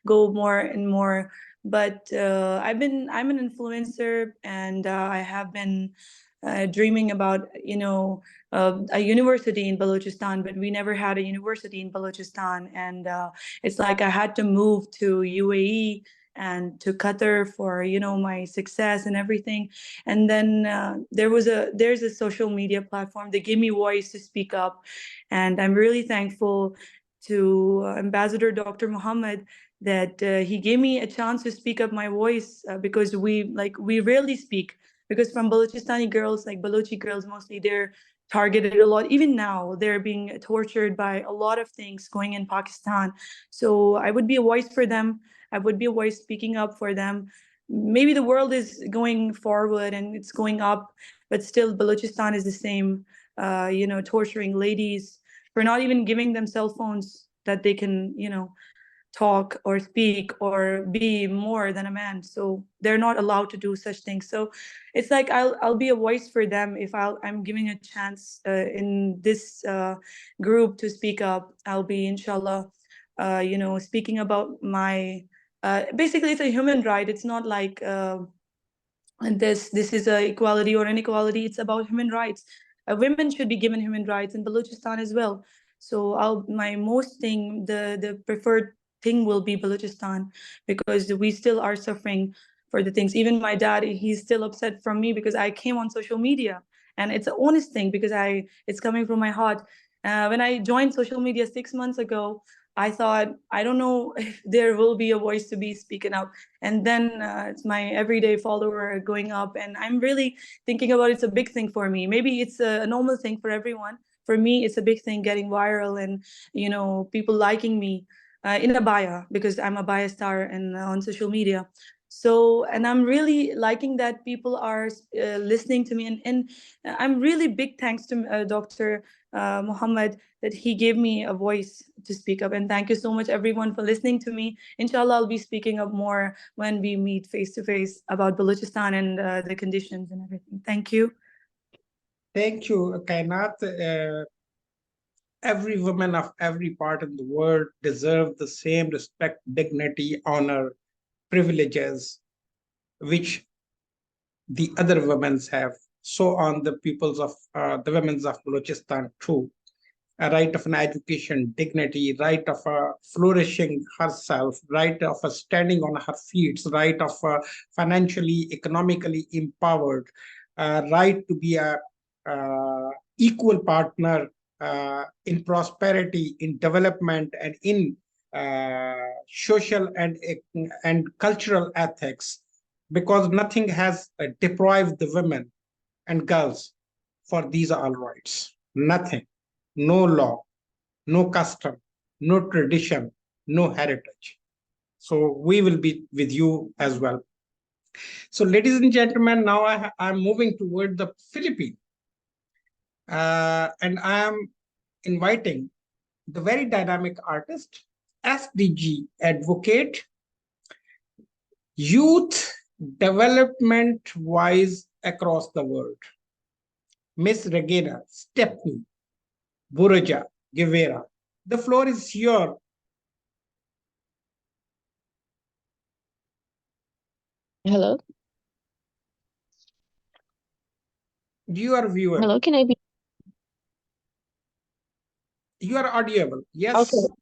go more and more. But I'm an influencer, and I have been dreaming about, you know, a university in Balochistan, but we never had a university in Balochistan. And it's like I had to move to UAE and to Qatar for, you know, my success and everything. And then there's a social media platform that gave me voice to speak up. And I'm really thankful to Ambassador Dr.Muhammad that he gave me a chance to speak up my voice, because we rarely speak, because from Balochistani girls, like Balochi girls mostly, they're targeted a lot. Even now, they're being tortured by a lot of things going in Pakistan. So I would be a voice for them. I would be a voice speaking up for them. Maybe the world is going forward and it's going up, but still Balochistan is the same, you know, torturing ladies for not even giving them cell phones that they can, you know, talk or speak or be more than a man. So they're not allowed to do such things. So it's like I'll be a voice for them if I'm giving a chance in this group to speak up. I'll be, inshallah, you know, speaking about my basically it's a human right. It's not like this is a equality or inequality. It's about human rights. Women should be given human rights in Balochistan as well. So my most thing, the preferred thing will be Balochistan, because we still are suffering for the things. Even my dad, he's still upset from me because I came on social media, and it's an honest thing because it's coming from my heart. When I joined social media 6 months ago, I thought, I don't know if there will be a voice to be speaking up. And then it's my everyday follower going up. And I'm really thinking about it's a big thing for me. Maybe it's a normal thing for everyone. For me, it's a big thing getting viral and, you know, people liking me in a bio, because I'm a bio star and on social media. So, and I'm really liking that people are listening to me. And I'm really big thanks to Dr. Muhammad that he gave me a voice to speak up. And thank you so much, everyone, for listening to me. Inshallah, I'll be speaking up more when we meet face to face about Balochistan and the conditions and everything. Thank you. Thank you, Kainat. Every woman of every part of the world deserves the same respect, dignity, honor, privileges, which the other women have. So on the peoples of the women of Balochistan too. A right of an education, dignity, right of flourishing herself, right of standing on her feet, right of financially, economically empowered, right to be a equal partner in prosperity, in development, and in social and cultural ethics, because nothing has deprived the women and girls for these all rights. Nothing, no law, no custom, no tradition, no heritage. So we will be with you as well. So ladies and gentlemen, now I'm moving toward the Philippines. And I am inviting the very dynamic artist, SDG advocate, youth development wise across the world, Miss Regina Stepney Buraja Guevara. The floor is yours. Hello. You are viewer. Hello, can I be? You are audible. Yes. Okay.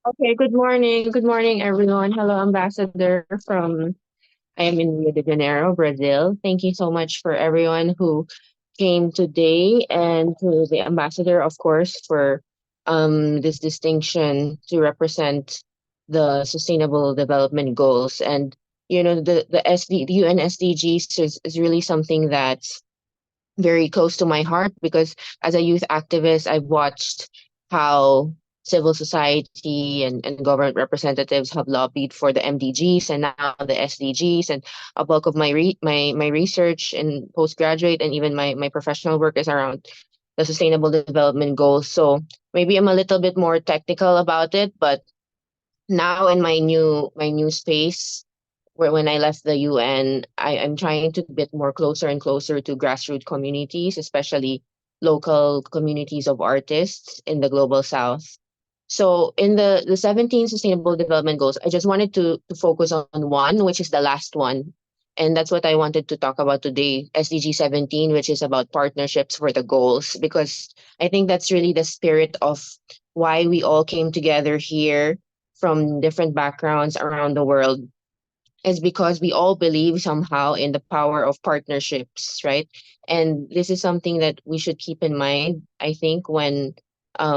Okay. Good morning. Good morning, everyone. Hello, Ambassador from. I am in Rio de Janeiro, Brazil. Thank you so much for everyone who came today, and to the ambassador, of course, for this distinction to represent the Sustainable Development Goals. And the UN SDGs is really something that's very close to my heart, because as a youth activist, I've watched how civil society and government representatives have lobbied for the MDGs and now the SDGs. And a bulk of my my research and postgraduate and even my professional work is around the Sustainable Development Goals. So maybe I'm a little bit more technical about it, but now in my new space, where when I left the UN, I'm trying to get more closer and closer to grassroots communities, especially local communities of artists in the global south. So in the 17 Sustainable Development Goals, I just wanted to focus on one, which is the last one. And that's what I wanted to talk about today, SDG 17, which is about partnerships for the goals, because I think that's really the spirit of why we all came together here from different backgrounds around the world, is because we all believe somehow in the power of partnerships, right? And this is something that we should keep in mind, I think, when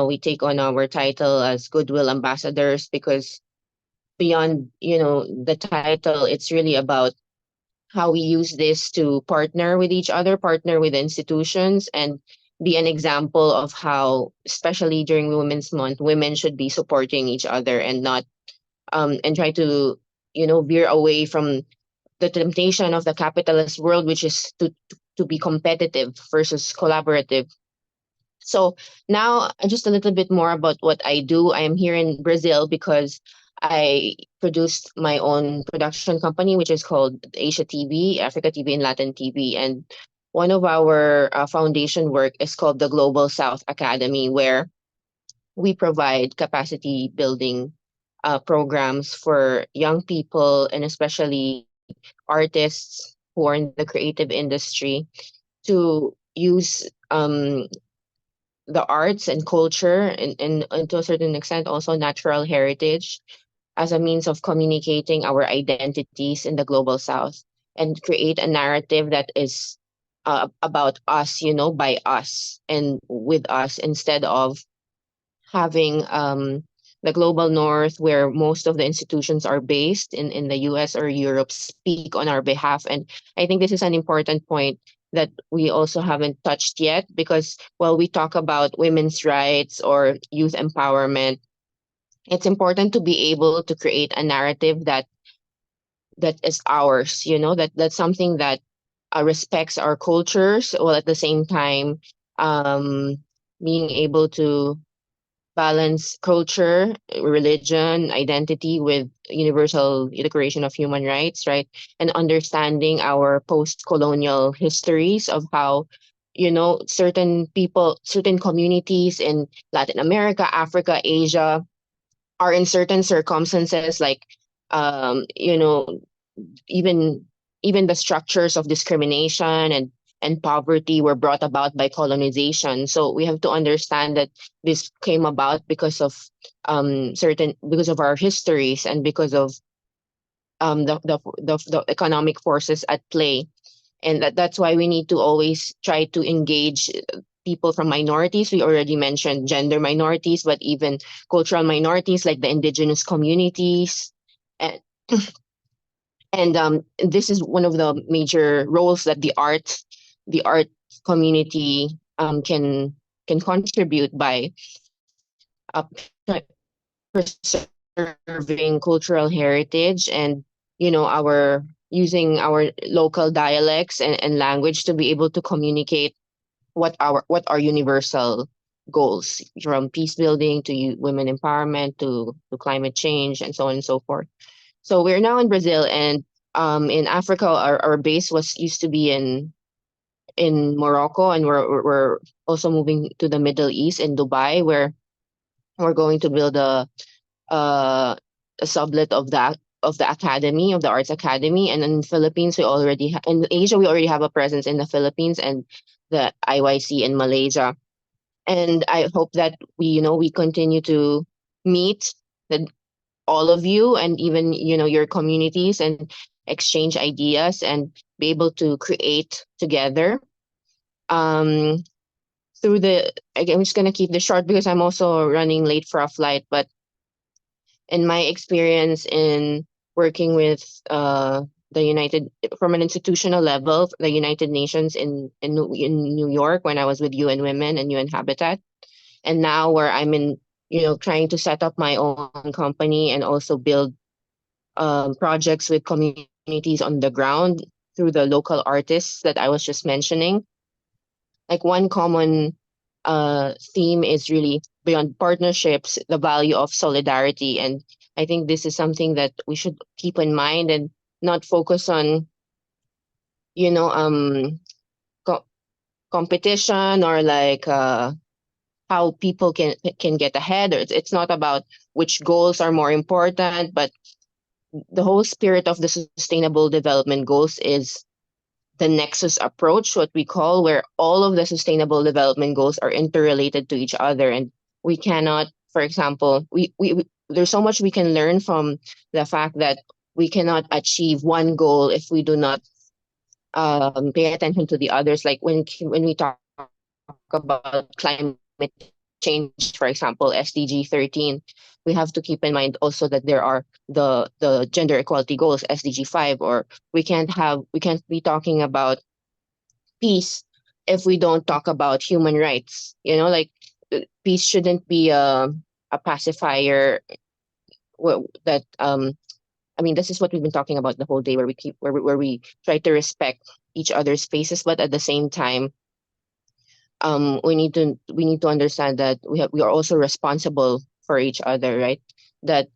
we take on our title as Goodwill ambassadors, because beyond, the title, it's really about how we use this to partner with each other, partner with institutions, and be an example of how, especially during Women's Month, women should be supporting each other and not and try to veer away from the temptation of the capitalist world, which is to be competitive versus collaborative. So now just a little bit more about what I do. I am here in Brazil because I produced my own production company, which is called Asia TV, Africa TV, and Latin TV. And one of our foundation work is called the Global South Academy, where we provide capacity building programs for young people, and especially artists who are in the creative industry, to use the arts and culture and to a certain extent also natural heritage as a means of communicating our identities in the global south, and create a narrative that is about us, by us and with us, instead of having the global north, where most of the institutions are based in the US or Europe, speak on our behalf. And I think this is an important point that we also haven't touched yet, because while we talk about women's rights or youth empowerment, it's important to be able to create a narrative that is ours, that's something that respects our cultures, while at the same time being able to balance culture, religion, identity with universal declaration of human rights, right? And understanding our post-colonial histories of how, certain people, certain communities in Latin America, Africa, Asia are in certain circumstances, like, even the structures of discrimination and poverty were brought about by colonization. So we have to understand that this came about because of because of our histories, and because of the economic forces at play. And that's why we need to always try to engage people from minorities. We already mentioned gender minorities, but even cultural minorities like the indigenous communities. And, and this is one of the major roles that the art community can contribute by preserving cultural heritage and our using our local dialects and language to be able to communicate what are universal goals, from peace building to women empowerment to climate change and so on and so forth. So we're now in Brazil, and in Africa our base used to be in Morocco, and we're also moving to the Middle East in Dubai, where we're going to build a sublet of the academy, of the arts academy. And in Philippines, in Asia we already have a presence in the Philippines and the IYC in Malaysia. And I hope that we continue to meet all of you, and even your communities, and exchange ideas and be able to create together. I'm just going to keep this short because I'm also running late for a flight. But in my experience in working with from an institutional level, the United Nations in New York, when I was with UN Women and UN Habitat, and now where I'm in, trying to set up my own company and also build projects with communities on the ground through the local artists that I was just mentioning. Like, one common theme is really, beyond partnerships, the value of solidarity. And I think this is something that we should keep in mind and not focus on, competition, or like how people can get ahead. Or it's not about which goals are more important, but the whole spirit of the Sustainable Development Goals is the nexus approach, what we call, where all of the Sustainable Development Goals are interrelated to each other. And we cannot, for example, there's so much we can learn from the fact that we cannot achieve one goal if we do not pay attention to the others. Like when we talk about climate change, for example, SDG 13, we have to keep in mind also that there are the gender equality goals, SDG 5, or we can't be talking about peace if we don't talk about human rights. Like, peace shouldn't be a pacifier. That this is what we've been talking about the whole day, where we try to respect each other's spaces, but at the same time, we need to understand that we are also responsible for each other, right? That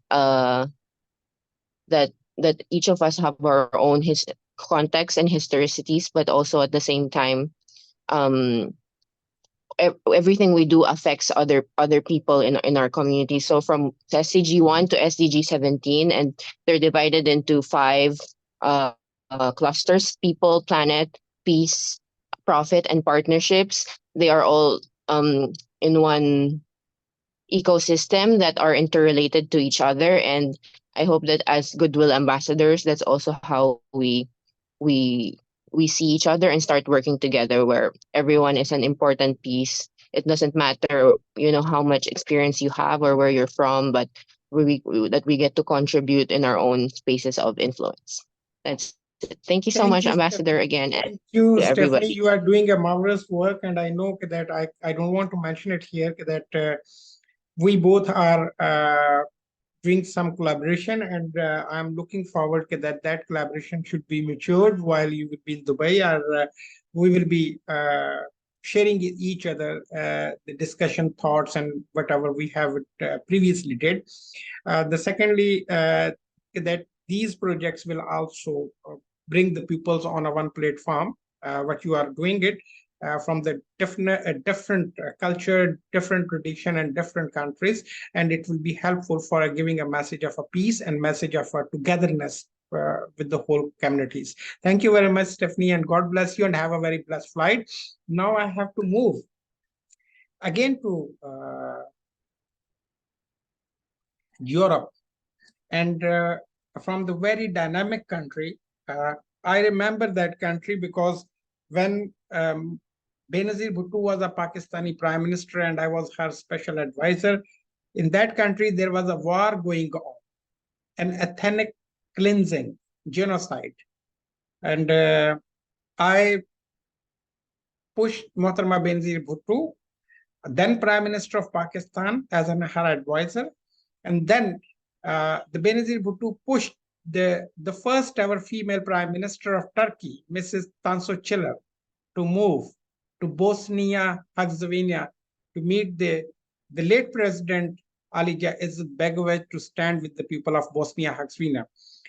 that each of us have our own context and historicities, but also at the same time, everything we do affects other people in our community. So from SDG 1 to SDG 17, and they're divided into 5 clusters: people, planet, peace, profit, and partnerships. They are all in one ecosystem that are interrelated to each other. And I hope that as Goodwill ambassadors, that's also how we see each other and start working together, where everyone is an important piece. It doesn't matter, how much experience you have or where you're from, but that we get to contribute in our own spaces of influence. That's it. Thank you so much, Ambassador, again. And thank you, to Stephanie. everybody. You are doing a marvelous work, and I know that I don't want to mention it here, that we both are doing some collaboration, and I'm looking forward to that collaboration should be matured while you will be in Dubai, or we will be sharing with each other the discussion thoughts and whatever we have previously did. The secondly, that these projects will also bring the peoples on a one platform, what you are doing it. From the different culture, different tradition, and different countries, and it will be helpful for giving a message of a peace and message of a togetherness with the whole communities. Thank you very much, Stephanie, and God bless you, and have a very blessed flight. Now I have to move again to Europe, and from the very dynamic country, I remember that country because when Benazir Bhutto was a Pakistani prime minister and I was her special advisor, in that country there was a war going on, an ethnic cleansing, genocide. And I pushed Mohtarma Benazir Bhutto, then Prime Minister of Pakistan, as her advisor. And then the Benazir Bhutto pushed the first ever female Prime Minister of Turkey, Mrs. Tansu Çiller, to move to Bosnia-Herzegovina to meet the late President Alija Izetbegovic to stand with the people of Bosnia-Herzegovina.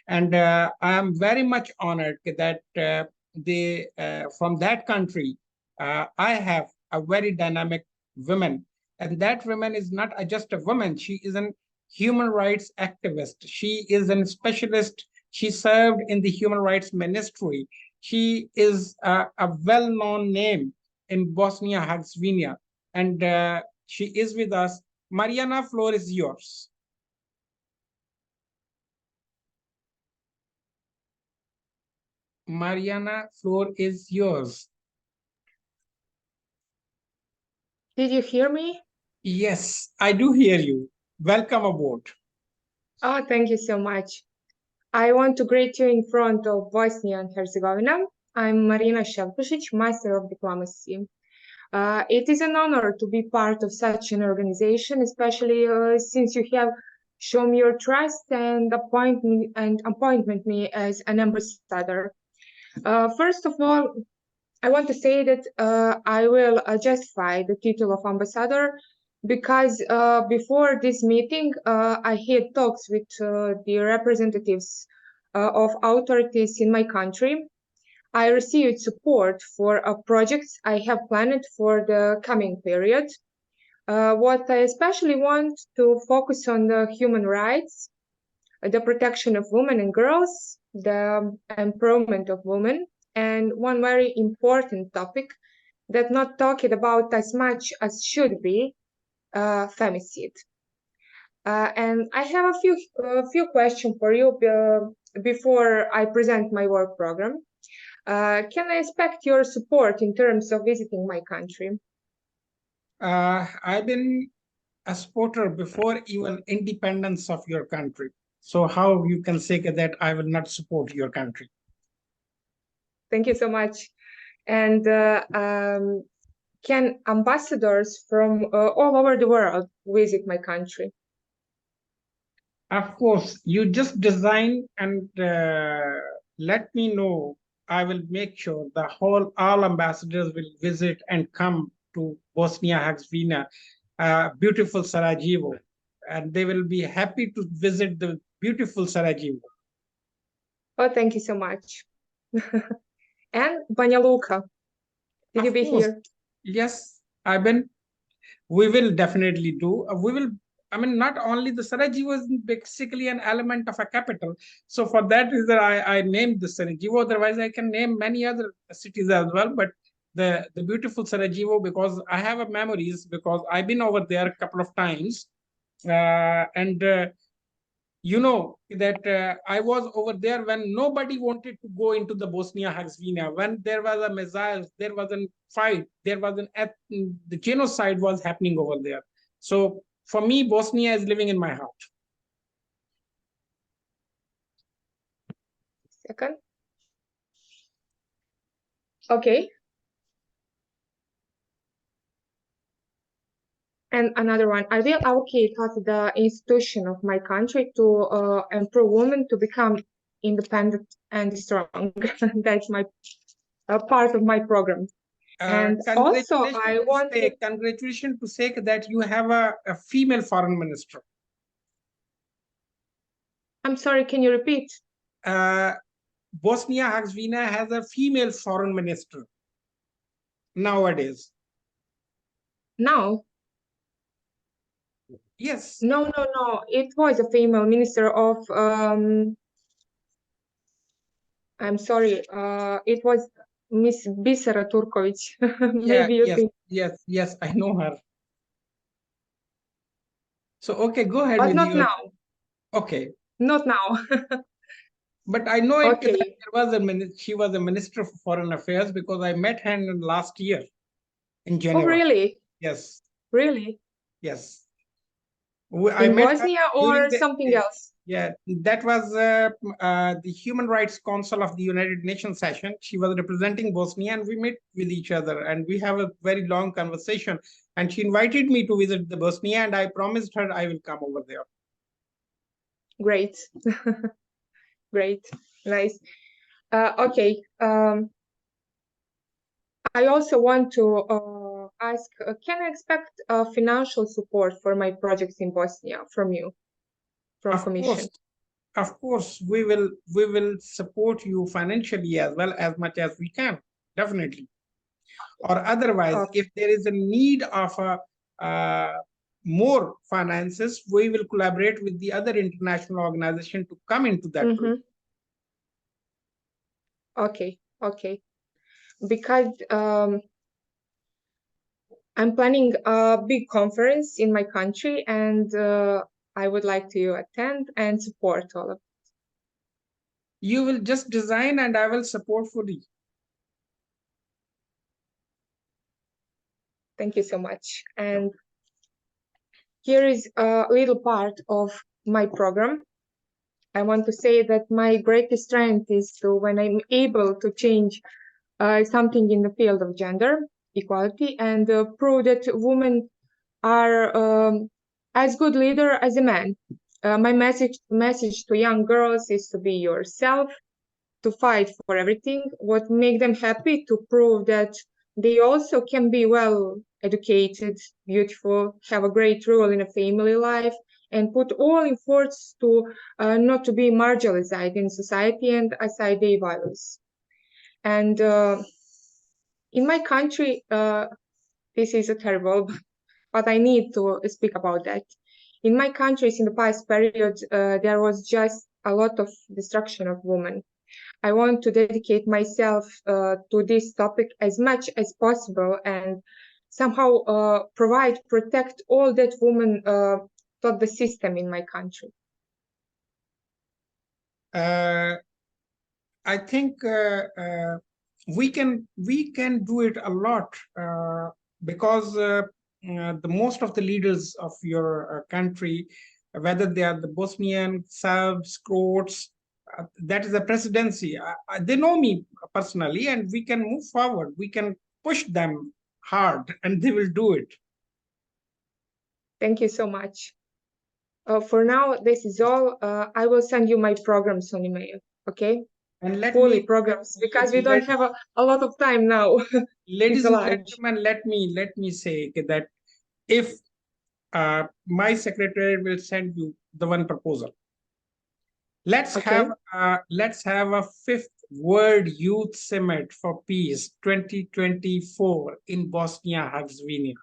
And I am very much honored that from that country, I have a very dynamic woman. And that woman is not just a woman, she is an human rights activist. She is a specialist. She served in the human rights ministry. She is a well-known name in Bosnia-Herzegovina. And she is with us. Mariana, floor is yours. Mariana, floor is yours. Did you hear me? Yes, I do hear you. Welcome aboard. Oh, thank you so much. I want to greet you in front of Bosnia and Herzegovina. I'm Marina Ševkušić, Master of Diplomacy. It is an honor to be part of such an organization, especially since you have shown your trust and appointment me as an ambassador. First of all, I want to say that I will justify the title of ambassador because before this meeting, I had talks with the representatives of authorities in my country. I received support for projects I have planned for the coming period. What I especially want to focus on the human rights, the protection of women and girls, the empowerment of women, and one very important topic that not talked about as much as should be, femicide. And I have a few questions for you before I present my work program. Can I expect your support in terms of visiting my country? I've been a supporter before even independence of your country. So how you can say that I will not support your country? Thank you so much. And can ambassadors from all over the world visit my country? Of course, you just design and let me know. I will make sure all ambassadors will visit and come to Bosnia-Herzegovina, beautiful Sarajevo, and they will be happy to visit the beautiful Sarajevo. Oh, thank you so much. And Banja Luka, did you be here? Yes, I've been. We will definitely do. I mean, not only the Sarajevo is basically an element of a capital. So for that reason, I named the Sarajevo. Otherwise, I can name many other cities as well. But the beautiful Sarajevo, because I have memories, because I've been over there a couple of times. You know that I was over there when nobody wanted to go into the Bosnia-Herzegovina. When there was a missile, there was a fight, the genocide was happening over there. So for me, Bosnia is living in my heart. Second. Okay. And another one, I will allocate to the institution of my country to empower women to become independent and strong. That's my part of my program. And also, I want congratulations to say that you have a female foreign minister. I'm sorry, can you repeat? Bosnia-Herzegovina has a female foreign minister nowadays. Now? Yes. No. It was a female minister of. I'm sorry. It was Miss Bisera Turkovic. Maybe you think. Yes, I know her. So okay, go ahead. But with not your... now. Okay. Not now. But I know Okay. she was a minister for foreign affairs because I met her last year in Oh, Geneva. really? Yes. Really? Yes. I In met her Bosnia during or something else? Yeah, that was the Human Rights Council of the United Nations session. She was representing Bosnia, and we met with each other, and we have a very long conversation. And she invited me to visit the Bosnia, and I promised her I will come over there. Great. Great. Nice. Okay. I also want to ask, can I expect financial support for my projects in Bosnia from you, from Commission? Of course, we will support you financially as well as much as we can, definitely. Or otherwise, if there is a need of more finances, we will collaborate with the other international organization to come into that group. Okay, okay. Because I'm planning a big conference in my country, and I would like to attend and support all of it. You will just design and I will support fully. Thank you so much. And here is a little part of my program. I want to say that my greatest strength is when I'm able to change something in the field of gender equality and prove that women are as good leader as a man. My message to young girls is to be yourself, to fight for everything, what make them happy, to prove that they also can be well educated, beautiful, have a great role in a family life, and put all efforts to not to be marginalized in society and aside their values. And in my country, this is a terrible, but I need to speak about that. In my countries, in the past period, there was just a lot of destruction of women. I want to dedicate myself to this topic as much as possible and somehow protect all that women taught the system in my country. I think we can do it a lot because the most of the leaders of your country, whether they are the Bosnian, Serbs, Croats, that is the presidency. They know me personally, and we can move forward. We can push them hard, and they will do it. Thank you so much. For now, this is all. I will send you my programs on email, okay? And fully programs, because we don't have a lot of time now. Ladies and gentlemen, let me say that if my secretary will send you the one proposal, let's have a 5th World Youth Summit for Peace 2024 in Bosnia-Herzegovina.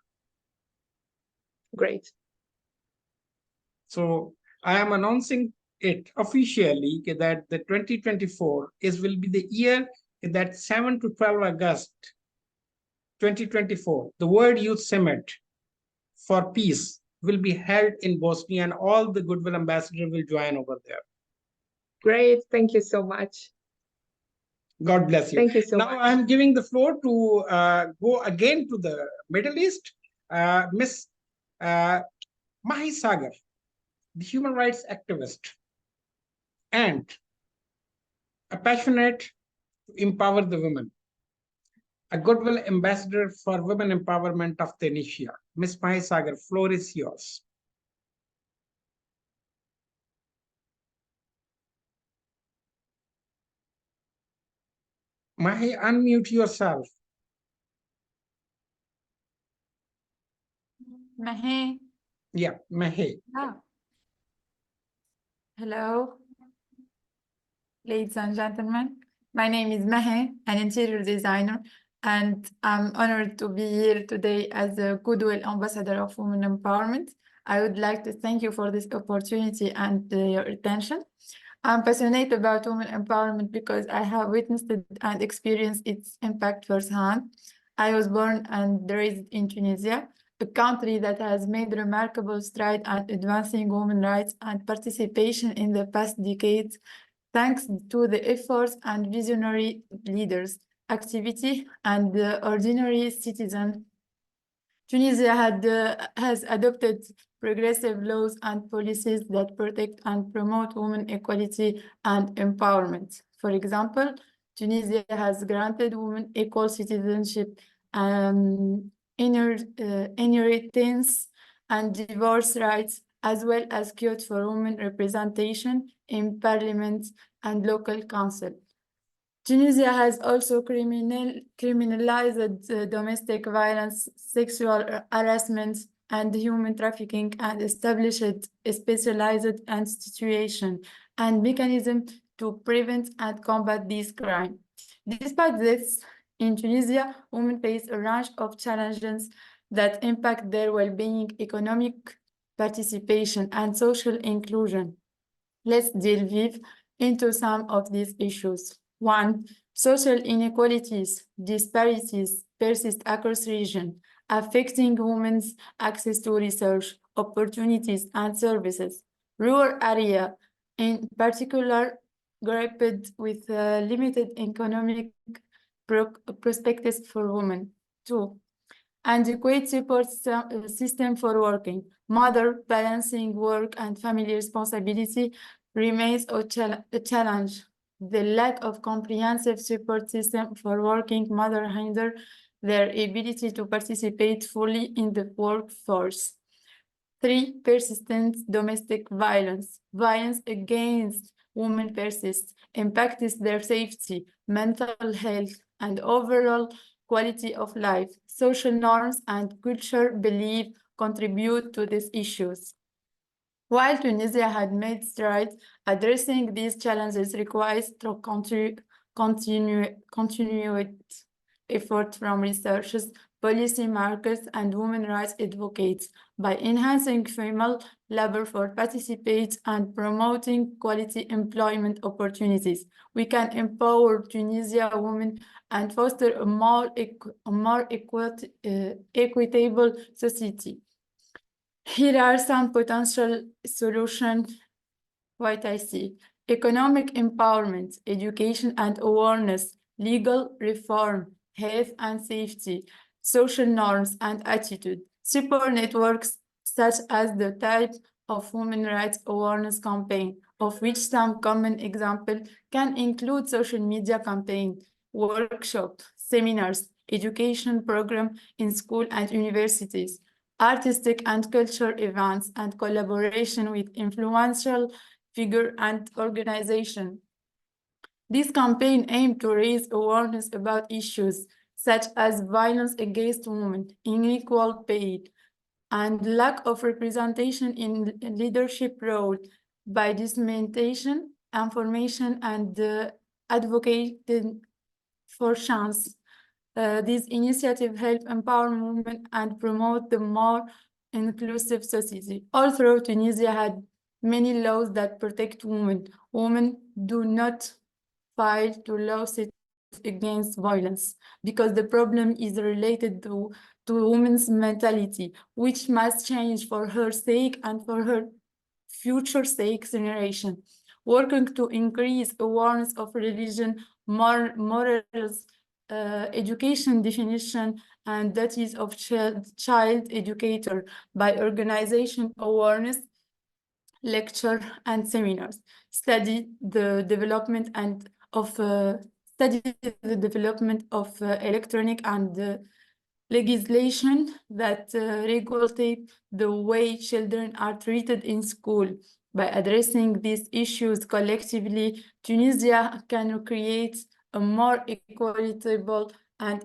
Great. So I am announcing it officially that the 2024 will be the year that 7 to 12 August 2024, the World Youth Summit for Peace will be held in Bosnia, and all the Goodwill ambassadors will join over there. Great, thank you so much. God bless you. Thank you so much. Now I'm giving the floor to go again to the Middle East. Miss Mahi Sagar, the human rights activist and a passionate to empower the women, a Goodwill ambassador for women empowerment of Tunisia. Miss Mahi Sagar, floor is yours. Mahi, unmute yourself. Mahi. Yeah, Mahi. Oh. Hello, ladies and gentlemen. My name is Mahi, an interior designer, and I'm honored to be here today as a Goodwill Ambassador of Women Empowerment. I would like to thank you for this opportunity and your attention. I'm passionate about women empowerment because I have witnessed it and experienced its impact firsthand. I was born and raised in Tunisia, a country that has made remarkable strides at advancing women's rights and participation in the past decades. Thanks to the efforts and visionary leaders, activity, and the ordinary citizen, Tunisia has adopted progressive laws and policies that protect and promote women equality and empowerment. For example, Tunisia has granted women equal citizenship, inheritance, and divorce rights, as well as code for women representation in parliament and local council. Tunisia has also criminalized domestic violence, sexual harassment, and human trafficking, and established a specialized institution and mechanism to prevent and combat these crimes. Despite this, in Tunisia, women face a range of challenges that impact their well-being, economic participation, and social inclusion. Let's delve into some of these issues. 1. Social inequalities, disparities persist across region, affecting women's access to research, opportunities, and services. Rural area, in particular, grappled with limited economic prospects for women. 2. Adequate support system for working mother balancing work and family responsibility remains a challenge. The lack of comprehensive support system for working mother hinder their ability to participate fully in the workforce. 3. Persistent domestic violence. Violence against women persists, impacts their safety, mental health, and overall quality of life. Social norms and culture belief contribute to these issues. While Tunisia had made strides, addressing these challenges requires continued effort from researchers, policy makers, and women rights advocates. By enhancing female labor force participation and promoting quality employment opportunities, we can empower Tunisia women and foster a more equitable society. Here are some potential solutions. What I see: economic empowerment, education and awareness, legal reform, health and safety, social norms and attitude, support networks such as the type of women rights awareness campaign, of which some common example can include social media campaign, workshop, seminars, education program in school and universities, artistic and cultural events, and collaboration with influential figure and organization. This campaign aimed to raise awareness about issues such as violence against women, unequal pay, and lack of representation in leadership role by dissemination, information, and advocating for chance. These initiatives help empower women and promote the more inclusive society. Although Tunisia had many laws that protect women, women do not file to lawsuits against violence because the problem is related to women's mentality, which must change for her sake and for her future sake generation. Working to increase awareness of religion, morals, education definition, and duties of child educator by organization awareness, lecture and seminars. Study the development of electronic and legislation that regulate the way children are treated in school. By addressing these issues collectively, Tunisia can create a more equitable and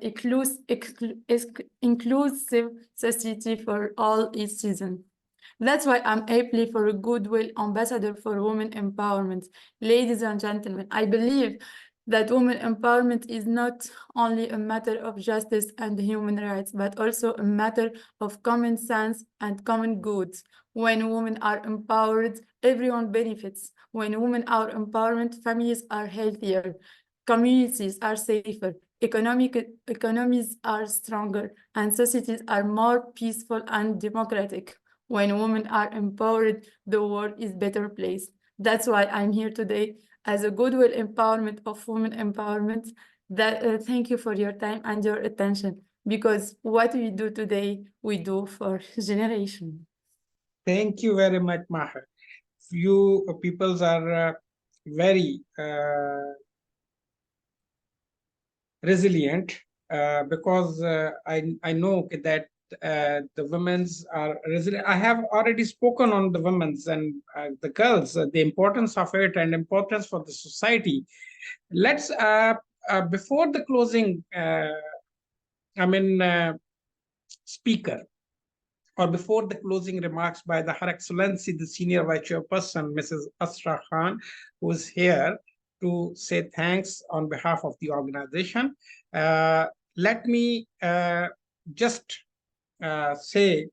inclusive society for all its citizens. That's why I'm aptly for a Goodwill ambassador for women empowerment. Ladies and gentlemen, I believe that women empowerment is not only a matter of justice and human rights, but also a matter of common sense and common goods. When women are empowered, everyone benefits. When women are empowered, families are healthier, communities are safer, economies are stronger, and societies are more peaceful and democratic. When women are empowered, the world is a better place. That's why I'm here today as a Goodwill empowerment of women empowerment. That thank you for your time and your attention, because what we do today, we do for generation. Thank you very much, Maher. You peoples are very resilient because I know that the women's are resilient. I have already spoken on the women's and the girls, the importance of it and importance for the society. Let's before the closing, speaker, or before the closing remarks by Her Excellency, the Senior Vice Chairperson, Mrs. Asra Khan, who is here to say thanks on behalf of the organization. Let me just say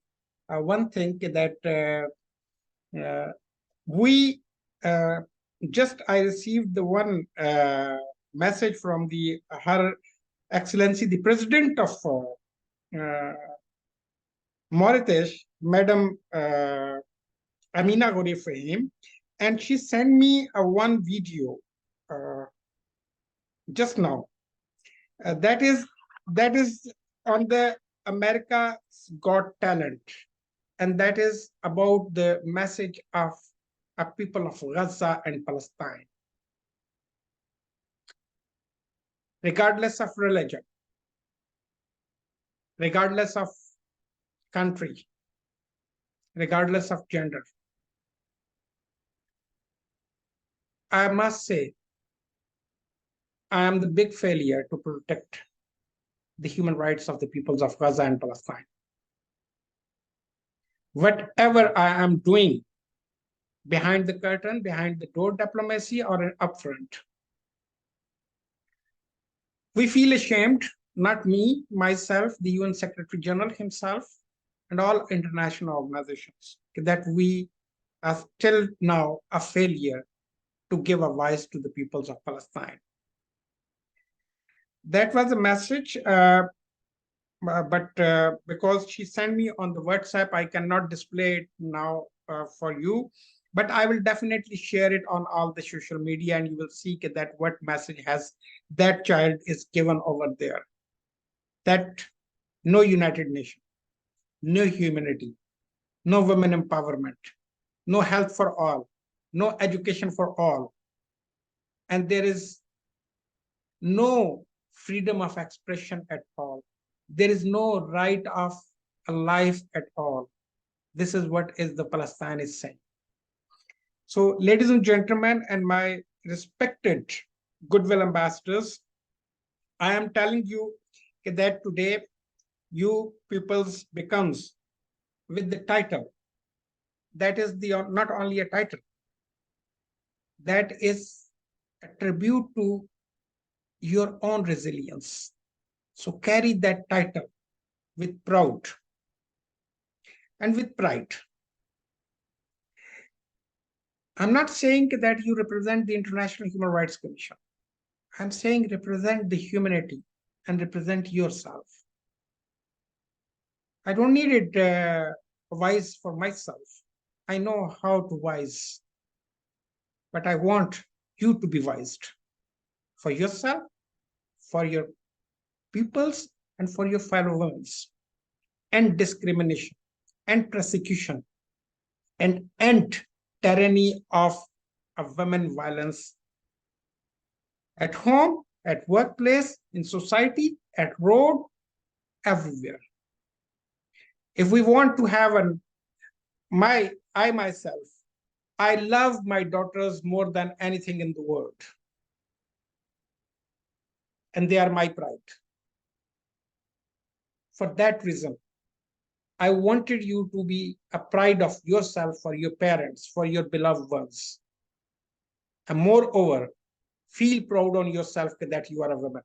one thing that I received the one message from Her Excellency, the President of Mauritius, Madam Ameenah Gurib-Fakim, and she sent me one video just now. That is on the America's Got Talent, and that is about the message of people of Gaza and Palestine. Regardless of religion, regardless of country, regardless of gender, I must say, I am the big failure to protect the human rights of the peoples of Gaza and Palestine. Whatever I am doing behind the curtain, behind the door diplomacy, or upfront, we feel ashamed, not me, myself, the UN Secretary General himself, and all international organizations, that we are still now a failure to give a voice to the peoples of Palestine. That was a message, but because she sent me on the WhatsApp, I cannot display it now for you, but I will definitely share it on all the social media, and you will see that what message has that child is given over there. That no United Nations, no humanity, no women empowerment, no health for all, no education for all, and there is no freedom of expression at all. There is no right of a life at all. This is what the Palestine is saying. So, ladies and gentlemen, and my respected Goodwill ambassadors, I am telling you that today you peoples becomes with the title. That is not only a title, that is a tribute to your own resilience. So carry that title with proud and with pride. I'm not saying that you represent the International Human Rights Commission. I'm saying represent the humanity and represent yourself. I don't need it wise for myself. I know how to wise, but I want you to be wised for yourself, for your peoples, and for your fellow women. End discrimination, end persecution, and end tyranny of women violence at home, at workplace, in society, at road, everywhere. If we want to have I myself, I love my daughters more than anything in the world. And they are my pride. For that reason, I wanted you to be a pride of yourself, for your parents, for your beloved ones. And moreover, feel proud on yourself that you are a woman.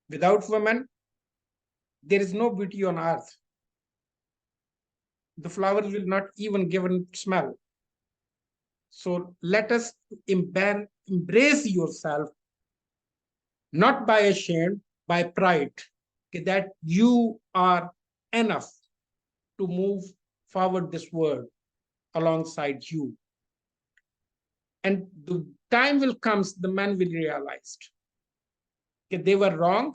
Without women, there is no beauty on earth. The flowers will not even give a smell. So let us embrace yourself, not by shame, by pride, that you are enough to move forward this world alongside you. And the time will come, the men will realize they were wrong.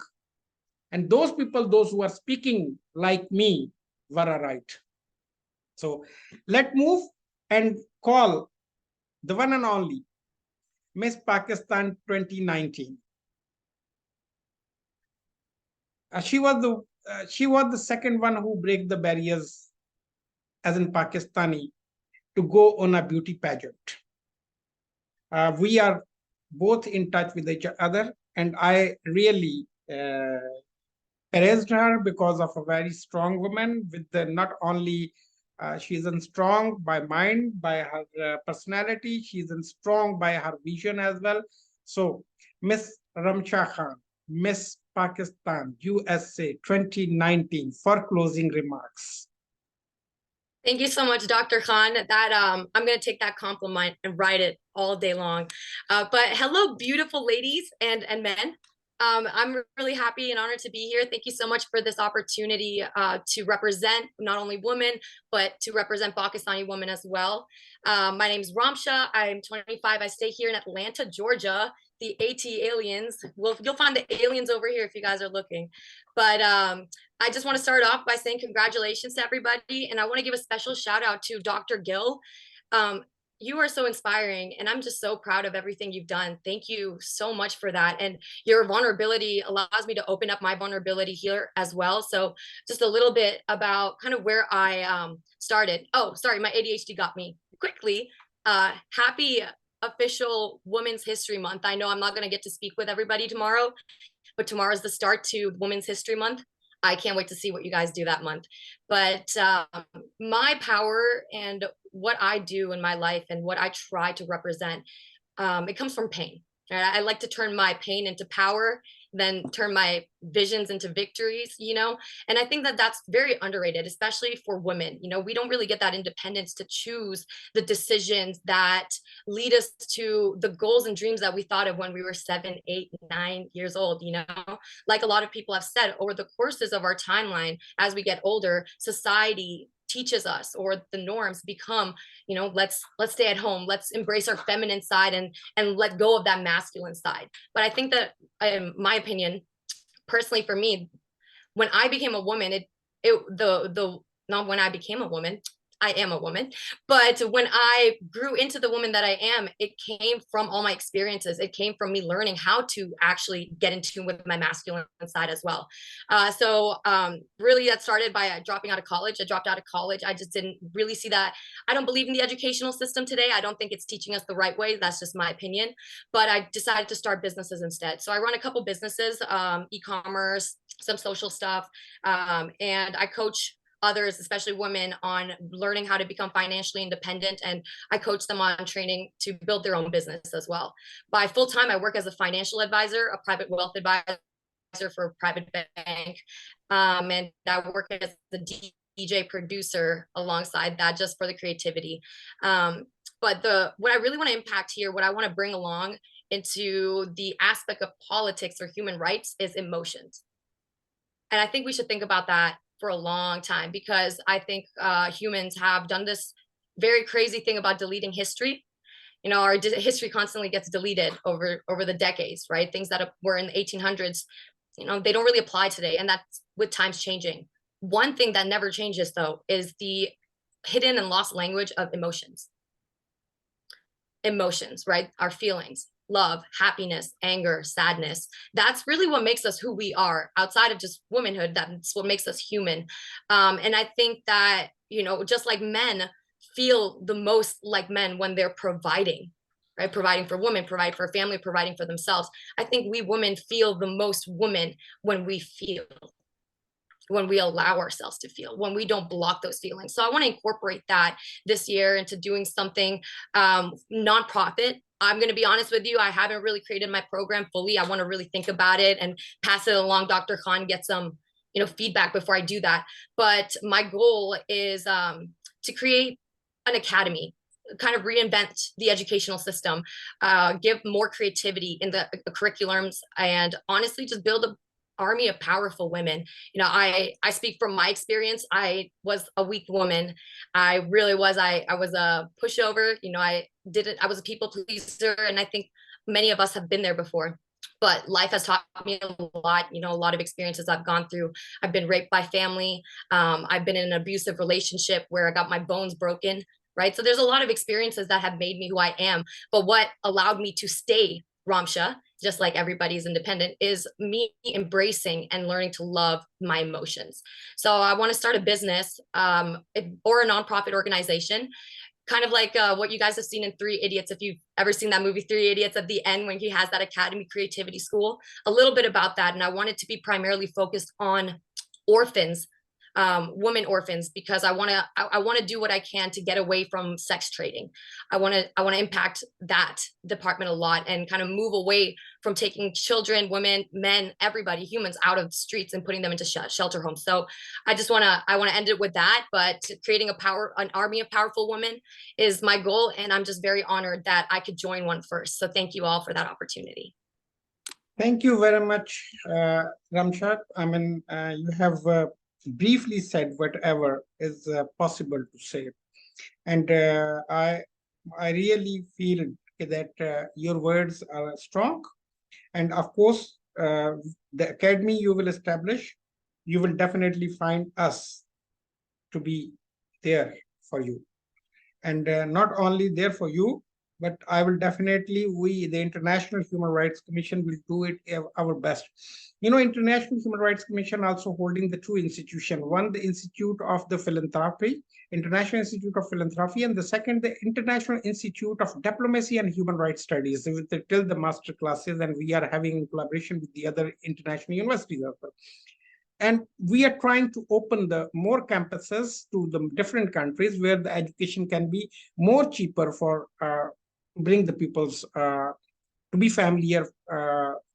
And those people, those who are speaking like me, were right. So let's move and call the one and only Miss Pakistan 2019. She was the second one who break the barriers as in Pakistani to go on a beauty pageant. We are both in touch with each other, and I really praised her because of a very strong woman with the, not only she's strong by mind, by her personality, she's strong by her vision as well. So Miss Ramsha Khan, Miss Pakistan USA 2019 for closing remarks. Thank you so much, Dr. Khan. That I'm going to take that compliment and write it all day long. But hello, beautiful ladies and men. I'm really happy and honored to be here. Thank you so much for this opportunity to represent not only women, but to represent Pakistani women as well. My name is Ramsha. I'm 25. I stay here in Atlanta, Georgia. The AT aliens. Well, you'll find the aliens over here if you guys are looking. But I just want to start off by saying congratulations to everybody. And I want to give a special shout out to Dr. Gill. You are so inspiring, and I'm just so proud of everything you've done. Thank you so much for that. And your vulnerability allows me to open up my vulnerability here as well. So just a little bit about kind of where I started. Oh, sorry, my ADHD got me quickly. Happy official Women's History Month. I know I'm not going to get to speak with everybody tomorrow, but tomorrow's the start to Women's History Month. I can't wait to see what you guys do that month. But my power and what I do in my life and what I try to represent, it comes from pain. Right? I like to turn my pain into power, then turn my visions into victories, you know? And I think that that's very underrated, especially for women. You know, we don't really get that independence to choose the decisions that lead us to the goals and dreams that we thought of when we were 7, 8, 9 years old, you know? Like a lot of people have said, over the courses of our timeline, as we get older, society teaches us, or the norms become, you know, let's stay at home, let's embrace our feminine side and let go of that masculine side. But I think that, in my opinion, personally for me, when I became a woman, not when I became a woman, I am a woman, but when I grew into the woman that I am, it came from all my experiences. It came from me learning how to actually get in tune with my masculine side as well. Really that started by dropping out of college. I dropped out of college. I just didn't really see that. I don't believe in the educational system today. I don't think it's teaching us the right way. That's just my opinion. But I decided to start businesses instead. So I run a couple businesses, e-commerce, some social stuff, and I coach others, especially women, on learning how to become financially independent. And I coach them on training to build their own business as well. By full time, I work as a financial advisor, a private wealth advisor for a private bank. And I work as the DJ producer alongside that, just for the creativity. But what I really want to impact here, what I want to bring along into the aspect of politics or human rights, is emotions. And I think we should think about that for a long time, because I think humans have done this very crazy thing about deleting history. You know, our history constantly gets deleted over the decades, right? Things that were in the 1800s, you know, they don't really apply today, and that's with times changing. One thing that never changes, though, is the hidden and lost language of emotions. Emotions, right? Our feelings. Love, happiness, anger, sadness. That's really what makes us who we are, outside of just womanhood. That's what makes us human. And I think that, you know, just like men feel the most like men when they're providing, right? Providing for women, providing for a family, providing for themselves. I think we women feel the most women when we feel, when we allow ourselves to feel, when we don't block those feelings. So I want to incorporate that this year into doing something nonprofit. I'm going to be honest with you, I haven't really created my program fully. I want to really think about it and pass it along. Dr. Khan, get some, you know, feedback before I do that. But my goal is to create an academy, kind of reinvent the educational system, give more creativity in the curriculums, and honestly just build army of powerful women. You know, I speak from my experience. I was a weak woman. I really was. I was a pushover. You know, I was a people pleaser, and I think many of us have been there before. But life has taught me a lot, you know, a lot of experiences I've gone through. I've been raped by family. I've been in an abusive relationship where I got my bones broken, right? So there's a lot of experiences that have made me who I am. But what allowed me to stay Ramsha, just like everybody's independent, is me embracing and learning to love my emotions. So I want to start a business or a nonprofit organization, kind of like what you guys have seen in 3 Idiots. If you've ever seen that movie 3 Idiots, at the end when he has that academy creativity school, a little bit about that. And I want it to be primarily focused on orphans, women orphans, because I want to do what I can to get away from sex trading. I want to impact that department a lot and kind of move away from taking children, women, men, everybody, humans out of the streets and putting them into shelter homes. So I want to end it with that, but creating an army of powerful women is my goal. And I'm just very honored that I could join one first. So thank you all for that opportunity. Thank you very much, Ramsha. I mean, you have briefly said whatever is possible to say, and I really feel that your words are strong, and of course the academy you will establish, you will definitely find us to be there for you, and not only there for you, but I will definitely, the International Human Rights Commission, will do it our best. You know, International Human Rights Commission also holding the 2 institutions. One, the Institute of the Philanthropy, International Institute of Philanthropy, and the second, the International Institute of Diplomacy and Human Rights Studies, with till the master classes, and we are having collaboration with the other international universities as well. And we are trying to open the more campuses to the different countries where the education can be more cheaper for bring the peoples to be familiar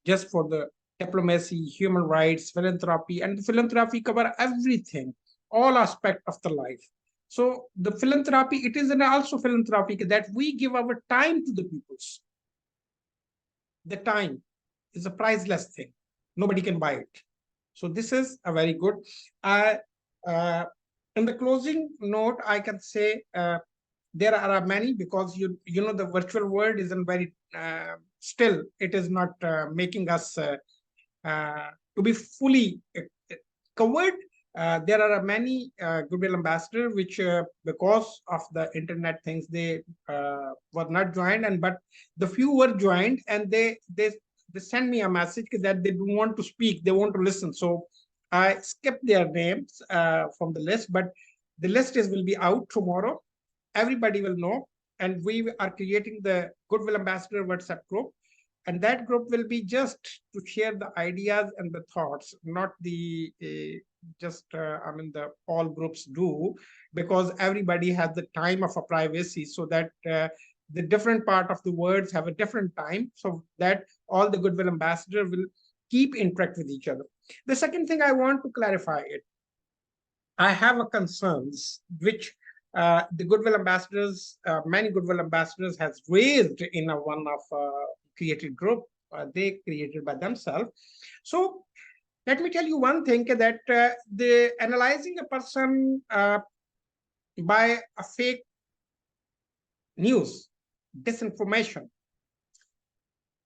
just for the diplomacy, human rights, philanthropy, and the philanthropy cover everything, all aspects of the life. So the philanthropy, it is also philanthropic that we give our time to the peoples. The time is a priceless thing. Nobody can buy it. So this is a very good. In the closing note, I can say there are many, because you know the virtual world isn't very still. It is not making us to be fully covered. There are many Goodwill ambassadors which because of the internet things they were not joined, and but the few were joined, and they send me a message that they don't want to speak, they want to listen. So I skipped their names from the list, but the list will be out tomorrow. Everybody will know, and we are creating the Goodwill Ambassador WhatsApp group, and that group will be just to share the ideas and the thoughts, not the the all groups do, because everybody has the time of a privacy, so that the different part of the words have a different time, so that all the Goodwill Ambassador will keep interact with each other. The second thing I want to clarify it, I have a concerns which the Goodwill ambassadors, many Goodwill ambassadors has raised in one of created group they created by themselves. So let me tell you one thing, that the analyzing a person by a fake news, disinformation,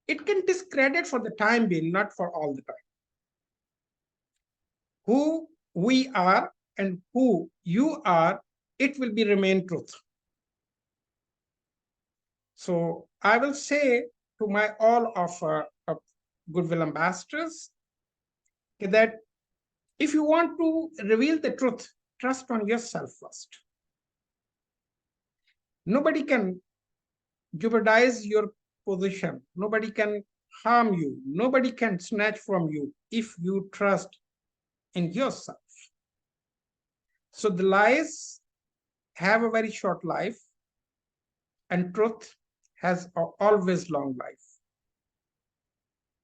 it can discredit for the time being, not for all the time. Who we are and who you are, it will be remain truth. So I will say to my all of Goodwill ambassadors that if you want to reveal the truth, trust on yourself first. Nobody can jeopardize your position. Nobody can harm you. Nobody can snatch from you if you trust in yourself. So the lies have a very short life, and truth has always long life.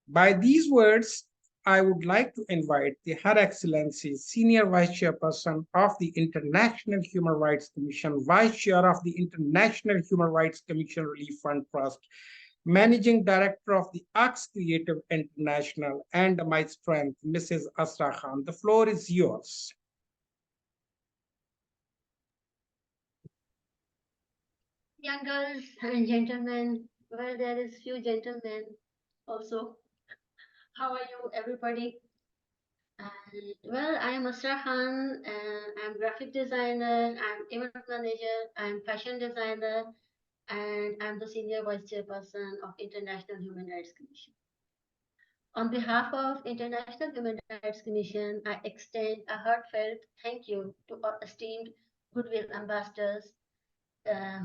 By these words, I would like to invite Her Excellency, Senior Vice Chairperson of the International Human Rights Commission, Vice Chair of the International Human Rights Commission Relief Fund Trust, Managing Director of the Ihrc Creative International, and my strength, Mrs. Asra Khan. The floor is yours. Young girls and gentlemen, well, there is few gentlemen also. How are you, everybody? Well, I am Asra Khan, and I'm graphic designer, I'm event manager, I'm fashion designer, and I'm the senior vice chairperson of International Human Rights Commission. On behalf of International Human Rights Commission, I extend a heartfelt thank you to our esteemed Goodwill ambassadors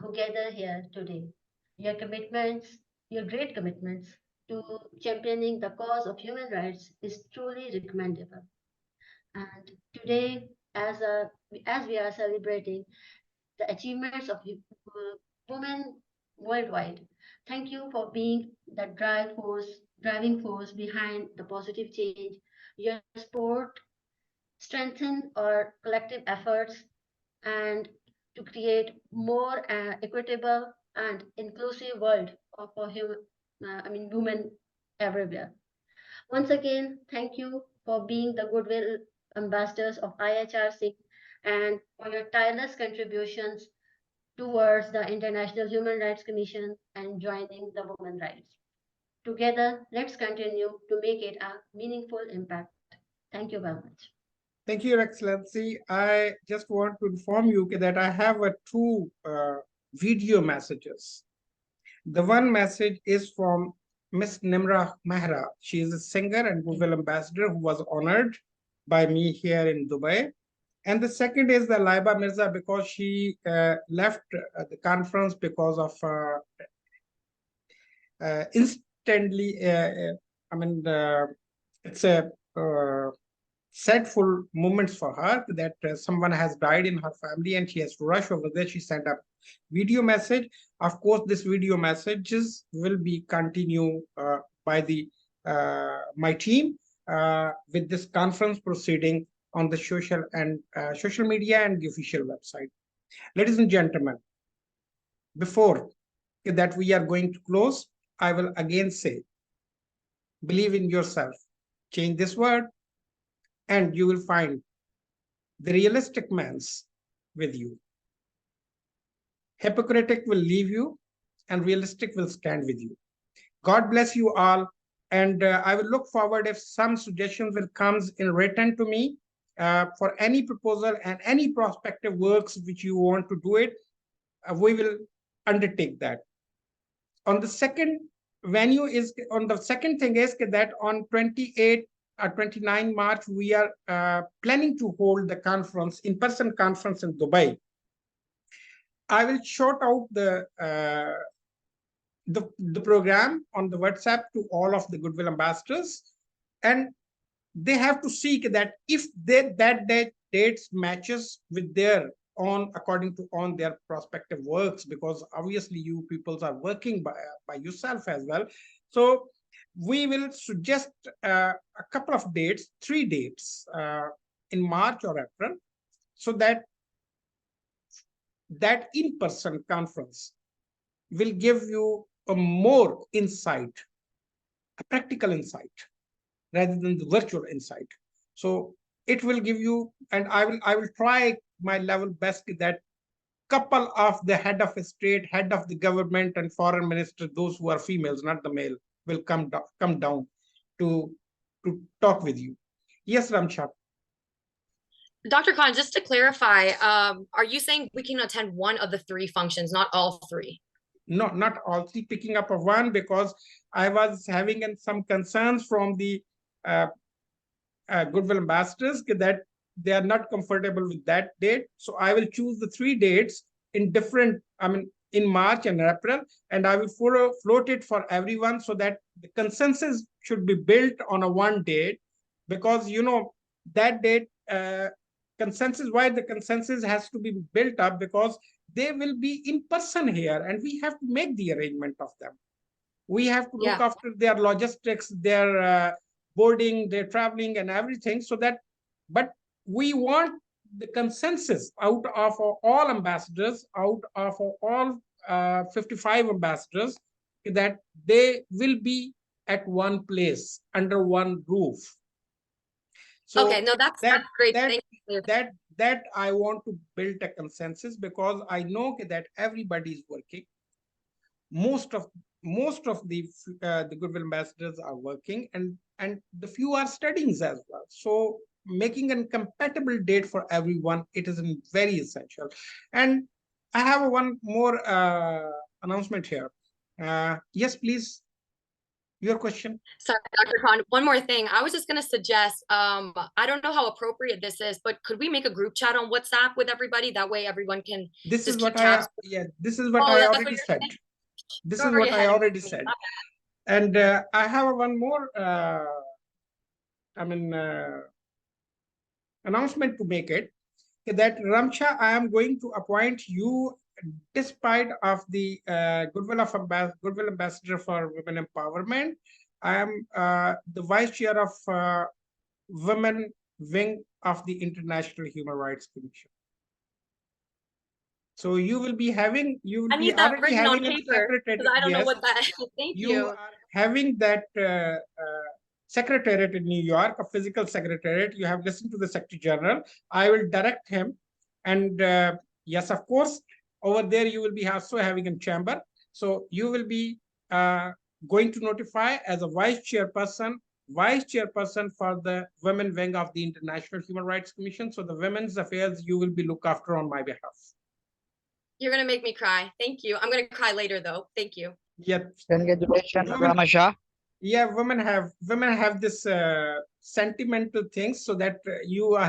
who gather here today. Your commitments, your great commitments to championing the cause of human rights is truly recommendable. And today, as we are celebrating the achievements of women worldwide, thank you for being the driving force behind the positive change. Your support strengthen our collective efforts and to create more equitable and inclusive world for women everywhere. Once again, thank you for being the Goodwill ambassadors of IHRC and for your tireless contributions towards the International Human Rights Commission and joining the women's rights. Together, let's continue to make it a meaningful impact. Thank you very much. Thank you, Your Excellency. I just want to inform you that I have two video messages. The one message is from Miss Nimra Mehra. She is a singer and Goodwill ambassador who was honored by me here in Dubai. And the second is the Laiba Mirza, because she left the conference because of instantly, it's a sadful moments for her that someone has died in her family and she has to rush over there. She sent a video message. Of course, this video messages will be continued by the my team with this conference proceeding on the social media and the official website. Ladies and gentlemen, before that we are going to close, I will again say, believe in yourself, change this word, and you will find the realistic man's with you. Hypocritic will leave you, and realistic will stand with you. God bless you all, and I will look forward if some suggestions will comes in written to me for any proposal and any prospective works which you want to do it. We will undertake that. On the second venue is on the second thing is that on 28 or 29 March, we are planning to hold the conference, in-person conference in Dubai. I will shout out the program on the WhatsApp to all of the Goodwill ambassadors, and they have to seek that if that dates matches with their own, according to on their prospective works, because obviously you people are working by yourself as well. So we will suggest a couple of dates, 3 dates in March or April, so that in-person conference will give you a more insight, a practical insight, rather than the virtual insight. So it will give you, and I will try my level best that couple of the head of a state, head of the government, and foreign minister, those who are females, not the male, will come down to talk with you. Yes, Ramsha. Dr. Khan, just to clarify, are you saying we can attend one of the 3 functions, not all 3? No, not all 3, picking up of one, because I was having some concerns from the Goodwill ambassadors that they are not comfortable with that date. So I will choose the 3 dates in different, in March and April, and I will float it for everyone so that the consensus should be built on a one date, because that date consensus, why the consensus has to be built up, because they will be in person here and we have to make the arrangement of them. We have to look after their logistics, their boarding, their traveling and everything, so that, but we want the consensus out of all ambassadors, out of all 55 ambassadors, that they will be at one place under one roof. So okay, no, that's great. Thank you. That I want to build a consensus, because I know that everybody is working. Most of the Goodwill ambassadors are working, and the few are studying as well. So making a compatible date for everyone, it is very essential. And I have one more announcement here. Yes, please. Your question. Sorry, Dr. Khan, one more thing. I was just going to suggest, I don't know how appropriate this is, but could we make a group chat on WhatsApp with everybody? That way everyone can this just is what keep tabs. this is what I already said. This is what I already said. And I have one more announcement to make it, that Ramcha, I am going to appoint you, despite of the Goodwill Ambassador for Women Empowerment. I am the Vice Chair of Women Wing of the International Human Rights Commission. So you will be having, I need that written on paper, because I don't know what that is. Thank you. You are having that secretariat in New York, a physical secretariat. You have listened to the Secretary General. I will direct him. And yes, of course, over there you will be also having a chamber. So you will be going to notify as a vice chairperson for the women wing of the International Human Rights Commission. So the women's affairs you will be looked after on my behalf. You're going to make me cry. Thank you. I'm going to cry later though. Thank you. Yep. Congratulations, Ramasha. Yeah, women have this sentimental things, so that you are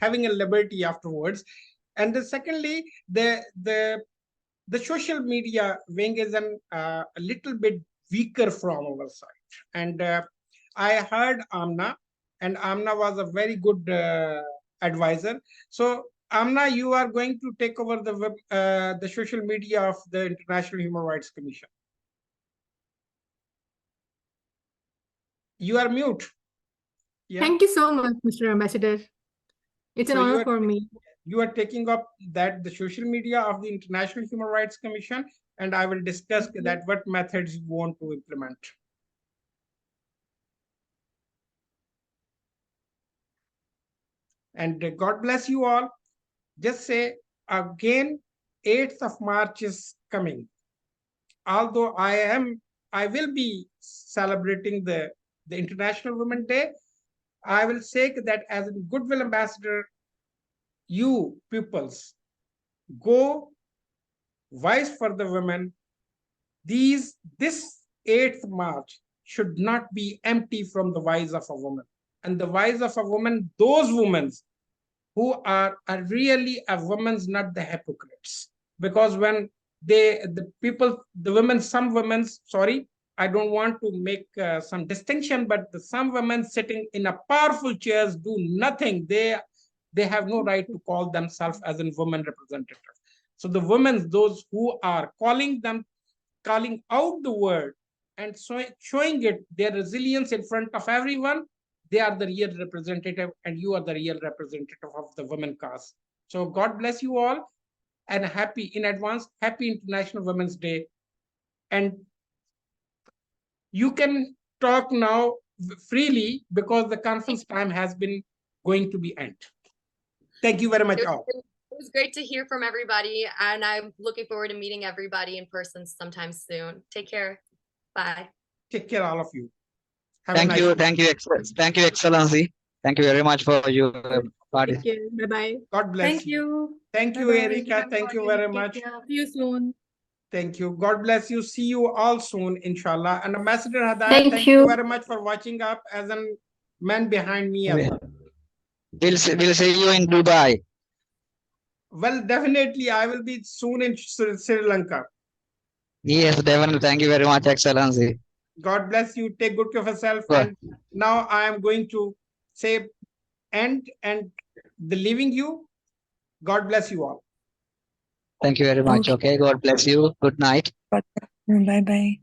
having a liberty afterwards. And secondly, the social media wing is a little bit weaker from our side. And I heard Ameenah, and Ameenah was a very good advisor. So Ameenah, you are going to take over the social media of the International Human Rights Commission. You are mute. Yeah. Thank you so much, Mr. Ambassador. It's an honor for me. You are taking up the social media of the International Human Rights Commission, and I will discuss that what methods you want to implement. And God bless you all. Just say again, 8th of March is coming. Although I will be celebrating the International Women's Day, I will say that as a Goodwill Ambassador, you pupils go voice for the women. This 8th March should not be empty from the voice of a woman. And the voice of a woman, those women who are really a women's, not the hypocrites. Because when some women, sorry, I don't want to make some distinction, but some women sitting in a powerful chairs do nothing. They have no right to call themselves as a woman representative. So the women, those who are calling out the word and showing it their resilience in front of everyone, they are the real representative, and you are the real representative of the women cause. So God bless you all, and in advance, happy International Women's Day. And you can talk now freely, because the conference time has been going to be end. Thank you very much all. It was great to hear from everybody, and I'm looking forward to meeting everybody in person sometime soon. Take care. Bye. Take care, all of you. Thank you, Excellency. Thank you very much for your participation. Bye-bye. God bless Thank you. Thank you, Erica. Thank you very much. See you soon. Thank you. God bless you. See you all soon, inshallah. And Ambassador Hadayat, Thank you. very much for watching up as a man behind me. We'll see you in Dubai. Well, definitely. I will be soon in Sri Lanka. Yes, definitely. Thank you very much, Excellency. God bless you. Take good care of yourself. And now I am going to say end and leaving you. God bless you all. Thank you very much. Okay. God bless you. Good night. Bye-bye.